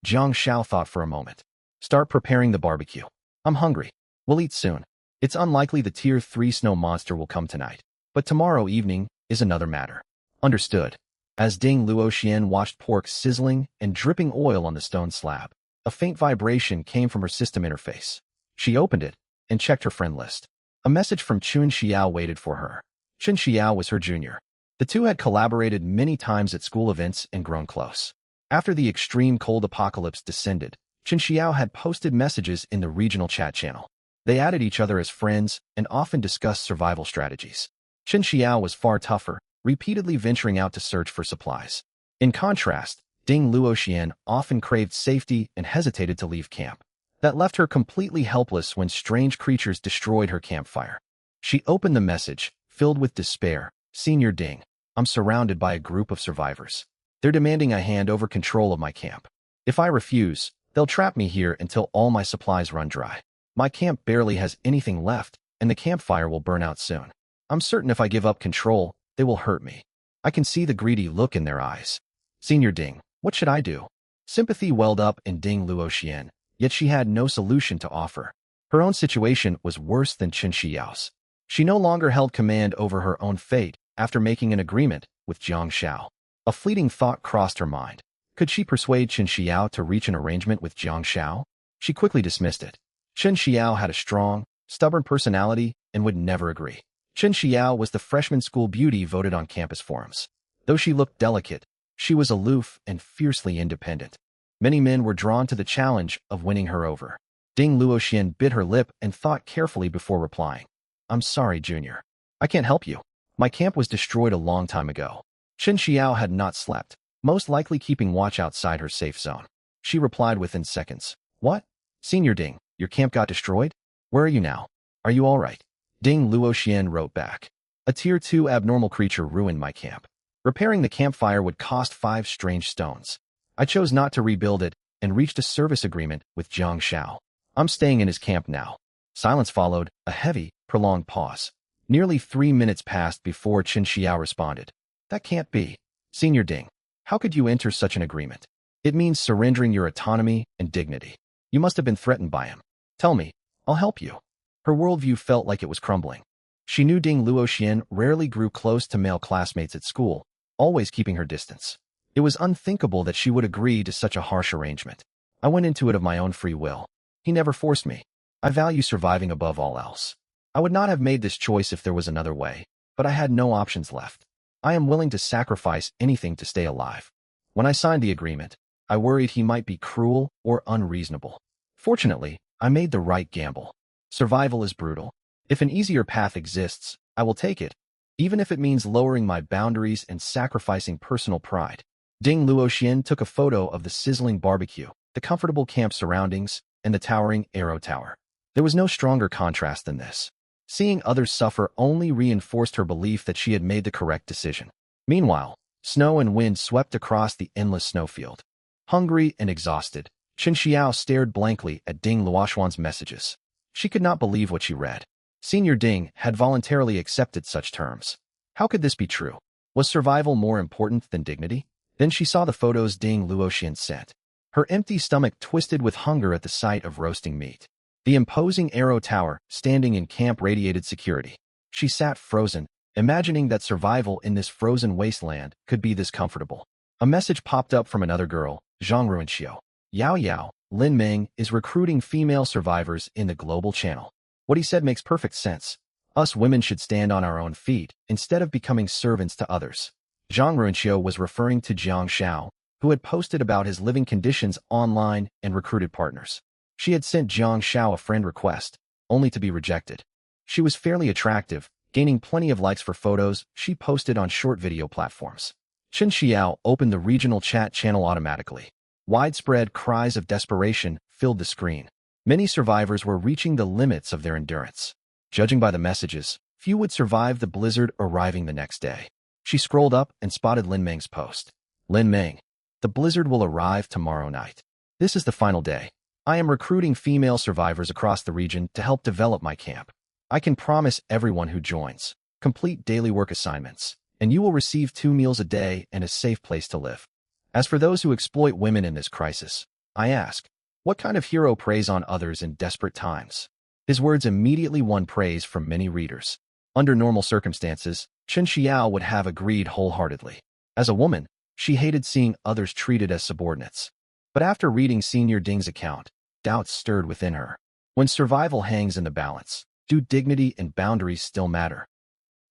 Jiang Xiao thought for a moment. Start preparing the barbecue. I'm hungry. We'll eat soon. It's unlikely the Tier 3 snow monster will come tonight, but tomorrow evening is another matter. Understood. As Ding Luoxian watched pork sizzling and dripping oil on the stone slab, a faint vibration came from her system interface. She opened it and checked her friend list. A message from Chun Xiao waited for her. Chun Xiao was her junior. The two had collaborated many times at school events and grown close. After the extreme cold apocalypse descended, Chun Xiao had posted messages in the regional chat channel. They added each other as friends and often discussed survival strategies. Chun Xiao was far tougher, repeatedly venturing out to search for supplies. In contrast, Ding Luoxian often craved safety and hesitated to leave camp. That left her completely helpless when strange creatures destroyed her campfire. She opened the message, filled with despair. Senior Ding, I'm surrounded by a group of survivors. They're demanding I hand over control of my camp. If I refuse, they'll trap me here until all my supplies run dry. My camp barely has anything left, and the campfire will burn out soon. I'm certain if I give up control, they will hurt me. I can see the greedy look in their eyes. Senior Ding, what should I do? Sympathy welled up in Ding Luoxian, yet she had no solution to offer. Her own situation was worse than Chun Xiao's. She no longer held command over her own fate after making an agreement with Jiang Xiao. A fleeting thought crossed her mind. Could she persuade Chun Xiao to reach an arrangement with Jiang Xiao? She quickly dismissed it. Chun Xiao had a strong, stubborn personality and would never agree. Chun Xiao was the freshman school beauty voted on campus forums. Though she looked delicate, she was aloof and fiercely independent. Many men were drawn to the challenge of winning her over. Ding Luoxian bit her lip and thought carefully before replying. I'm sorry, Junior. I can't help you. My camp was destroyed a long time ago. Chun Xiao had not slept, most likely keeping watch outside her safe zone. She replied within seconds. What? Senior Ding, your camp got destroyed? Where are you now? Are you all right? Ding Luoxian wrote back. A Tier 2 abnormal creature ruined my camp. Repairing the campfire would cost 5 strange stones. I chose not to rebuild it and reached a service agreement with Jiang Xiao. I'm staying in his camp now. Silence followed, a heavy, prolonged pause. Nearly 3 minutes passed before Chun Xiao responded. That can't be. Senior Ding, how could you enter such an agreement? It means surrendering your autonomy and dignity. You must have been threatened by him. Tell me, I'll help you. Her worldview felt like it was crumbling. She knew Ding Luoxian rarely grew close to male classmates at school, always keeping her distance. It was unthinkable that she would agree to such a harsh arrangement. I went into it of my own free will. He never forced me. I value surviving above all else. I would not have made this choice if there was another way, but I had no options left. I am willing to sacrifice anything to stay alive. When I signed the agreement, I worried he might be cruel or unreasonable. Fortunately, I made the right gamble. Survival is brutal. If an easier path exists, I will take it, even if it means lowering my boundaries and sacrificing personal pride. Ding Luoxian took a photo of the sizzling barbecue, the comfortable camp surroundings, and the towering arrow tower. There was no stronger contrast than this. Seeing others suffer only reinforced her belief that she had made the correct decision. Meanwhile, snow and wind swept across the endless snowfield. Hungry and exhausted, Chun Xiao stared blankly at Ding Luoxian's messages. She could not believe what she read. Senior Ding had voluntarily accepted such terms. How could this be true? Was survival more important than dignity? Then she saw the photos Ding Luoxian sent. Her empty stomach twisted with hunger at the sight of roasting meat. The imposing arrow tower, standing in camp, radiated security. She sat frozen, imagining that survival in this frozen wasteland could be this comfortable. A message popped up from another girl, Zhang Ruanxiu. Yao Yao, Lin Meng is recruiting female survivors in the global channel. What he said makes perfect sense. Us women should stand on our own feet instead of becoming servants to others. Zhang Ruanxiu was referring to Jiang Xiao, who had posted about his living conditions online and recruited partners. She had sent Jiang Xiao a friend request, only to be rejected. She was fairly attractive, gaining plenty of likes for photos she posted on short video platforms. Chun Xiao opened the regional chat channel automatically. Widespread cries of desperation filled the screen. Many survivors were reaching the limits of their endurance. Judging by the messages, few would survive the blizzard arriving the next day. She scrolled up and spotted Lin Meng's post. Lin Meng, the blizzard will arrive tomorrow night. This is the final day. I am recruiting female survivors across the region to help develop my camp. I can promise everyone who joins complete daily work assignments, and you will receive 2 meals a day and a safe place to live. As for those who exploit women in this crisis, I ask, what kind of hero preys on others in desperate times? His words immediately won praise from many readers. Under normal circumstances, Chen Xiao would have agreed wholeheartedly. As a woman, she hated seeing others treated as subordinates. But after reading Senior Ding's account, doubts stirred within her. When survival hangs in the balance, do dignity and boundaries still matter?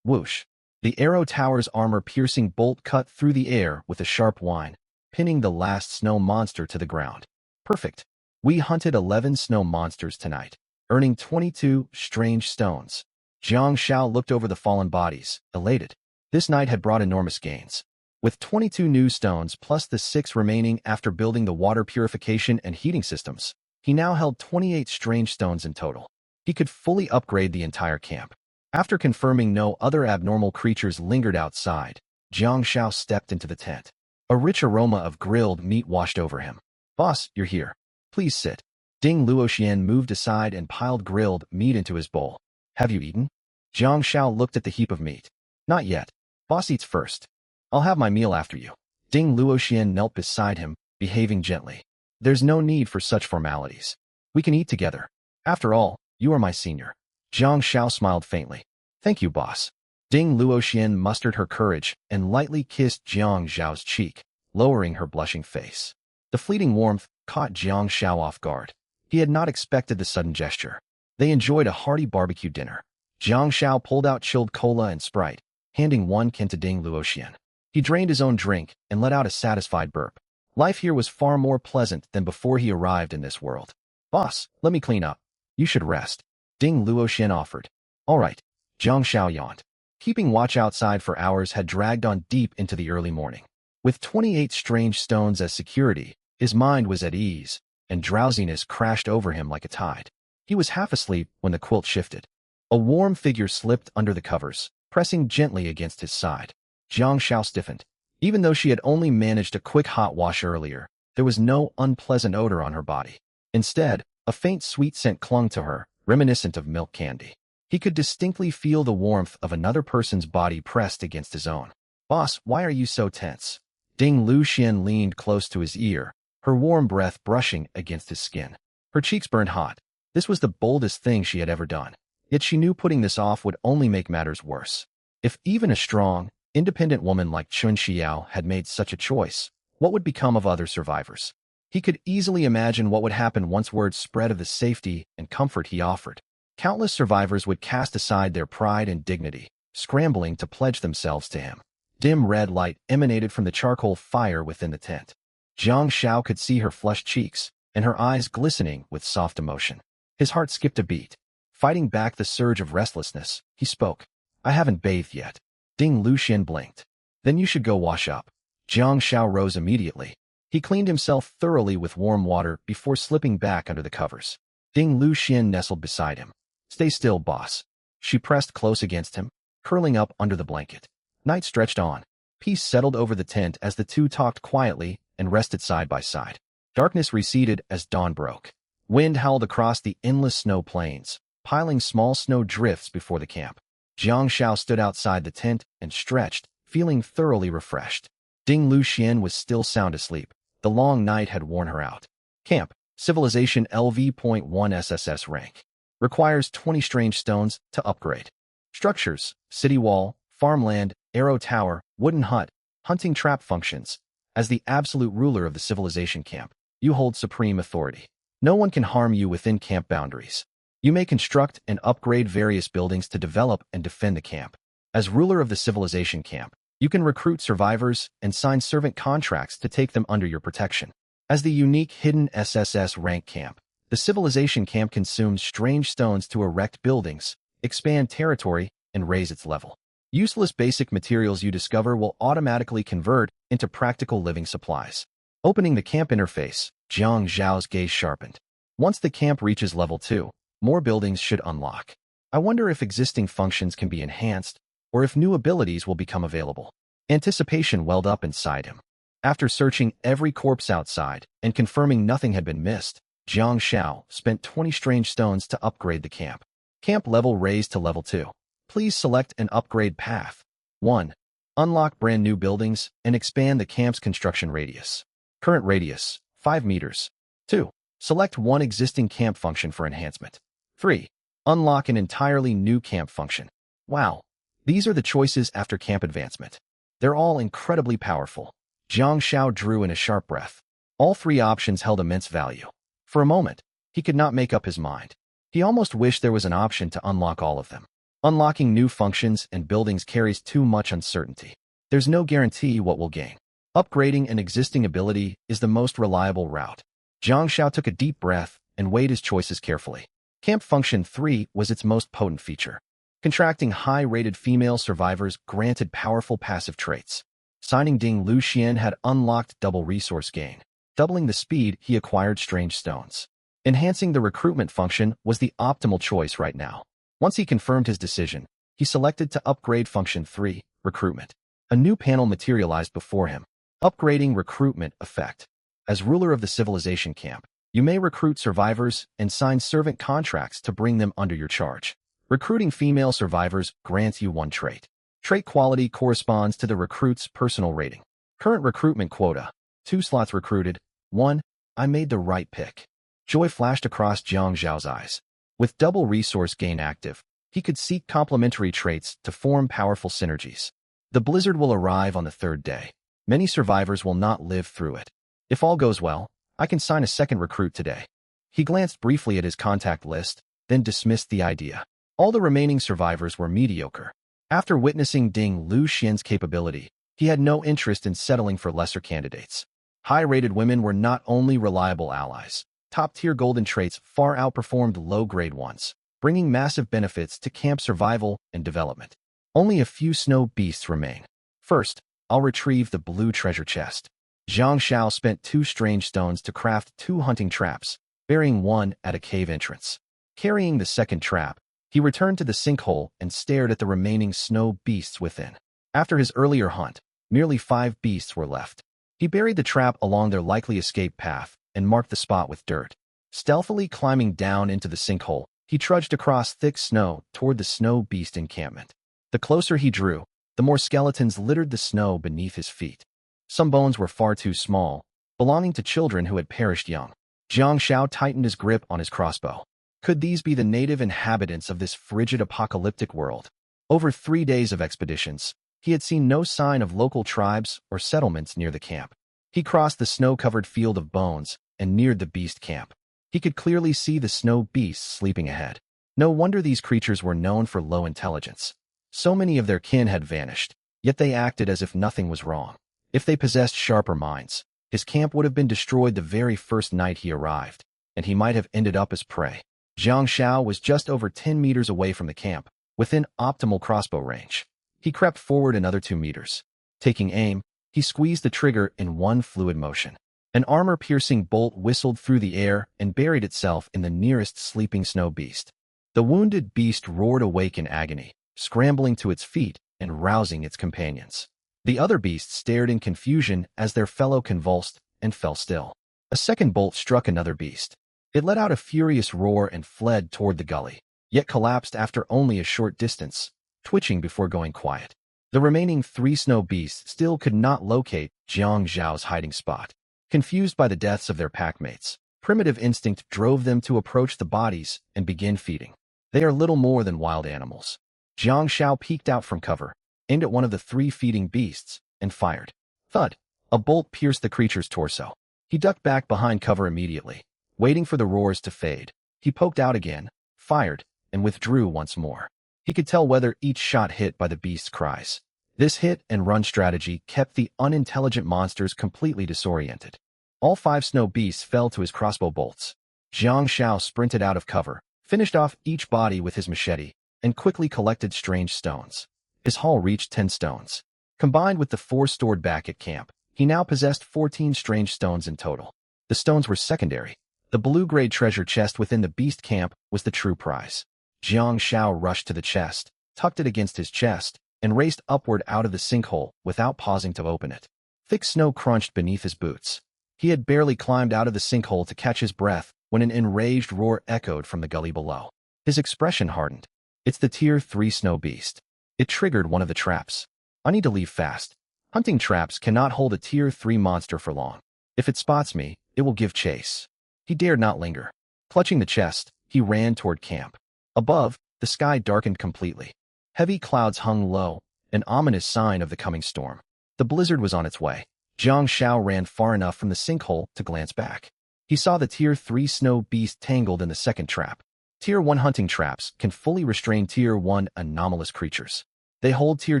Whoosh! The arrow tower's armor-piercing bolt cut through the air with a sharp whine, pinning the last snow monster to the ground. Perfect. We hunted 11 snow monsters tonight, earning 22 strange stones. Jiang Shao looked over the fallen bodies, elated. This night had brought enormous gains. With 22 new stones plus the 6 remaining after building the water purification and heating systems, he now held 28 strange stones in total. He could fully upgrade the entire camp. After confirming no other abnormal creatures lingered outside, Jiang Shao stepped into the tent. A rich aroma of grilled meat washed over him. Boss, you're here. Please sit. Ding Luoxian moved aside and piled grilled meat into his bowl. Have you eaten? Jiang Shao looked at the heap of meat. Not yet. Boss eats first. I'll have my meal after you. Ding Luoxian knelt beside him, behaving gently. There's no need for such formalities. We can eat together. After all, you are my senior. Jiang Shao smiled faintly. Thank you, boss. Ding Luoxian mustered her courage and lightly kissed Jiang Zhao's cheek, lowering her blushing face. The fleeting warmth caught Jiang Shao off guard. He had not expected the sudden gesture. They enjoyed a hearty barbecue dinner. Jiang Shao pulled out chilled cola and Sprite, handing one can to Ding Luoxian. He drained his own drink and let out a satisfied burp. Life here was far more pleasant than before he arrived in this world. Boss, let me clean up. You should rest. Ding Luoxian offered. All right. Jiang Shao yawned. Keeping watch outside for hours had dragged on deep into the early morning. With 28 strange stones as security, his mind was at ease, and drowsiness crashed over him like a tide. He was half asleep when the quilt shifted. A warm figure slipped under the covers, pressing gently against his side. Jiang Shao stiffened. Even though she had only managed a quick hot wash earlier, there was no unpleasant odor on her body. Instead, a faint sweet scent clung to her, reminiscent of milk candy. He could distinctly feel the warmth of another person's body pressed against his own. Boss, why are you so tense? Ding Luoxian leaned close to his ear, her warm breath brushing against his skin. Her cheeks burned hot. This was the boldest thing she had ever done. Yet she knew putting this off would only make matters worse. If even a strong, independent woman like Chen Xiao had made such a choice, what would become of other survivors? He could easily imagine what would happen once word spread of the safety and comfort he offered. Countless survivors would cast aside their pride and dignity, scrambling to pledge themselves to him. Dim red light emanated from the charcoal fire within the tent. Jiang Shao could see her flushed cheeks, and her eyes glistening with soft emotion. His heart skipped a beat. Fighting back the surge of restlessness, he spoke. I haven't bathed yet. Ding Luoxian blinked. Then you should go wash up. Jiang Shao rose immediately. He cleaned himself thoroughly with warm water before slipping back under the covers. Ding Luoxian nestled beside him. Stay still, boss. She pressed close against him, curling up under the blanket. Night stretched on. Peace settled over the tent as the two talked quietly and rested side by side. Darkness receded as dawn broke. Wind howled across the endless snow plains, piling small snow drifts before the camp. Jiang Shao stood outside the tent and stretched, feeling thoroughly refreshed. Ding Luoxian was still sound asleep. The long night had worn her out. Camp, Civilization LV.1 SSS-Rank. Requires 20 strange stones to upgrade. Structures, city wall, farmland, arrow tower, wooden hut, hunting trap functions. As the absolute ruler of the civilization camp, you hold supreme authority. No one can harm you within camp boundaries. You may construct and upgrade various buildings to develop and defend the camp. As ruler of the civilization camp, you can recruit survivors and sign servant contracts to take them under your protection. As the unique hidden SSS-Rank camp, the civilization camp consumes strange stones to erect buildings, expand territory, and raise its level. Useless basic materials you discover will automatically convert into practical living supplies. Opening the camp interface, Jiang Zhao's gaze sharpened. Once the camp reaches level 2, more buildings should unlock. I wonder if existing functions can be enhanced, or if new abilities will become available. Anticipation welled up inside him. After searching every corpse outside and confirming nothing had been missed, Jiang Xiao spent 20 strange stones to upgrade the camp. Camp level raised to level 2. Please select an upgrade path. 1. Unlock brand new buildings and expand the camp's construction radius. Current radius, 5 meters. 2. Select one existing camp function for enhancement. 3. Unlock an entirely new camp function. Wow. These are the choices after camp advancement. They're all incredibly powerful. Jiang Xiao drew in a sharp breath. All 3 options held immense value. For a moment, he could not make up his mind. He almost wished there was an option to unlock all of them. Unlocking new functions and buildings carries too much uncertainty. There's no guarantee what we'll gain. Upgrading an existing ability is the most reliable route. Jiang Xiao took a deep breath and weighed his choices carefully. Camp Function 3 was its most potent feature. Contracting high-rated female survivors granted powerful passive traits. Signing Ding Luxian had unlocked double resource gain. Doubling the speed, he acquired strange stones. Enhancing the recruitment function was the optimal choice right now. Once he confirmed his decision, he selected to upgrade Function 3, Recruitment. A new panel materialized before him. Upgrading Recruitment Effect. As ruler of the civilization camp, you may recruit survivors and sign servant contracts to bring them under your charge. Recruiting female survivors grants you 1 trait. Trait quality corresponds to the recruit's personal rating. Current recruitment quota. 2 slots recruited. 1. I made the right pick. Joy flashed across Jiang Xiao's eyes. With double resource gain active, he could seek complementary traits to form powerful synergies. The blizzard will arrive on the 3rd day. Many survivors will not live through it. If all goes well, I can sign a second recruit today. He glanced briefly at his contact list, then dismissed the idea. All the remaining survivors were mediocre. After witnessing Ding Luxian's capability, he had no interest in settling for lesser candidates. High-rated women were not only reliable allies. Top-tier golden traits far outperformed low-grade ones, bringing massive benefits to camp survival and development. Only a few snow beasts remain. First, I'll retrieve the blue treasure chest. Jiang Xiao spent 2 strange stones to craft 2 hunting traps, burying one at a cave entrance. Carrying the second trap, he returned to the sinkhole and stared at the remaining snow beasts within. After his earlier hunt, merely 5 beasts were left. He buried the trap along their likely escape path and marked the spot with dirt. Stealthily climbing down into the sinkhole, he trudged across thick snow toward the snow beast encampment. The closer he drew, the more skeletons littered the snow beneath his feet. Some bones were far too small, belonging to children who had perished young. Jiang Xiao tightened his grip on his crossbow. Could these be the native inhabitants of this frigid apocalyptic world? Over 3 days of expeditions, he had seen no sign of local tribes or settlements near the camp. He crossed the snow-covered field of bones and neared the beast camp. He could clearly see the snow beasts sleeping ahead. No wonder these creatures were known for low intelligence. So many of their kin had vanished, yet they acted as if nothing was wrong. If they possessed sharper minds, his camp would have been destroyed the very first night he arrived, and he might have ended up as prey. Jiang Xiao was just over 10 meters away from the camp, within optimal crossbow range. He crept forward another 2 meters. Taking aim, he squeezed the trigger in one fluid motion. An armor-piercing bolt whistled through the air and buried itself in the nearest sleeping snow beast. The wounded beast roared awake in agony, scrambling to its feet and rousing its companions. The other beasts stared in confusion as their fellow convulsed and fell still. A second bolt struck another beast. It let out a furious roar and fled toward the gully, yet collapsed after only a short distance, twitching before going quiet. The remaining 3 snow beasts still could not locate Jiang Zhao's hiding spot. Confused by the deaths of their packmates, primitive instinct drove them to approach the bodies and begin feeding. They are little more than wild animals. Jiang Xiao peeked out from cover, aimed at one of the 3 feeding beasts, and fired. Thud! A bolt pierced the creature's torso. He ducked back behind cover immediately, waiting for the roars to fade. He poked out again, fired, and withdrew once more. He could tell whether each shot hit by the beast's cries. This hit-and-run strategy kept the unintelligent monsters completely disoriented. All 5 snow beasts fell to his crossbow bolts. Jiang Xiao sprinted out of cover, finished off each body with his machete, and quickly collected strange stones. His haul reached 10 stones. Combined with the 4 stored back at camp, he now possessed 14 strange stones in total. The stones were secondary. The blue-grade treasure chest within the beast camp was the true prize. Jiang Xiao rushed to the chest, tucked it against his chest, and raced upward out of the sinkhole without pausing to open it. Thick snow crunched beneath his boots. He had barely climbed out of the sinkhole to catch his breath when an enraged roar echoed from the gully below. His expression hardened. It's the Tier 3 snow beast. It triggered one of the traps. I need to leave fast. Hunting traps cannot hold a Tier 3 monster for long. If it spots me, it will give chase. He dared not linger. Clutching the chest, he ran toward camp. Above, the sky darkened completely. Heavy clouds hung low, an ominous sign of the coming storm. The blizzard was on its way. Jiang Xiao ran far enough from the sinkhole to glance back. He saw the Tier 3 snow beast tangled in the second trap. Tier 1 hunting traps can fully restrain Tier 1 anomalous creatures. They hold Tier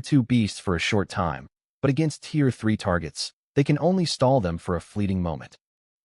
2 beasts for a short time, but against Tier 3 targets, they can only stall them for a fleeting moment.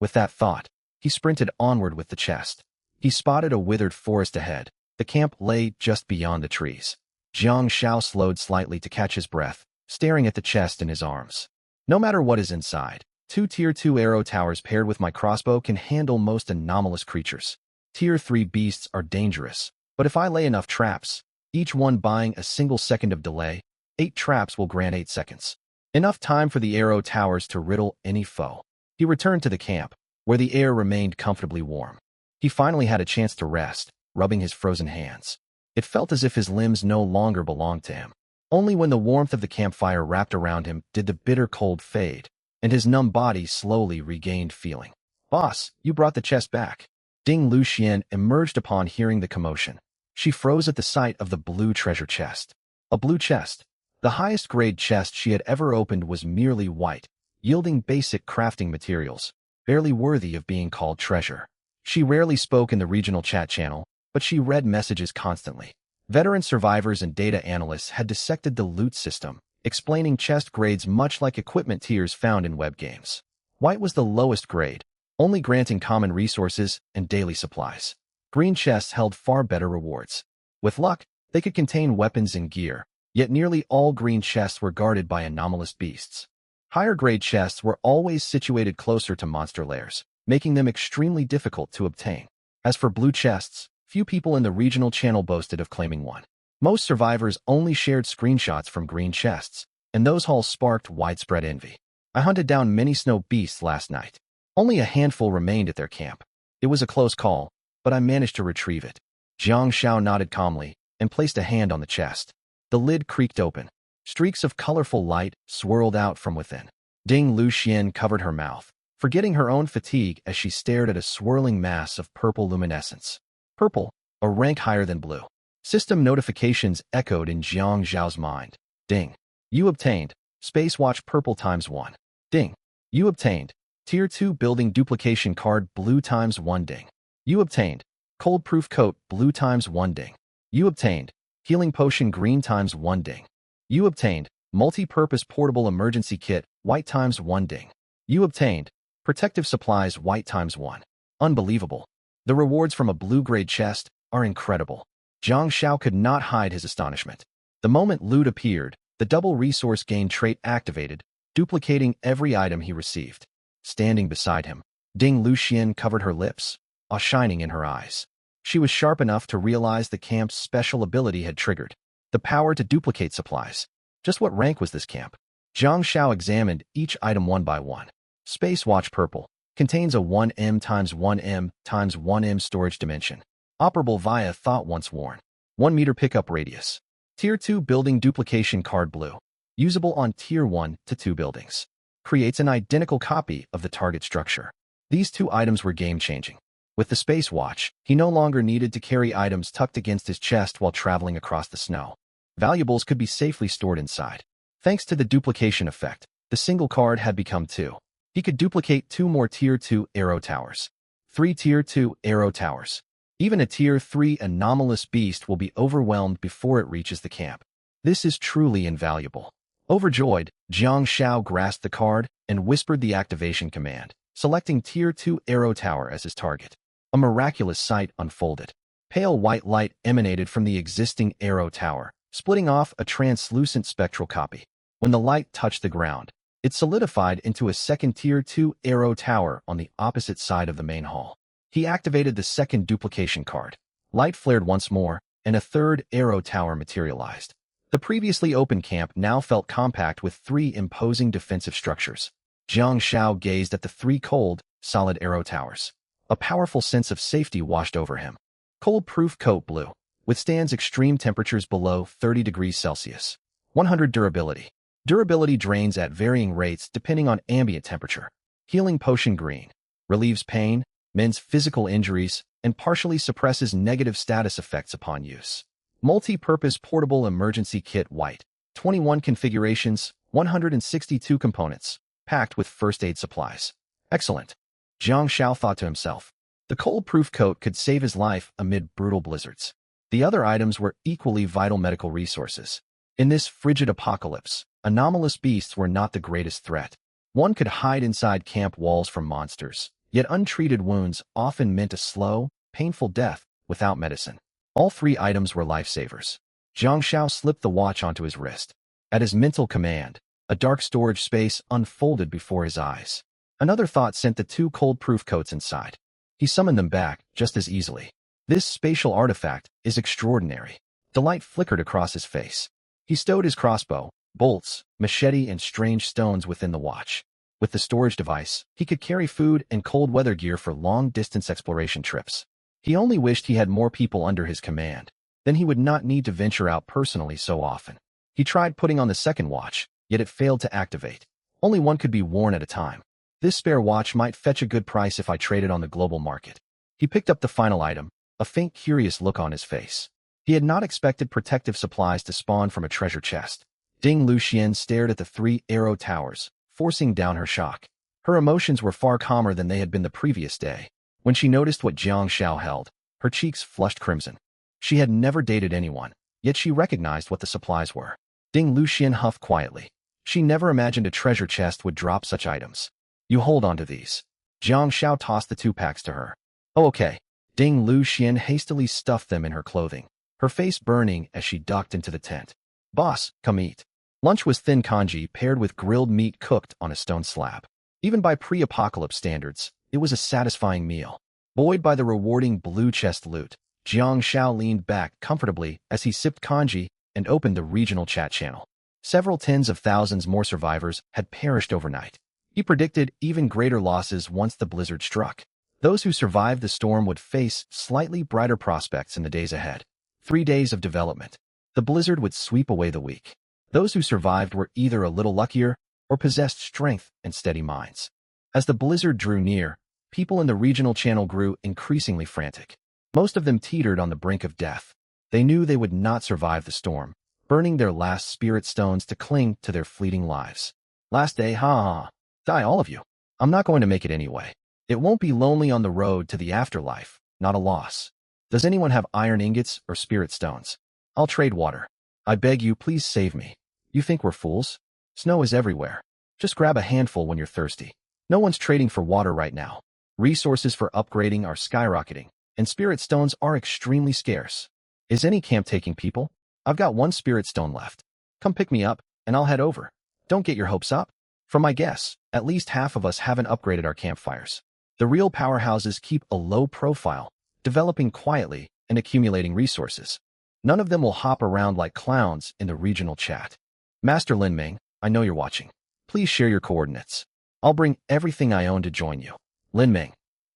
With that thought, he sprinted onward with the chest. He spotted a withered forest ahead. The camp lay just beyond the trees. Jiang Xiao slowed slightly to catch his breath, staring at the chest in his arms. No matter what is inside, 2 Tier 2 arrow towers paired with my crossbow can handle most anomalous creatures. Tier 3 beasts are dangerous, but if I lay enough traps, each one buying a single second of delay, 8 traps will grant 8 seconds. Enough time for the arrow towers to riddle any foe. He returned to the camp, where the air remained comfortably warm. He finally had a chance to rest, rubbing his frozen hands. It felt as if his limbs no longer belonged to him. Only when the warmth of the campfire wrapped around him did the bitter cold fade, and his numb body slowly regained feeling. "Boss, you brought the chest back." Ding Luxian emerged upon hearing the commotion. She froze at the sight of the blue treasure chest. A blue chest. The highest grade chest she had ever opened was merely white, yielding basic crafting materials, barely worthy of being called treasure. She rarely spoke in the regional chat channel, but she read messages constantly. Veteran survivors and data analysts had dissected the loot system, explaining chest grades much like equipment tiers found in web games. White was the lowest grade, only granting common resources and daily supplies. Green chests held far better rewards. With luck, they could contain weapons and gear, yet nearly all green chests were guarded by anomalous beasts. Higher grade chests were always situated closer to monster lairs, making them extremely difficult to obtain. As for blue chests, few people in the regional channel boasted of claiming one. Most survivors only shared screenshots from green chests, and those hauls sparked widespread envy. I hunted down many snow beasts last night. Only a handful remained at their camp. It was a close call, but I managed to retrieve it. Jiang Xiao nodded calmly and placed a hand on the chest. The lid creaked open. Streaks of colorful light swirled out from within. Ding Luxian covered her mouth, forgetting her own fatigue as she stared at a swirling mass of purple luminescence. Purple, a rank higher than blue. System notifications echoed in Jiang Xiao's mind. Ding. You obtained Space Watch Purple ×1. Ding. You obtained Tier 2 Building Duplication Card Blue ×1. Ding. You obtained Cold Proof Coat Blue ×1. Ding. You obtained Healing Potion Green ×1. Ding. You obtained Multi-Purpose Portable Emergency Kit White ×1. Ding. You obtained Protective Supplies White ×1. Unbelievable. The rewards from a blue-grade chest are incredible. Jiang Xiao could not hide his astonishment. The moment loot appeared, the double resource gain trait activated, duplicating every item he received. Standing beside him, Ding Luxian covered her lips, awe shining in her eyes. She was sharp enough to realize the camp's special ability had triggered. The power to duplicate supplies. Just what rank was this camp? Jiang Xiao examined each item one by one. Space Watch Purple. Contains a 1M x 1M x 1M storage dimension. Operable via thought once worn. 1 meter pickup radius. Tier 2 Building Duplication Card Blue. Usable on Tier 1 to 2 buildings. Creates an identical copy of the target structure. These two items were game-changing. With the Space Watch, he no longer needed to carry items tucked against his chest while traveling across the snow. Valuables could be safely stored inside. Thanks to the duplication effect, the single card had become 2. He could duplicate 2 more Tier 2 arrow towers. 3 Tier 2 arrow towers. Even a Tier 3 anomalous beast will be overwhelmed before it reaches the camp. This is truly invaluable. Overjoyed, Jiang Xiao grasped the card and whispered the activation command, selecting Tier 2 arrow tower as his target. A miraculous sight unfolded. Pale white light emanated from the existing arrow tower, splitting off a translucent spectral copy. When the light touched the ground, it solidified into a second Tier 2 arrow tower on the opposite side of the main hall. He activated the second duplication card. Light flared once more, and a third arrow tower materialized. The previously open camp now felt compact with 3 imposing defensive structures. Jiang Xiao gazed at the 3 cold, solid arrow towers. A powerful sense of safety washed over him. Cold-proof coat blue. Withstands extreme temperatures below 30 degrees Celsius. 100 durability. Durability drains at varying rates depending on ambient temperature. Healing potion green. Relieves pain, mends physical injuries, and partially suppresses negative status effects upon use. Multi-purpose portable emergency kit white. 21 configurations, 162 components, packed with first aid supplies. Excellent. Jiang Xiao thought to himself. The cold-proof coat could save his life amid brutal blizzards. The other items were equally vital medical resources. In this frigid apocalypse, anomalous beasts were not the greatest threat. One could hide inside camp walls from monsters, yet untreated wounds often meant a slow, painful death without medicine. All 3 items were lifesavers. Jiang Xiao slipped the watch onto his wrist. At his mental command, a dark storage space unfolded before his eyes. Another thought sent the 2 cold-proof coats inside. He summoned them back just as easily. This spatial artifact is extraordinary. Delight flickered across his face. He stowed his crossbow, bolts, machete, and strange stones within the watch. With the storage device, he could carry food and cold weather gear for long-distance exploration trips. He only wished he had more people under his command. Then he would not need to venture out personally so often. He tried putting on the second watch, yet it failed to activate. Only one could be worn at a time. This spare watch might fetch a good price if I traded on the global market. He picked up the final item, a faint curious look on his face. He had not expected protective supplies to spawn from a treasure chest. Ding Luxian stared at the 3 arrow towers, forcing down her shock. Her emotions were far calmer than they had been the previous day. When she noticed what Jiang Xiao held, her cheeks flushed crimson. She had never dated anyone, yet she recognized what the supplies were. Ding Luxian huffed quietly. She never imagined a treasure chest would drop such items. You hold on to these. Jiang Xiao tossed the 2 packs to her. Oh, okay. Ding Luxian hastily stuffed them in her clothing, her face burning as she ducked into the tent. Boss, come eat. Lunch was thin congee paired with grilled meat cooked on a stone slab. Even by pre-apocalypse standards, it was a satisfying meal. Buoyed by the rewarding blue chest loot, Jiang Xiao leaned back comfortably as he sipped congee and opened the regional chat channel. Several tens of thousands more survivors had perished overnight. He predicted even greater losses once the blizzard struck. Those who survived the storm would face slightly brighter prospects in the days ahead. 3 days of development. The blizzard would sweep away the weak. Those who survived were either a little luckier or possessed strength and steady minds. As the blizzard drew near, people in the regional channel grew increasingly frantic. Most of them teetered on the brink of death. They knew they would not survive the storm, burning their last spirit stones to cling to their fleeting lives. Last day, ha. Die all of you. I'm not going to make it anyway. It won't be lonely on the road to the afterlife, not a loss. Does anyone have iron ingots or spirit stones? I'll trade water. I beg you, please save me. You think we're fools? Snow is everywhere. Just grab a handful when you're thirsty. No one's trading for water right now. Resources for upgrading are skyrocketing, and spirit stones are extremely scarce. Is any camp taking people? I've got 1 spirit stone left. Come pick me up, and I'll head over. Don't get your hopes up. From my guess, at least half of us haven't upgraded our campfires. The real powerhouses keep a low profile, developing quietly and accumulating resources. None of them will hop around like clowns in the regional chat. Master Lin Ming, I know you're watching. Please share your coordinates. I'll bring everything I own to join you. Lin Ming,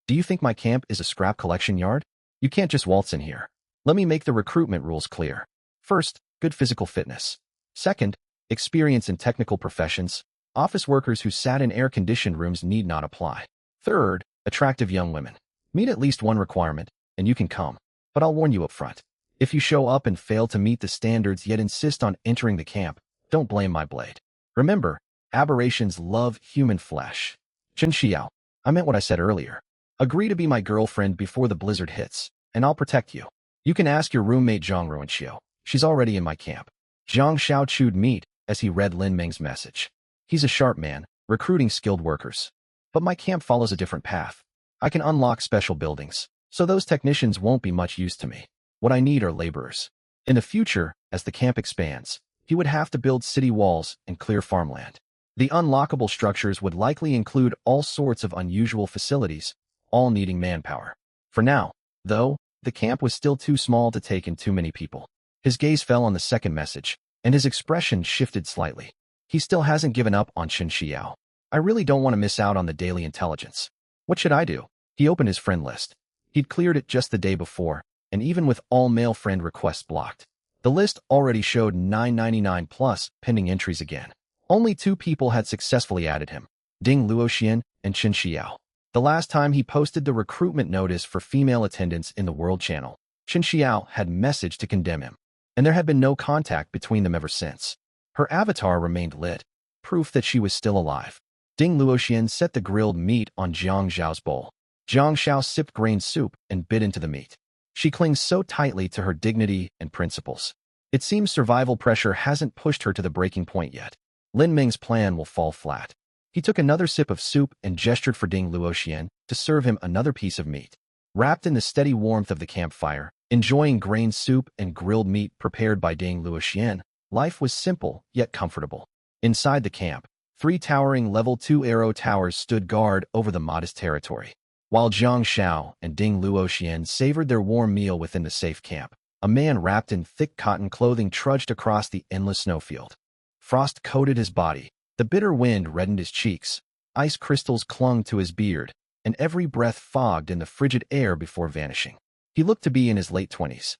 do you think my camp is a scrap collection yard? You can't just waltz in here. Let me make the recruitment rules clear. First, good physical fitness. Second, experience in technical professions. Office workers who sat in air-conditioned rooms need not apply. Third, attractive young women. Meet at least 1 requirement, and you can come. But I'll warn you up front. If you show up and fail to meet the standards yet insist on entering the camp, don't blame my blade. Remember, aberrations love human flesh. Chen Xiao, I meant what I said earlier. Agree to be my girlfriend before the blizzard hits, and I'll protect you. You can ask your roommate Zhang Ruanxiu. She's already in my camp. Zhang Xiao chewed meat as he read Lin Ming's message. He's a sharp man, recruiting skilled workers. But my camp follows a different path. I can unlock special buildings, so those technicians won't be much use to me. What I need are laborers. In the future, as the camp expands, he would have to build city walls and clear farmland. The unlockable structures would likely include all sorts of unusual facilities, all needing manpower. For now, though, the camp was still too small to take in too many people. His gaze fell on the second message, and his expression shifted slightly. He still hasn't given up on Chen Xiao. I really don't want to miss out on the daily intelligence. What should I do? He opened his friend list. He'd cleared it just the day before, and even with all male friend requests blocked, the list already showed 999 plus pending entries again. Only 2 people had successfully added him, Ding Luoxian and Chen Xiao. The last time he posted the recruitment notice for female attendants in the World Channel, Chen Xiao had messaged to condemn him, and there had been no contact between them ever since. Her avatar remained lit, proof that she was still alive. Ding Luoxian set the grilled meat on Jiang Zhao's bowl. Jiang Zhao sipped grain soup and bit into the meat. She clings so tightly to her dignity and principles. It seems survival pressure hasn't pushed her to the breaking point yet. Lin Ming's plan will fall flat. He took another sip of soup and gestured for Ding Luoxian to serve him another piece of meat. Wrapped in the steady warmth of the campfire, enjoying grain soup and grilled meat prepared by Ding Luoxian, life was simple yet comfortable. Inside the camp, 3 towering level 2 arrow towers stood guard over the modest territory. While Jiang Zhao and Ding Luoxian savored their warm meal within the safe camp, a man wrapped in thick cotton clothing trudged across the endless snowfield. Frost coated his body, the bitter wind reddened his cheeks, ice crystals clung to his beard, and every breath fogged in the frigid air before vanishing. He looked to be in his late 20s.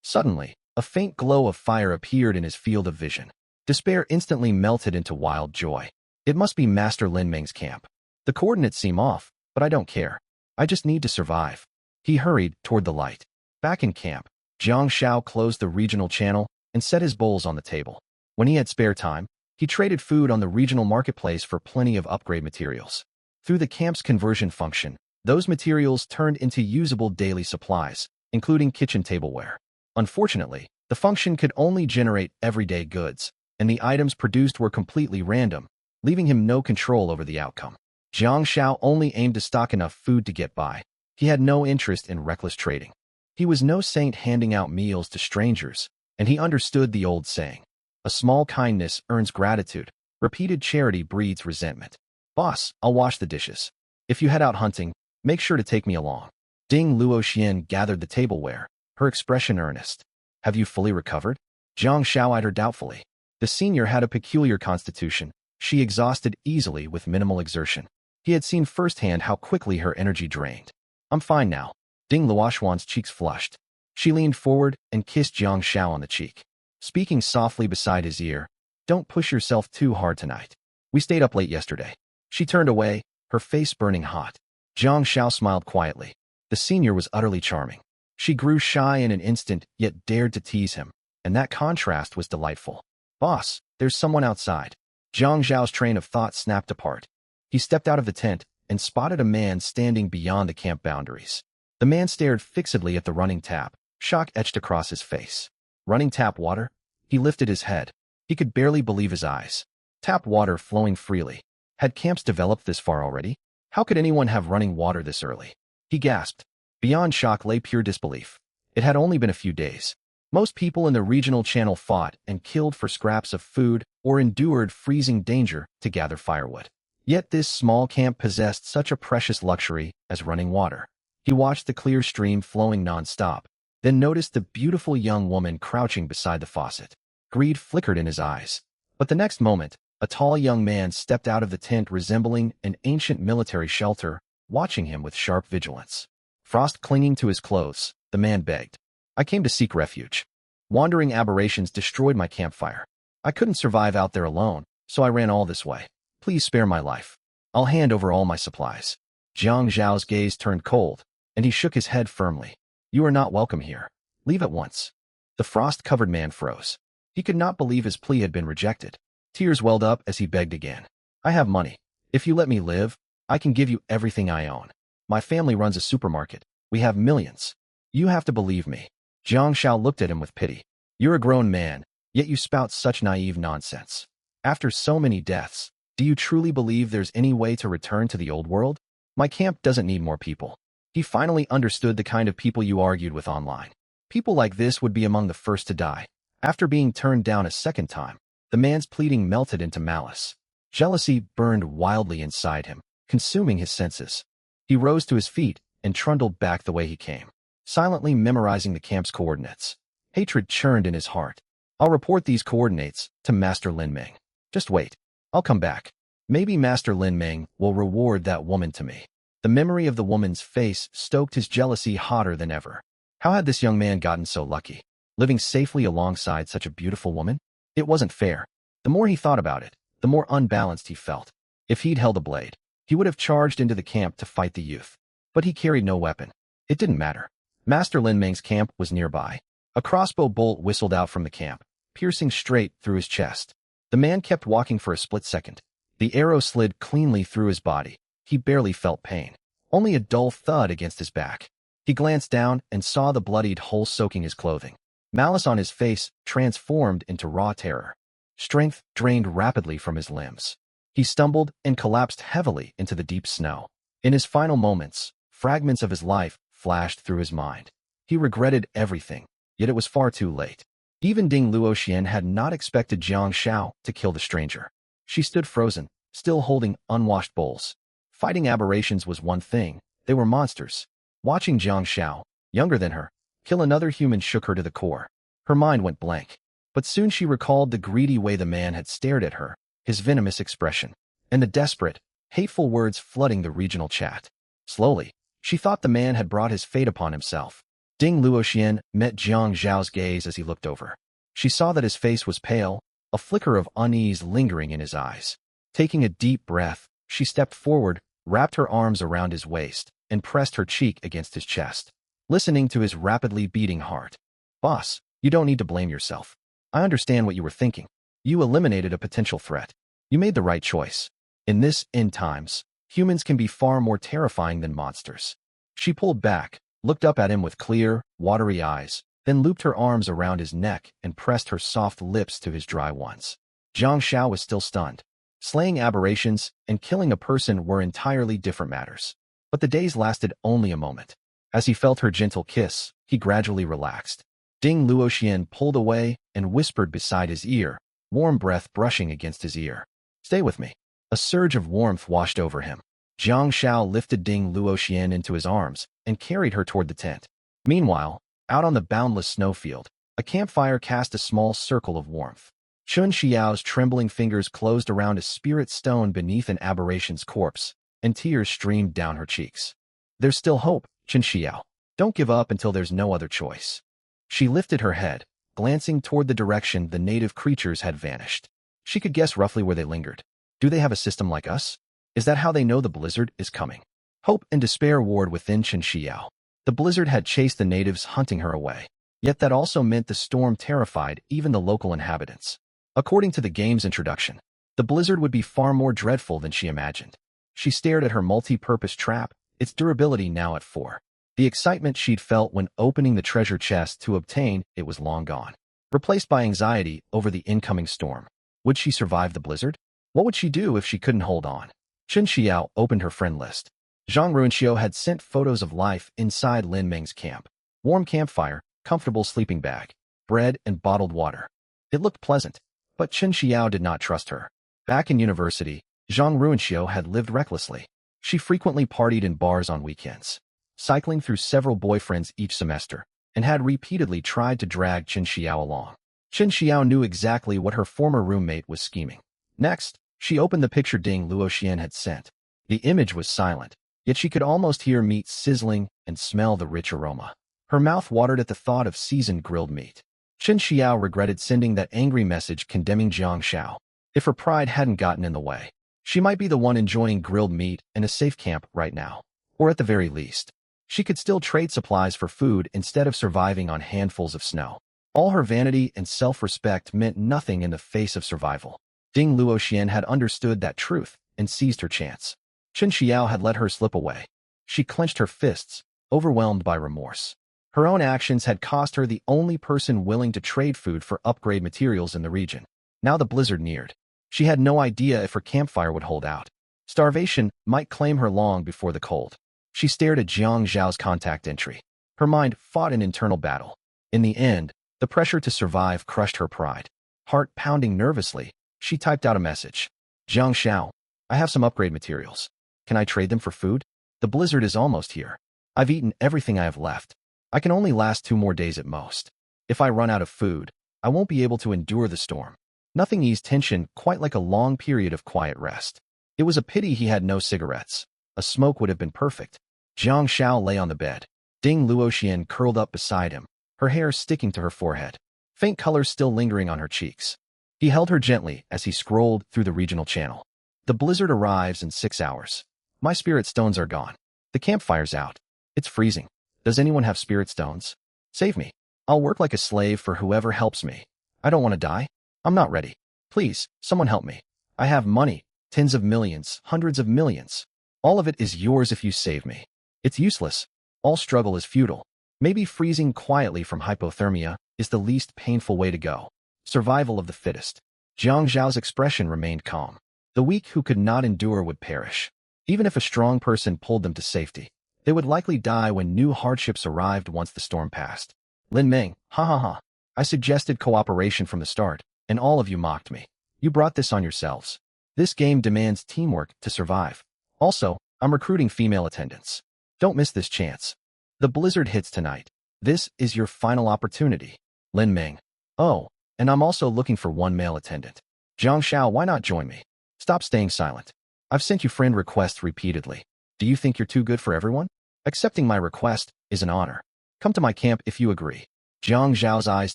Suddenly, a faint glow of fire appeared in his field of vision. Despair instantly melted into wild joy. It must be Master Lin Ming's camp. The coordinates seem off, but I don't care. I just need to survive. He hurried toward the light. Back in camp, Jiang Zhao closed the regional channel and set his bowls on the table. When he had spare time, he traded food on the regional marketplace for plenty of upgrade materials. Through the camp's conversion function, those materials turned into usable daily supplies, including kitchen tableware. Unfortunately, the function could only generate everyday goods, and the items produced were completely random, leaving him no control over the outcome. Jiang Zhao only aimed to stock enough food to get by. He had no interest in reckless trading. He was no saint handing out meals to strangers, and he understood the old saying, "A small kindness earns gratitude. Repeated charity breeds resentment." "Boss, I'll wash the dishes. If you head out hunting, make sure to take me along." Ding Luoxian gathered the tableware, her expression earnest. "Have you fully recovered?" Jiang Zhao eyed her doubtfully. The senior had a peculiar constitution. She exhausted easily with minimal exertion. He had seen firsthand how quickly her energy drained. "I'm fine now." Ding Luoxian's cheeks flushed. She leaned forward and kissed Jiang Zhao on the cheek, speaking softly beside his ear, "Don't push yourself too hard tonight. We stayed up late yesterday." She turned away, her face burning hot. Jiang Zhao smiled quietly. The senior was utterly charming. She grew shy in an instant, yet dared to tease him, and that contrast was delightful. "Boss, there's someone outside." Jiang Zhao's train of thought snapped apart. He stepped out of the tent and spotted a man standing beyond the camp boundaries. The man stared fixedly at the running tap, shock etched across his face. Running tap water? He lifted his head. He could barely believe his eyes. Tap water flowing freely. Had camps developed this far already? How could anyone have running water this early? He gasped. Beyond shock lay pure disbelief. It had only been a few days. Most people in the regional channel fought and killed for scraps of food or endured freezing danger to gather firewood. Yet this small camp possessed such a precious luxury as running water. He watched the clear stream flowing non-stop, then noticed the beautiful young woman crouching beside the faucet. Greed flickered in his eyes. But the next moment, a tall young man stepped out of the tent resembling an ancient military shelter, watching him with sharp vigilance. Frost clinging to his clothes, the man begged. "I came to seek refuge. Wandering aberrations destroyed my campfire. I couldn't survive out there alone, so I ran all this way. Please spare my life. I'll hand over all my supplies." Jiang Zhao's gaze turned cold, and he shook his head firmly. "You are not welcome here. Leave at once." The frost-covered man froze. He could not believe his plea had been rejected. Tears welled up as he begged again. "I have money. If you let me live, I can give you everything I own. My family runs a supermarket. We have millions. You have to believe me." Jiang Zhao looked at him with pity. "You're a grown man, yet you spout such naive nonsense. After so many deaths, do you truly believe there's any way to return to the old world? My camp doesn't need more people." He finally understood the kind of people you argued with online. People like this would be among the first to die. After being turned down a second time, the man's pleading melted into malice. Jealousy burned wildly inside him, consuming his senses. He rose to his feet and trundled back the way he came, silently memorizing the camp's coordinates. Hatred churned in his heart. I'll report these coordinates to Master Lin Ming. Just wait. I'll come back. Maybe Master Lin Ming will reward that woman to me. The memory of the woman's face stoked his jealousy hotter than ever. How had this young man gotten so lucky, living safely alongside such a beautiful woman? It wasn't fair. The more he thought about it, the more unbalanced he felt. If he'd held a blade, he would have charged into the camp to fight the youth. But he carried no weapon. It didn't matter. Master Lin Ming's camp was nearby. A crossbow bolt whistled out from the camp, piercing straight through his chest. The man kept walking for a split second. The arrow slid cleanly through his body. He barely felt pain, only a dull thud against his back. He glanced down and saw the bloodied hole soaking his clothing. Malice on his face transformed into raw terror. Strength drained rapidly from his limbs. He stumbled and collapsed heavily into the deep snow. In his final moments, fragments of his life flashed through his mind. He regretted everything, yet it was far too late. Even Ding Luoxian had not expected Jiang Shao to kill the stranger. She stood frozen, still holding unwashed bowls. Fighting aberrations was one thing, they were monsters. Watching Jiang Shao, younger than her, kill another human shook her to the core. Her mind went blank. But soon she recalled the greedy way the man had stared at her, his venomous expression, and the desperate, hateful words flooding the regional chat. Slowly, she thought the man had brought his fate upon himself. Ding Luoxian met Jiang Zhao's gaze as he looked over. She saw that his face was pale, a flicker of unease lingering in his eyes. Taking a deep breath, she stepped forward, wrapped her arms around his waist, and pressed her cheek against his chest, listening to his rapidly beating heart. Boss, you don't need to blame yourself. I understand what you were thinking. You eliminated a potential threat. You made the right choice. In this end times, humans can be far more terrifying than monsters. She pulled back, looked up at him with clear, watery eyes, then looped her arms around his neck and pressed her soft lips to his dry ones. Jiang Shao was still stunned. Slaying aberrations and killing a person were entirely different matters. But the days lasted only a moment. As he felt her gentle kiss, he gradually relaxed. Ding Luoxian pulled away and whispered beside his ear, warm breath brushing against his ear. Stay with me. A surge of warmth washed over him. Jiang Shao lifted Ding Luoxian into his arms and carried her toward the tent. Meanwhile, out on the boundless snowfield, a campfire cast a small circle of warmth. Chun Xiao's trembling fingers closed around a spirit stone beneath an aberration's corpse, and tears streamed down her cheeks. There's still hope, Chun Xiao. Don't give up until there's no other choice. She lifted her head, glancing toward the direction the native creatures had vanished. She could guess roughly where they lingered. Do they have a system like us? Is that how they know the blizzard is coming? Hope and despair warred within Chun Xiao. The blizzard had chased the natives, hunting her away. Yet that also meant the storm terrified even the local inhabitants. According to the game's introduction, the blizzard would be far more dreadful than she imagined. She stared at her multi-purpose trap, its durability now at 4. The excitement she'd felt when opening the treasure chest to obtain it was long gone, replaced by anxiety over the incoming storm. Would she survive the blizzard? What would she do if she couldn't hold on? Chun Xiao opened her friend list. Zhang Ruanxiu had sent photos of life inside Lin Ming's camp. Warm campfire, comfortable sleeping bag, bread and bottled water. It looked pleasant, but Chun Xiao did not trust her. Back in university, Zhang Ruanxiu had lived recklessly. She frequently partied in bars on weekends, cycling through several boyfriends each semester, and had repeatedly tried to drag Chun Xiao along. Chun Xiao knew exactly what her former roommate was scheming. Next, she opened the picture Ding Luoxian had sent. The image was silent, yet she could almost hear meat sizzling and smell the rich aroma. Her mouth watered at the thought of seasoned grilled meat. Chun Xiao regretted sending that angry message condemning Jiang Shao. If her pride hadn't gotten in the way, she might be the one enjoying grilled meat in a safe camp right now. Or at the very least, she could still trade supplies for food instead of surviving on handfuls of snow. All her vanity and self-respect meant nothing in the face of survival. Ding Luoxian had understood that truth and seized her chance. Chun Xiao had let her slip away. She clenched her fists, overwhelmed by remorse. Her own actions had cost her the only person willing to trade food for upgrade materials in the region. Now the blizzard neared. She had no idea if her campfire would hold out. Starvation might claim her long before the cold. She stared at Jiang Zhao's contact entry. Her mind fought an internal battle. In the end, the pressure to survive crushed her pride. Heart pounding nervously, she typed out a message. Jiang Shao, I have some upgrade materials. Can I trade them for food? The blizzard is almost here. I've eaten everything I have left. I can only last 2 more days at most. If I run out of food, I won't be able to endure the storm. Nothing eased tension quite like a long period of quiet rest. It was a pity he had no cigarettes. A smoke would have been perfect. Jiang Xiao lay on the bed. Ding Luoxian curled up beside him, her hair sticking to her forehead, faint color still lingering on her cheeks. He held her gently as he scrolled through the regional channel. The blizzard arrives in 6 hours. My spirit stones are gone. The campfire's out. It's freezing. Does anyone have spirit stones? Save me. I'll work like a slave for whoever helps me. I don't want to die. I'm not ready. Please, someone help me. I have money, tens of millions, hundreds of millions. All of it is yours if you save me. It's useless. All struggle is futile. Maybe freezing quietly from hypothermia is the least painful way to go. Survival of the fittest. Jiang Zhao's expression remained calm. The weak who could not endure would perish. Even if a strong person pulled them to safety, they would likely die when new hardships arrived once the storm passed. Lin Meng, ha ha ha. I suggested cooperation from the start, and all of you mocked me. You brought this on yourselves. This game demands teamwork to survive. Also, I'm recruiting female attendants. Don't miss this chance. The blizzard hits tonight. This is your final opportunity. Lin Meng. Oh, and I'm also looking for one male attendant. Jiang Xiao, why not join me? Stop staying silent. I've sent you friend requests repeatedly. Do you think you're too good for everyone? Accepting my request is an honor. Come to my camp if you agree. Jiang Zhao's eyes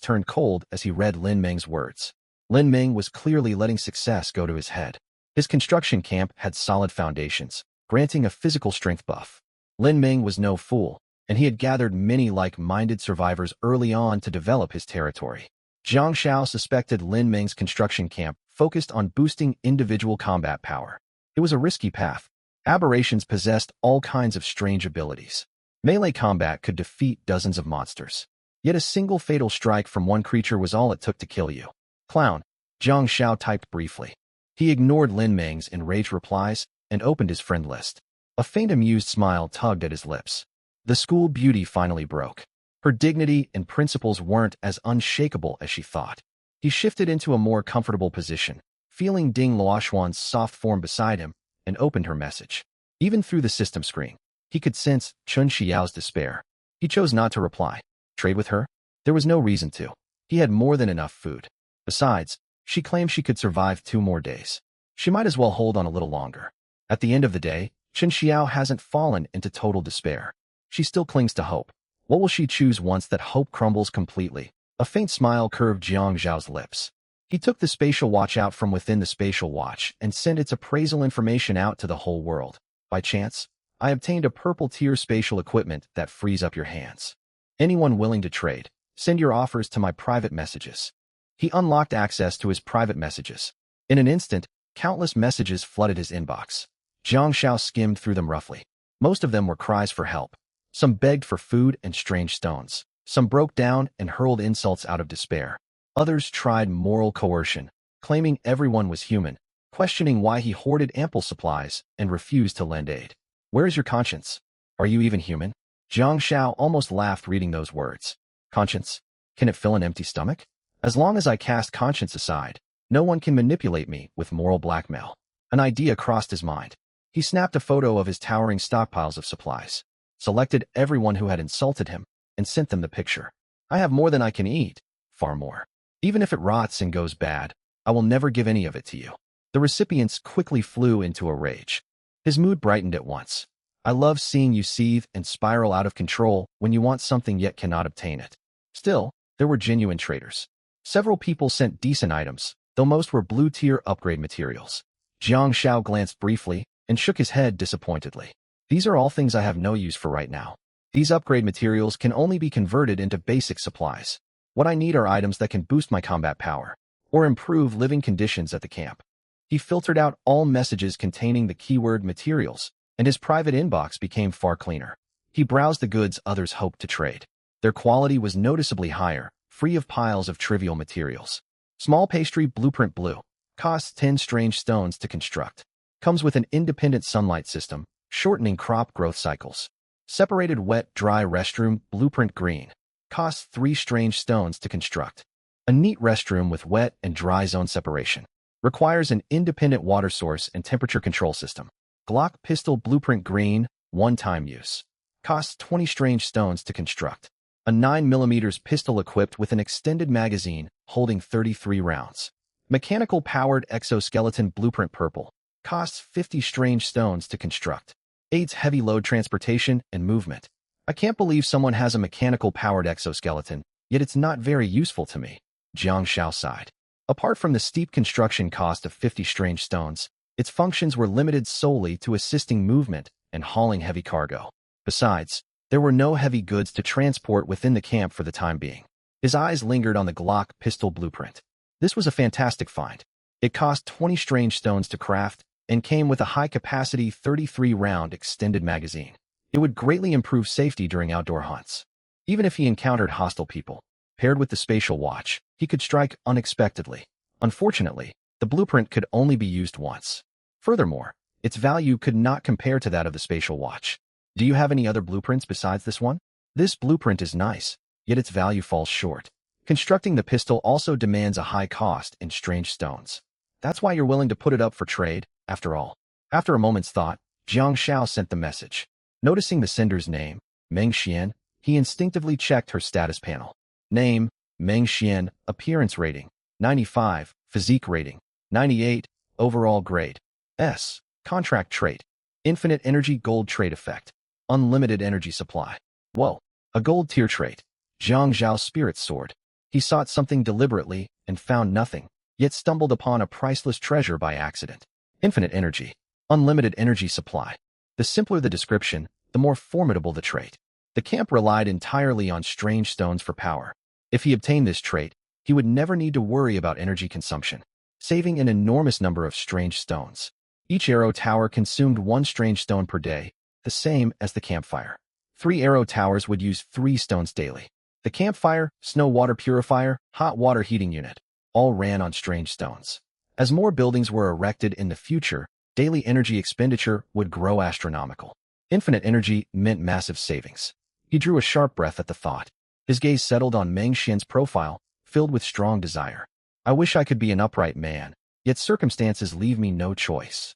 turned cold as he read Lin Meng's words. Lin Meng was clearly letting success go to his head. His construction camp had solid foundations, granting a physical strength buff. Lin Meng was no fool, and he had gathered many like-minded survivors early on to develop his territory. Jiang Xiao suspected Lin Meng's construction camp focused on boosting individual combat power. It was a risky path. Aberrations possessed all kinds of strange abilities. Melee combat could defeat dozens of monsters. Yet a single fatal strike from one creature was all it took to kill you. Clown, Jiang Xiao typed briefly. He ignored Lin Meng's enraged replies and opened his friend list. A faint amused smile tugged at his lips. The school beauty finally broke. Her dignity and principles weren't as unshakable as she thought. He shifted into a more comfortable position, feeling Ding Luoxuan's soft form beside him, and opened her message. Even through the system screen, he could sense Chun Xiao's despair. He chose not to reply. Trade with her? There was no reason to. He had more than enough food. Besides, she claimed she could survive 2 more days. She might as well hold on a little longer. At the end of the day, Chun Xiao hasn't fallen into total despair. She still clings to hope. What will she choose once that hope crumbles completely? A faint smile curved Jiang Zhao's lips. He took the spatial watch out from within the spatial watch and sent its appraisal information out to the whole world. By chance, I obtained a purple tier spatial equipment that frees up your hands. Anyone willing to trade, send your offers to my private messages. He unlocked access to his private messages. In an instant, countless messages flooded his inbox. Jiang Xiao skimmed through them roughly. Most of them were cries for help. Some begged for food and strange stones. Some broke down and hurled insults out of despair. Others tried moral coercion, claiming everyone was human, questioning why he hoarded ample supplies and refused to lend aid. Where is your conscience? Are you even human? Jiang Xiao almost laughed reading those words. Conscience? Can it fill an empty stomach? As long as I cast conscience aside, no one can manipulate me with moral blackmail. An idea crossed his mind. He snapped a photo of his towering stockpiles of supplies, selected everyone who had insulted him, and sent them the picture. I have more than I can eat, far more. Even if it rots and goes bad, I will never give any of it to you. The recipients quickly flew into a rage. His mood brightened at once. I love seeing you seethe and spiral out of control when you want something yet cannot obtain it. Still, there were genuine traders. Several people sent decent items, though most were blue-tier upgrade materials. Jiang Xiao glanced briefly and shook his head disappointedly. These are all things I have no use for right now. These upgrade materials can only be converted into basic supplies. What I need are items that can boost my combat power, or improve living conditions at the camp. He filtered out all messages containing the keyword materials, and his private inbox became far cleaner. He browsed the goods others hoped to trade. Their quality was noticeably higher, free of piles of trivial materials. Small pastry blueprint blue. Costs 10 strange stones to construct. Comes with an independent sunlight system, shortening crop growth cycles. Separated wet-dry restroom blueprint green. Costs 3 strange stones to construct. A neat restroom with wet and dry zone separation. Requires an independent water source and temperature control system. Glock pistol blueprint green, one-time use. Costs 20 strange stones to construct. A 9mm pistol equipped with an extended magazine holding 33 rounds. Mechanical-powered exoskeleton blueprint purple. Costs 50 strange stones to construct. Aids heavy load transportation and movement. I can't believe someone has a mechanical-powered exoskeleton, yet it's not very useful to me. Jiang Xiao sighed. Apart from the steep construction cost of 50 strange stones, its functions were limited solely to assisting movement and hauling heavy cargo. Besides, there were no heavy goods to transport within the camp for the time being. His eyes lingered on the Glock pistol blueprint. This was a fantastic find. It cost 20 strange stones to craft and came with a high-capacity 33-round extended magazine. It would greatly improve safety during outdoor hunts. Even if he encountered hostile people, paired with the spatial watch, he could strike unexpectedly. Unfortunately, the blueprint could only be used once. Furthermore, its value could not compare to that of the spatial watch. Do you have any other blueprints besides this one? This blueprint is nice, yet its value falls short. Constructing the pistol also demands a high cost in strange stones. That's why you're willing to put it up for trade, after all. After a moment's thought, Jiang Xiao sent the message. Noticing the sender's name, Meng Xian, he instinctively checked her status panel. Name, Meng Xian, appearance rating, 95, physique rating, 98, overall grade, S, contract trait, infinite energy gold trait effect, unlimited energy supply. Whoa, a gold tier trait. Jiang Xiao's spirit soared. He sought something deliberately and found nothing, yet stumbled upon a priceless treasure by accident. Infinite energy, unlimited energy supply. The simpler the description, the more formidable the trait. The camp relied entirely on strange stones for power. If he obtained this trait, he would never need to worry about energy consumption, saving an enormous number of strange stones. Each arrow tower consumed 1 strange stone per day, the same as the campfire. 3 arrow towers would use 3 stones daily. The campfire, snow water purifier, hot water heating unit, all ran on strange stones. As more buildings were erected in the future, daily energy expenditure would grow astronomical. Infinite energy meant massive savings. He drew a sharp breath at the thought. His gaze settled on Meng Xian's profile, filled with strong desire. I wish I could be an upright man, yet circumstances leave me no choice.